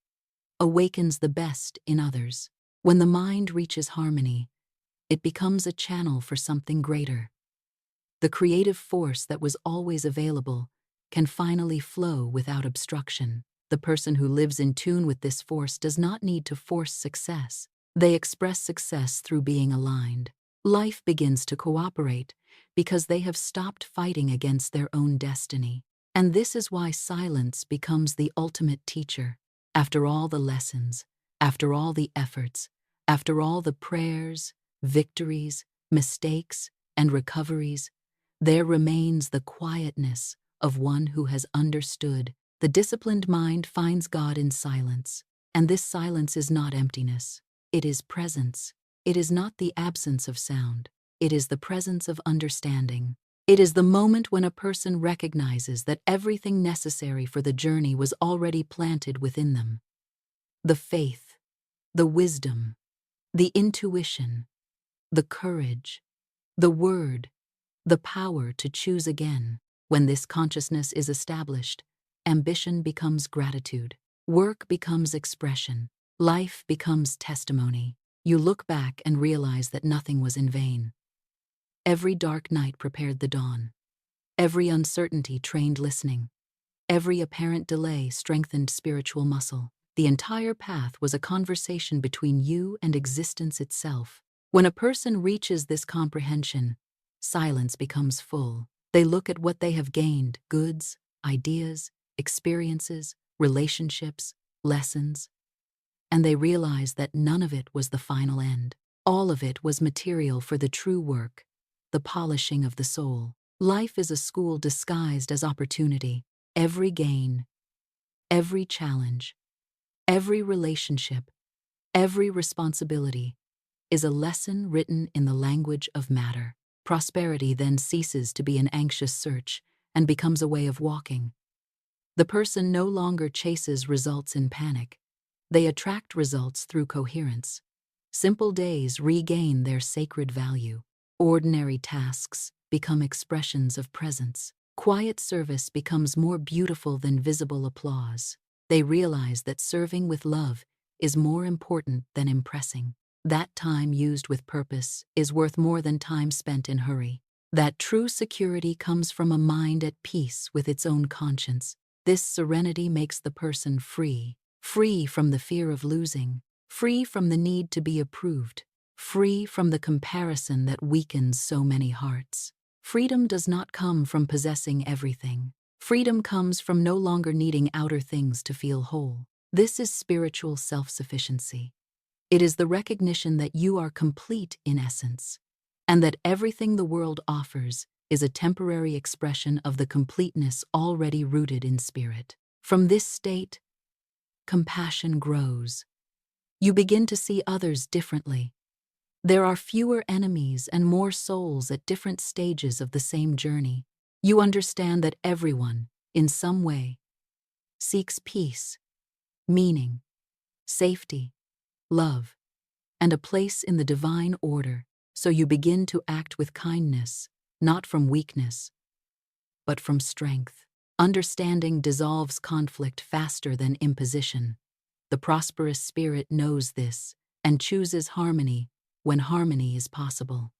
S1: awakens the best in others. When the mind reaches harmony, it becomes a channel for something greater. The creative force that was always available can finally flow without obstruction. The person who lives in tune with this force does not need to force success. They express success through being aligned. Life begins to cooperate because they have stopped fighting against their own destiny. And this is why silence becomes the ultimate teacher. After all the lessons, after all the efforts, after all the prayers, victories, mistakes, and recoveries, there remains the quietness of one who has understood. The disciplined mind finds God in silence, and this silence is not emptiness. It is presence. It is not the absence of sound. It is the presence of understanding. It is the moment when a person recognizes that everything necessary for the journey was already planted within them. The faith, the wisdom, the intuition, the courage, the word, the power to choose again. When this consciousness is established, ambition becomes gratitude. Work becomes expression. Life becomes testimony. You look back and realize that nothing was in vain. Every dark night prepared the dawn. Every uncertainty trained listening. Every apparent delay strengthened spiritual muscle. The entire path was a conversation between you and existence itself. When a person reaches this comprehension, silence becomes full. They look at what they have gained: goods, ideas, experiences, relationships, lessons, and they realize that none of it was the final end. All of it was material for the true work, the polishing of the soul. Life is a school disguised as opportunity. Every gain, every challenge, every relationship, every responsibility is a lesson written in the language of matter. Prosperity then ceases to be an anxious search and becomes a way of walking. The person no longer chases results in panic. They attract results through coherence. Simple days regain their sacred value. Ordinary tasks become expressions of presence. Quiet service becomes more beautiful than visible applause. They realize that serving with love is more important than impressing. That time used with purpose is worth more than time spent in hurry. That true security comes from a mind at peace with its own conscience. This serenity makes the person free. Free from the fear of losing. Free from the need to be approved. Free from the comparison that weakens so many hearts. Freedom does not come from possessing everything. Freedom comes from no longer needing outer things to feel whole. This is spiritual self-sufficiency. It is the recognition that you are complete in essence, and that everything the world offers is a temporary expression of the completeness already rooted in spirit. From this state, compassion grows. You begin to see others differently. There are fewer enemies and more souls at different stages of the same journey. You understand that everyone, in some way, seeks peace, meaning, safety, love, and a place in the divine order, so you begin to act with kindness, not from weakness, but from strength. Understanding dissolves conflict faster than imposition. The prosperous spirit knows this and chooses harmony when harmony is possible.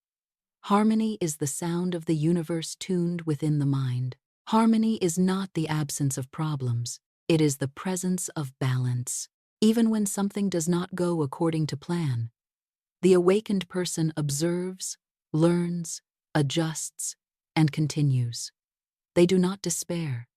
S1: Harmony is the sound of the universe tuned within the mind. Harmony is not the absence of problems, it is the presence of balance. Even when something does not go according to plan, the awakened person observes, learns, adjusts, and continues. They do not despair.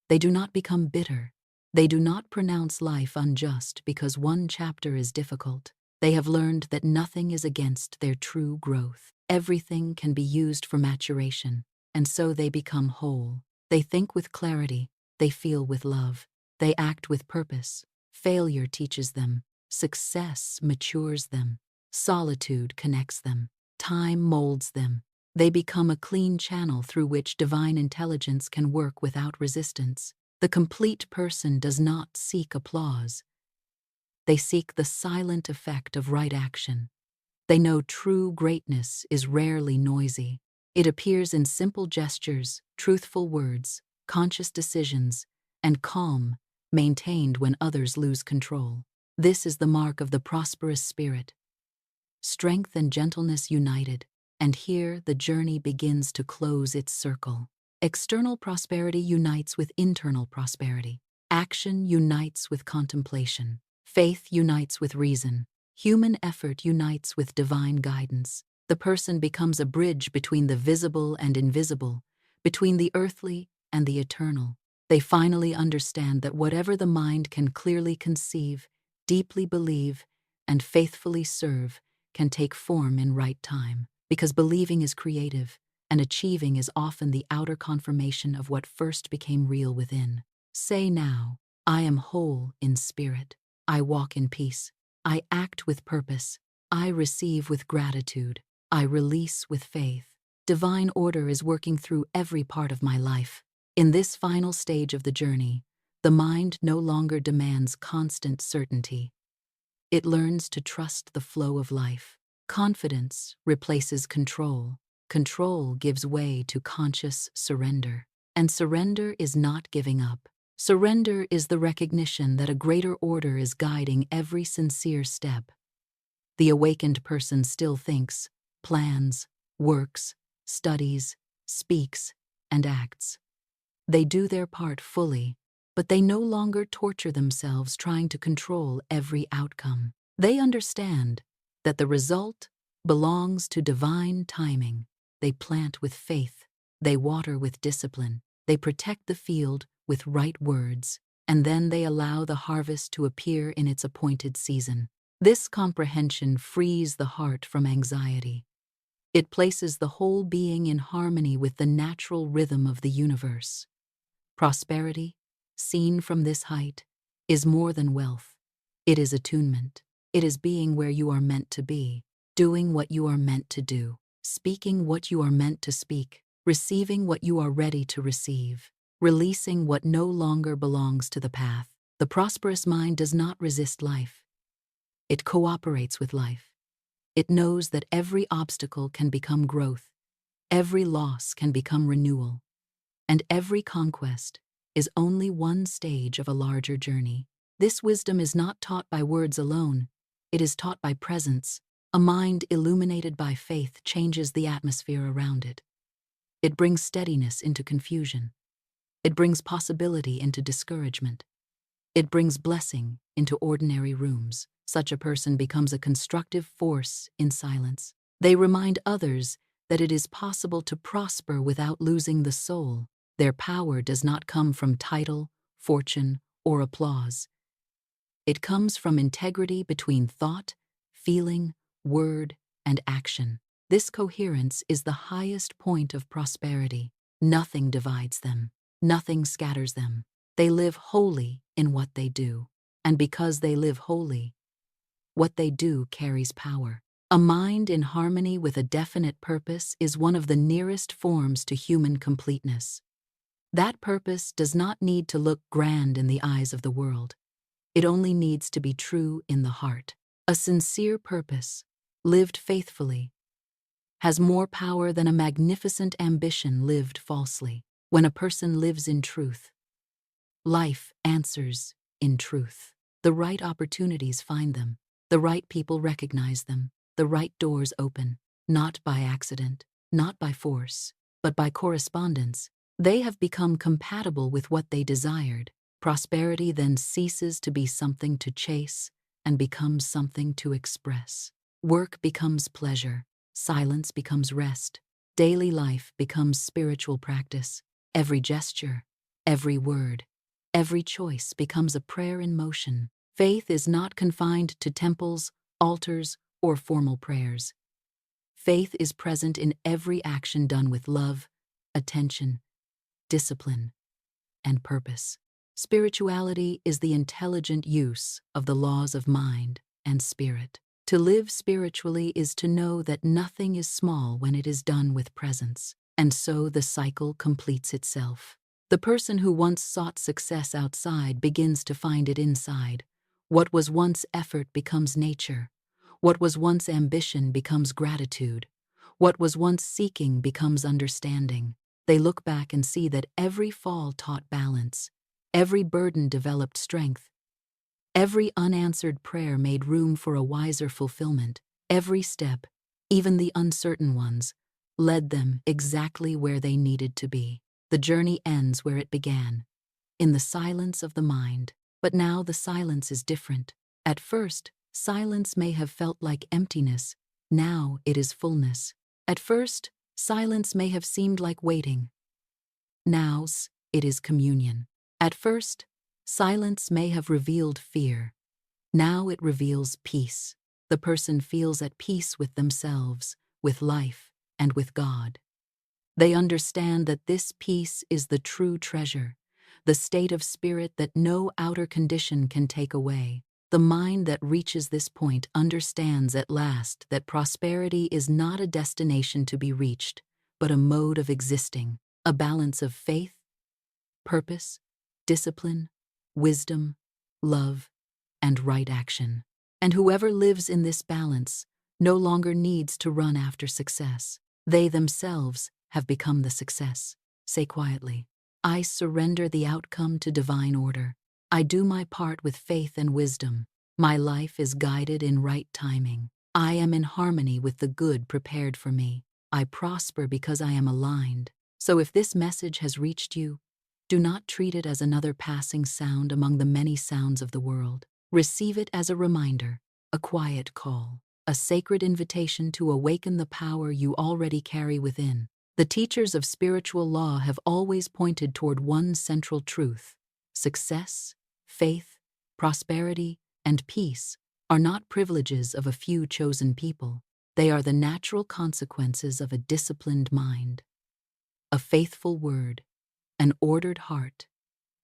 S1: They do not become bitter. They do not pronounce life unjust because one chapter is difficult. They have learned that nothing is against their true growth. Everything can be used for maturation, and so they become whole. They think with clarity. They feel with love. They act with purpose. Failure teaches them. Success matures them. Solitude connects them. Time molds them. They become a clean channel through which divine intelligence can work without resistance. The complete person does not seek applause. They seek the silent effect of right action. They know true greatness is rarely noisy. It appears in simple gestures, truthful words, conscious decisions, and calm, maintained when others lose control. This is the mark of the prosperous spirit. Strength and gentleness united, and here the journey begins to close its circle. External prosperity unites with internal prosperity. Action unites with contemplation. Faith unites with reason. Human effort unites with divine guidance. The person becomes a bridge between the visible and invisible, between the earthly and the eternal. They finally understand that whatever the mind can clearly conceive, deeply believe, and faithfully serve can take form in right time, because believing is creative, and achieving is often the outer confirmation of what first became real within. Say now, I am whole in spirit. I walk in peace. I act with purpose. I receive with gratitude. I release with faith. Divine order is working through every part of my life. In this final stage of the journey, the mind no longer demands constant certainty. It learns to trust the flow of life. Confidence replaces control. Control gives way to conscious surrender. And surrender is not giving up. Surrender is the recognition that a greater order is guiding every sincere step. The awakened person still thinks, plans, works, studies, speaks, and acts. They do their part fully, but they no longer torture themselves trying to control every outcome. They understand that the result belongs to divine timing. They plant with faith, they water with discipline, they protect the field with right words, and then they allow the harvest to appear in its appointed season. This comprehension frees the heart from anxiety. It places the whole being in harmony with the natural rhythm of the universe. Prosperity, seen from this height, is more than wealth. It is attunement. It is being where you are meant to be, doing what you are meant to do, speaking what you are meant to speak, receiving what you are ready to receive, releasing what no longer belongs to the path. The prosperous mind does not resist life. It cooperates with life. It knows that every obstacle can become growth, every loss can become renewal, and every conquest is only one stage of a larger journey. This wisdom is not taught by words alone, it is taught by presence. A mind illuminated by faith changes the atmosphere around it. It brings steadiness into confusion. It brings possibility into discouragement. It brings blessing into ordinary rooms. Such a person becomes a constructive force in silence. They remind others that it is possible to prosper without losing the soul. Their power does not come from title, fortune, or applause. It comes from integrity between thought, feeling, word, and action. This coherence is the highest point of prosperity. Nothing divides them. Nothing scatters them. They live wholly in what they do. and because they live wholly, what they do carries power. A mind in harmony with a definite purpose is one of the nearest forms to human completeness. That purpose does not need to look grand in the eyes of the world. It only needs to be true in the heart. A sincere purpose, lived faithfully, has more power than a magnificent ambition lived falsely. When a person lives in truth, life answers in truth. The right opportunities find them. The right people recognize them. The right doors open, not by accident, not by force, but by correspondence. They have become compatible with what they desired. Prosperity then ceases to be something to chase and becomes something to express. Work becomes pleasure. Silence becomes rest. Daily life becomes spiritual practice. Every gesture, every word, every choice becomes a prayer in motion. Faith is not confined to temples, altars, or formal prayers. Faith is present in every action done with love, attention, discipline, and purpose. Spirituality is the intelligent use of the laws of mind and spirit. To live spiritually is to know that nothing is small when it is done with presence, and so the cycle completes itself. The person who once sought success outside begins to find it inside. What was once effort becomes nature. What was once ambition becomes gratitude. What was once seeking becomes understanding. They look back and see that every fall taught balance. Every burden developed strength. Every unanswered prayer made room for a wiser fulfillment. Every step, even the uncertain ones, led them exactly where they needed to be. The journey ends where it began, in the silence of the mind. But now the silence is different. At first, silence may have felt like emptiness. Now it is fullness. At first, silence may have seemed like waiting. Now it is communion. At first, silence may have revealed fear. Now it reveals peace. The person feels at peace with themselves, with life, and with God. They understand that this peace is the true treasure, the state of spirit that no outer condition can take away. The mind that reaches this point understands at last that prosperity is not a destination to be reached, but a mode of existing, a balance of faith, purpose, discipline, wisdom, love, and right action. And whoever lives in this balance no longer needs to run after success. They themselves have become the success. Say quietly, I surrender the outcome to divine order. I do my part with faith and wisdom. My life is guided in right timing. I am in harmony with the good prepared for me. I prosper because I am aligned. So if this message has reached you, do not treat it as another passing sound among the many sounds of the world. Receive it as a reminder, a quiet call, a sacred invitation to awaken the power you already carry within. The teachers of spiritual law have always pointed toward one central truth. Success, faith, prosperity, and peace are not privileges of a few chosen people. They are the natural consequences of a disciplined mind, a faithful word, an ordered heart,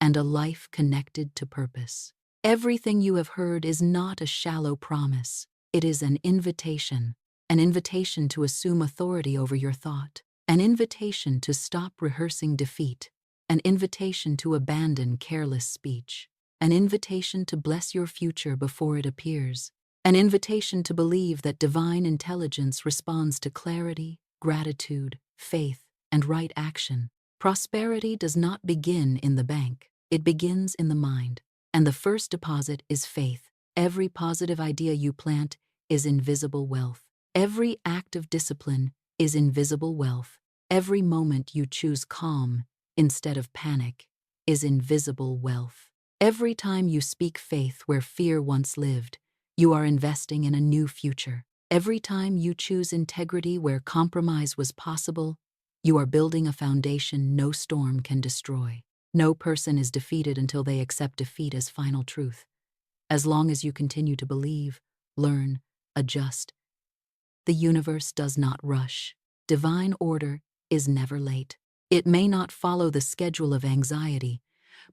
S1: and a life connected to purpose. Everything you have heard is not a shallow promise. It is an invitation to assume authority over your thought, an invitation to stop rehearsing defeat, an invitation to abandon careless speech, an invitation to bless your future before it appears, an invitation to believe that divine intelligence responds to clarity, gratitude, faith, and right action. Prosperity does not begin in the bank. It begins in the mind. And the first deposit is faith. Every positive idea you plant is invisible wealth. Every act of discipline is invisible wealth. Every moment you choose calm instead of panic is invisible wealth. Every time you speak faith where fear once lived, you are investing in a new future. Every time you choose integrity where compromise was possible, you are building a foundation no storm can destroy. No person is defeated until they accept defeat as final truth. As long as you continue to believe, learn, adjust, the universe does not rush. Divine order is never late. It may not follow the schedule of anxiety,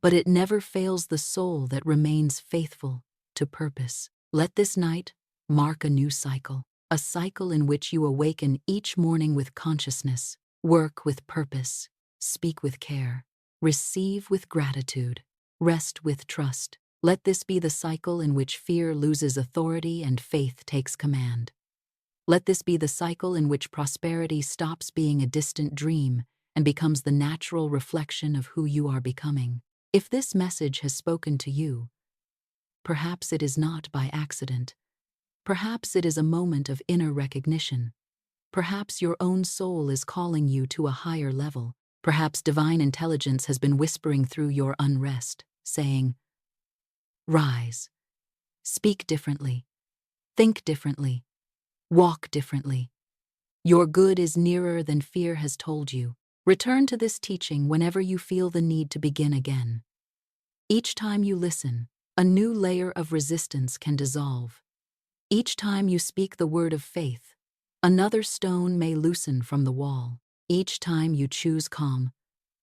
S1: but it never fails the soul that remains faithful to purpose. Let this night mark a new cycle, a cycle in which you awaken each morning with consciousness, work with purpose, speak with care, receive with gratitude, rest with trust. Let this be the cycle in which fear loses authority and faith takes command. Let this be the cycle in which prosperity stops being a distant dream and becomes the natural reflection of who you are becoming. If this message has spoken to you, perhaps it is not by accident. Perhaps it is a moment of inner recognition. Perhaps your own soul is calling you to a higher level. Perhaps divine intelligence has been whispering through your unrest, saying, "Rise, speak differently, think differently, walk differently. Your good is nearer than fear has told you." Return to this teaching whenever you feel the need to begin again. Each time you listen, a new layer of resistance can dissolve. Each time you speak the word of faith, another stone may loosen from the wall. Each time you choose calm,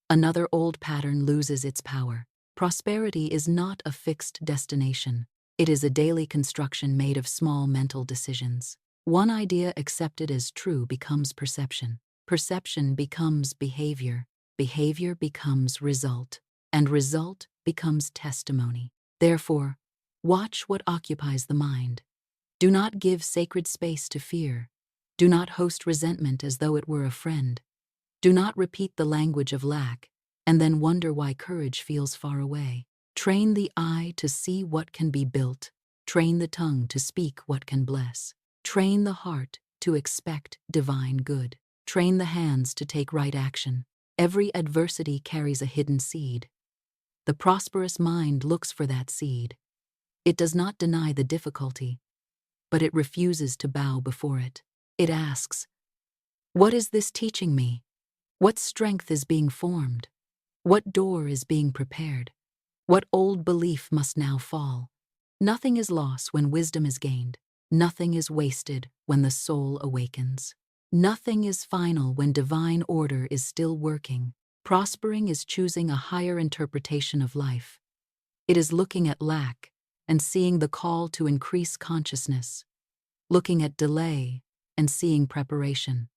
S1: another old pattern loses its power. Prosperity is not a fixed destination. It is a daily construction made of small mental decisions. One idea accepted as true becomes perception. Perception becomes behavior. Behavior becomes result. And result becomes testimony. Therefore, watch what occupies the mind. Do not give sacred space to fear. Do not host resentment as though it were a friend. Do not repeat the language of lack and then wonder why courage feels far away. Train the eye to see what can be built. Train the tongue to speak what can bless. Train the heart to expect divine good. Train the hands to take right action. Every adversity carries a hidden seed. The prosperous mind looks for that seed. It does not deny the difficulty, but it refuses to bow before it. It asks, "What is this teaching me? What strength is being formed? What door is being prepared? What old belief must now fall?" Nothing is lost when wisdom is gained. Nothing is wasted when the soul awakens. Nothing is final when divine order is still working. Prospering is choosing a higher interpretation of life. It is looking at lack and seeing the call to increase consciousness, looking at delay and seeing preparation,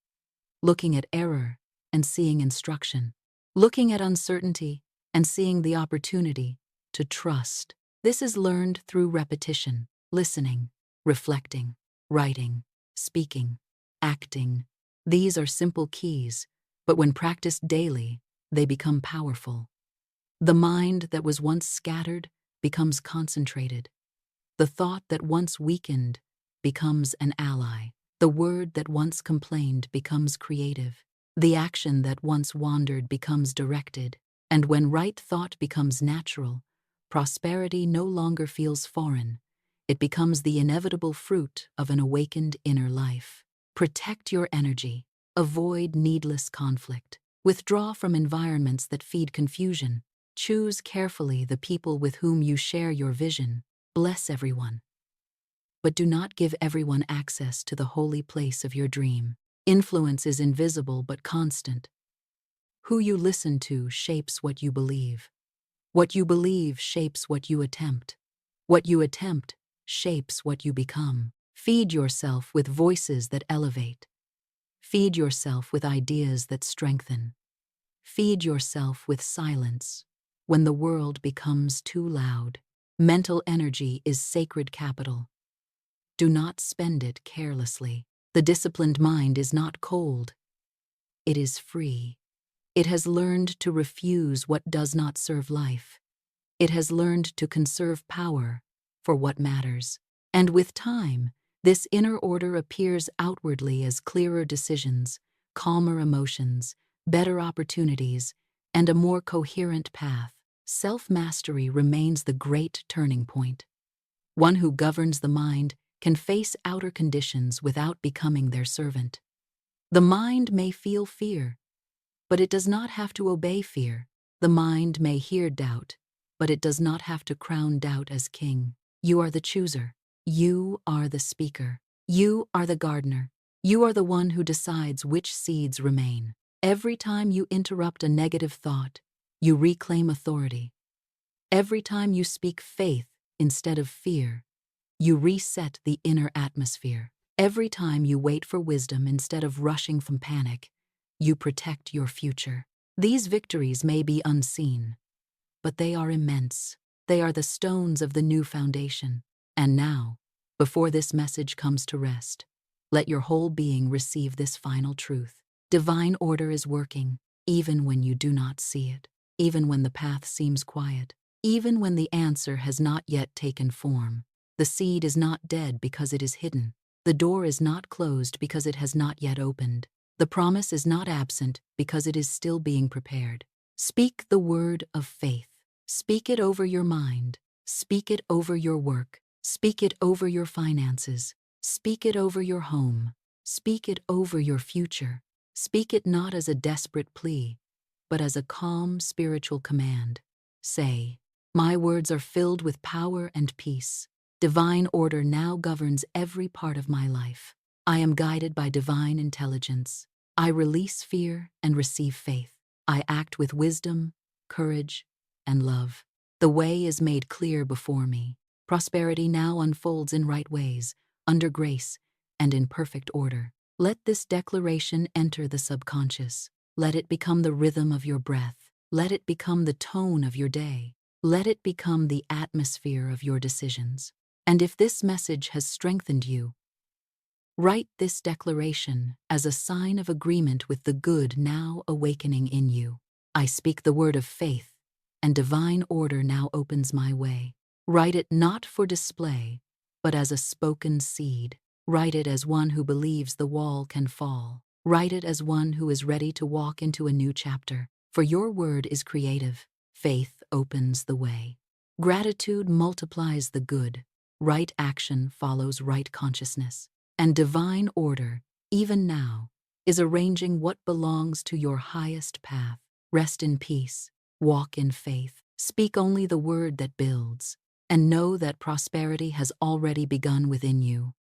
S1: looking at error and seeing instruction, looking at uncertainty and seeing the opportunity to trust. This is learned through repetition, listening, reflecting, writing, speaking, acting. These are simple keys, but when practiced daily, they become powerful. The mind that was once scattered becomes concentrated. The thought that once weakened becomes an ally. The word that once complained becomes creative. The action that once wandered becomes directed. And when right thought becomes natural, prosperity no longer feels foreign. It becomes the inevitable fruit of an awakened inner life. Protect your energy. Avoid needless conflict. Withdraw from environments that feed confusion. Choose carefully the people with whom you share your vision. Bless everyone, but do not give everyone access to the holy place of your dream. Influence is invisible but constant. Who you listen to shapes what you believe. What you believe shapes what you attempt. What you attempt shapes what you become. Feed yourself with voices that elevate. Feed yourself with ideas that strengthen. Feed yourself with silence when the world becomes too loud. Mental energy is sacred capital. Do not spend it carelessly. The disciplined mind is not cold. It is free. It has learned to refuse what does not serve life. It has learned to conserve power for what matters. And with time, this inner order appears outwardly as clearer decisions, calmer emotions, better opportunities, and a more coherent path. Self-mastery remains the great turning point. One who governs the mind can face outer conditions without becoming their servant. The mind may feel fear, but it does not have to obey fear. The mind may hear doubt, but it does not have to crown doubt as king. You are the chooser. You are the speaker. You are the gardener. You are the one who decides which seeds remain. Every time you interrupt a negative thought, you reclaim authority. Every time you speak faith instead of fear, you reset the inner atmosphere. Every time you wait for wisdom instead of rushing from panic, you protect your future. These victories may be unseen, but they are immense. They are the stones of the new foundation. And now, before this message comes to rest, let your whole being receive this final truth. Divine order is working, even when you do not see it, even when the path seems quiet, even when the answer has not yet taken form. The seed is not dead because it is hidden. The door is not closed because it has not yet opened. The promise is not absent because it is still being prepared. Speak the word of faith. Speak it over your mind. Speak it over your work. Speak it over your finances. Speak it over your home. Speak it over your future. Speak it not as a desperate plea, but as a calm spiritual command. Say, "My words are filled with power and peace. Divine order now governs every part of my life. I am guided by divine intelligence. I release fear and receive faith. I act with wisdom, courage, and love. The way is made clear before me. Prosperity now unfolds in right ways, under grace, and in perfect order." Let this declaration enter the subconscious. Let it become the rhythm of your breath. Let it become the tone of your day. Let it become the atmosphere of your decisions. And if this message has strengthened you, write this declaration as a sign of agreement with the good now awakening in you. I speak the word of faith, and divine order now opens my way. Write it not for display, but as a spoken seed. Write it as one who believes the wall can fall. Write it as one who is ready to walk into a new chapter. For your word is creative. Faith opens the way. Gratitude multiplies the good. Right action follows right consciousness. And divine order, even now, is arranging what belongs to your highest path. Rest in peace. Walk in faith. Speak only the word that builds. And know that prosperity has already begun within you.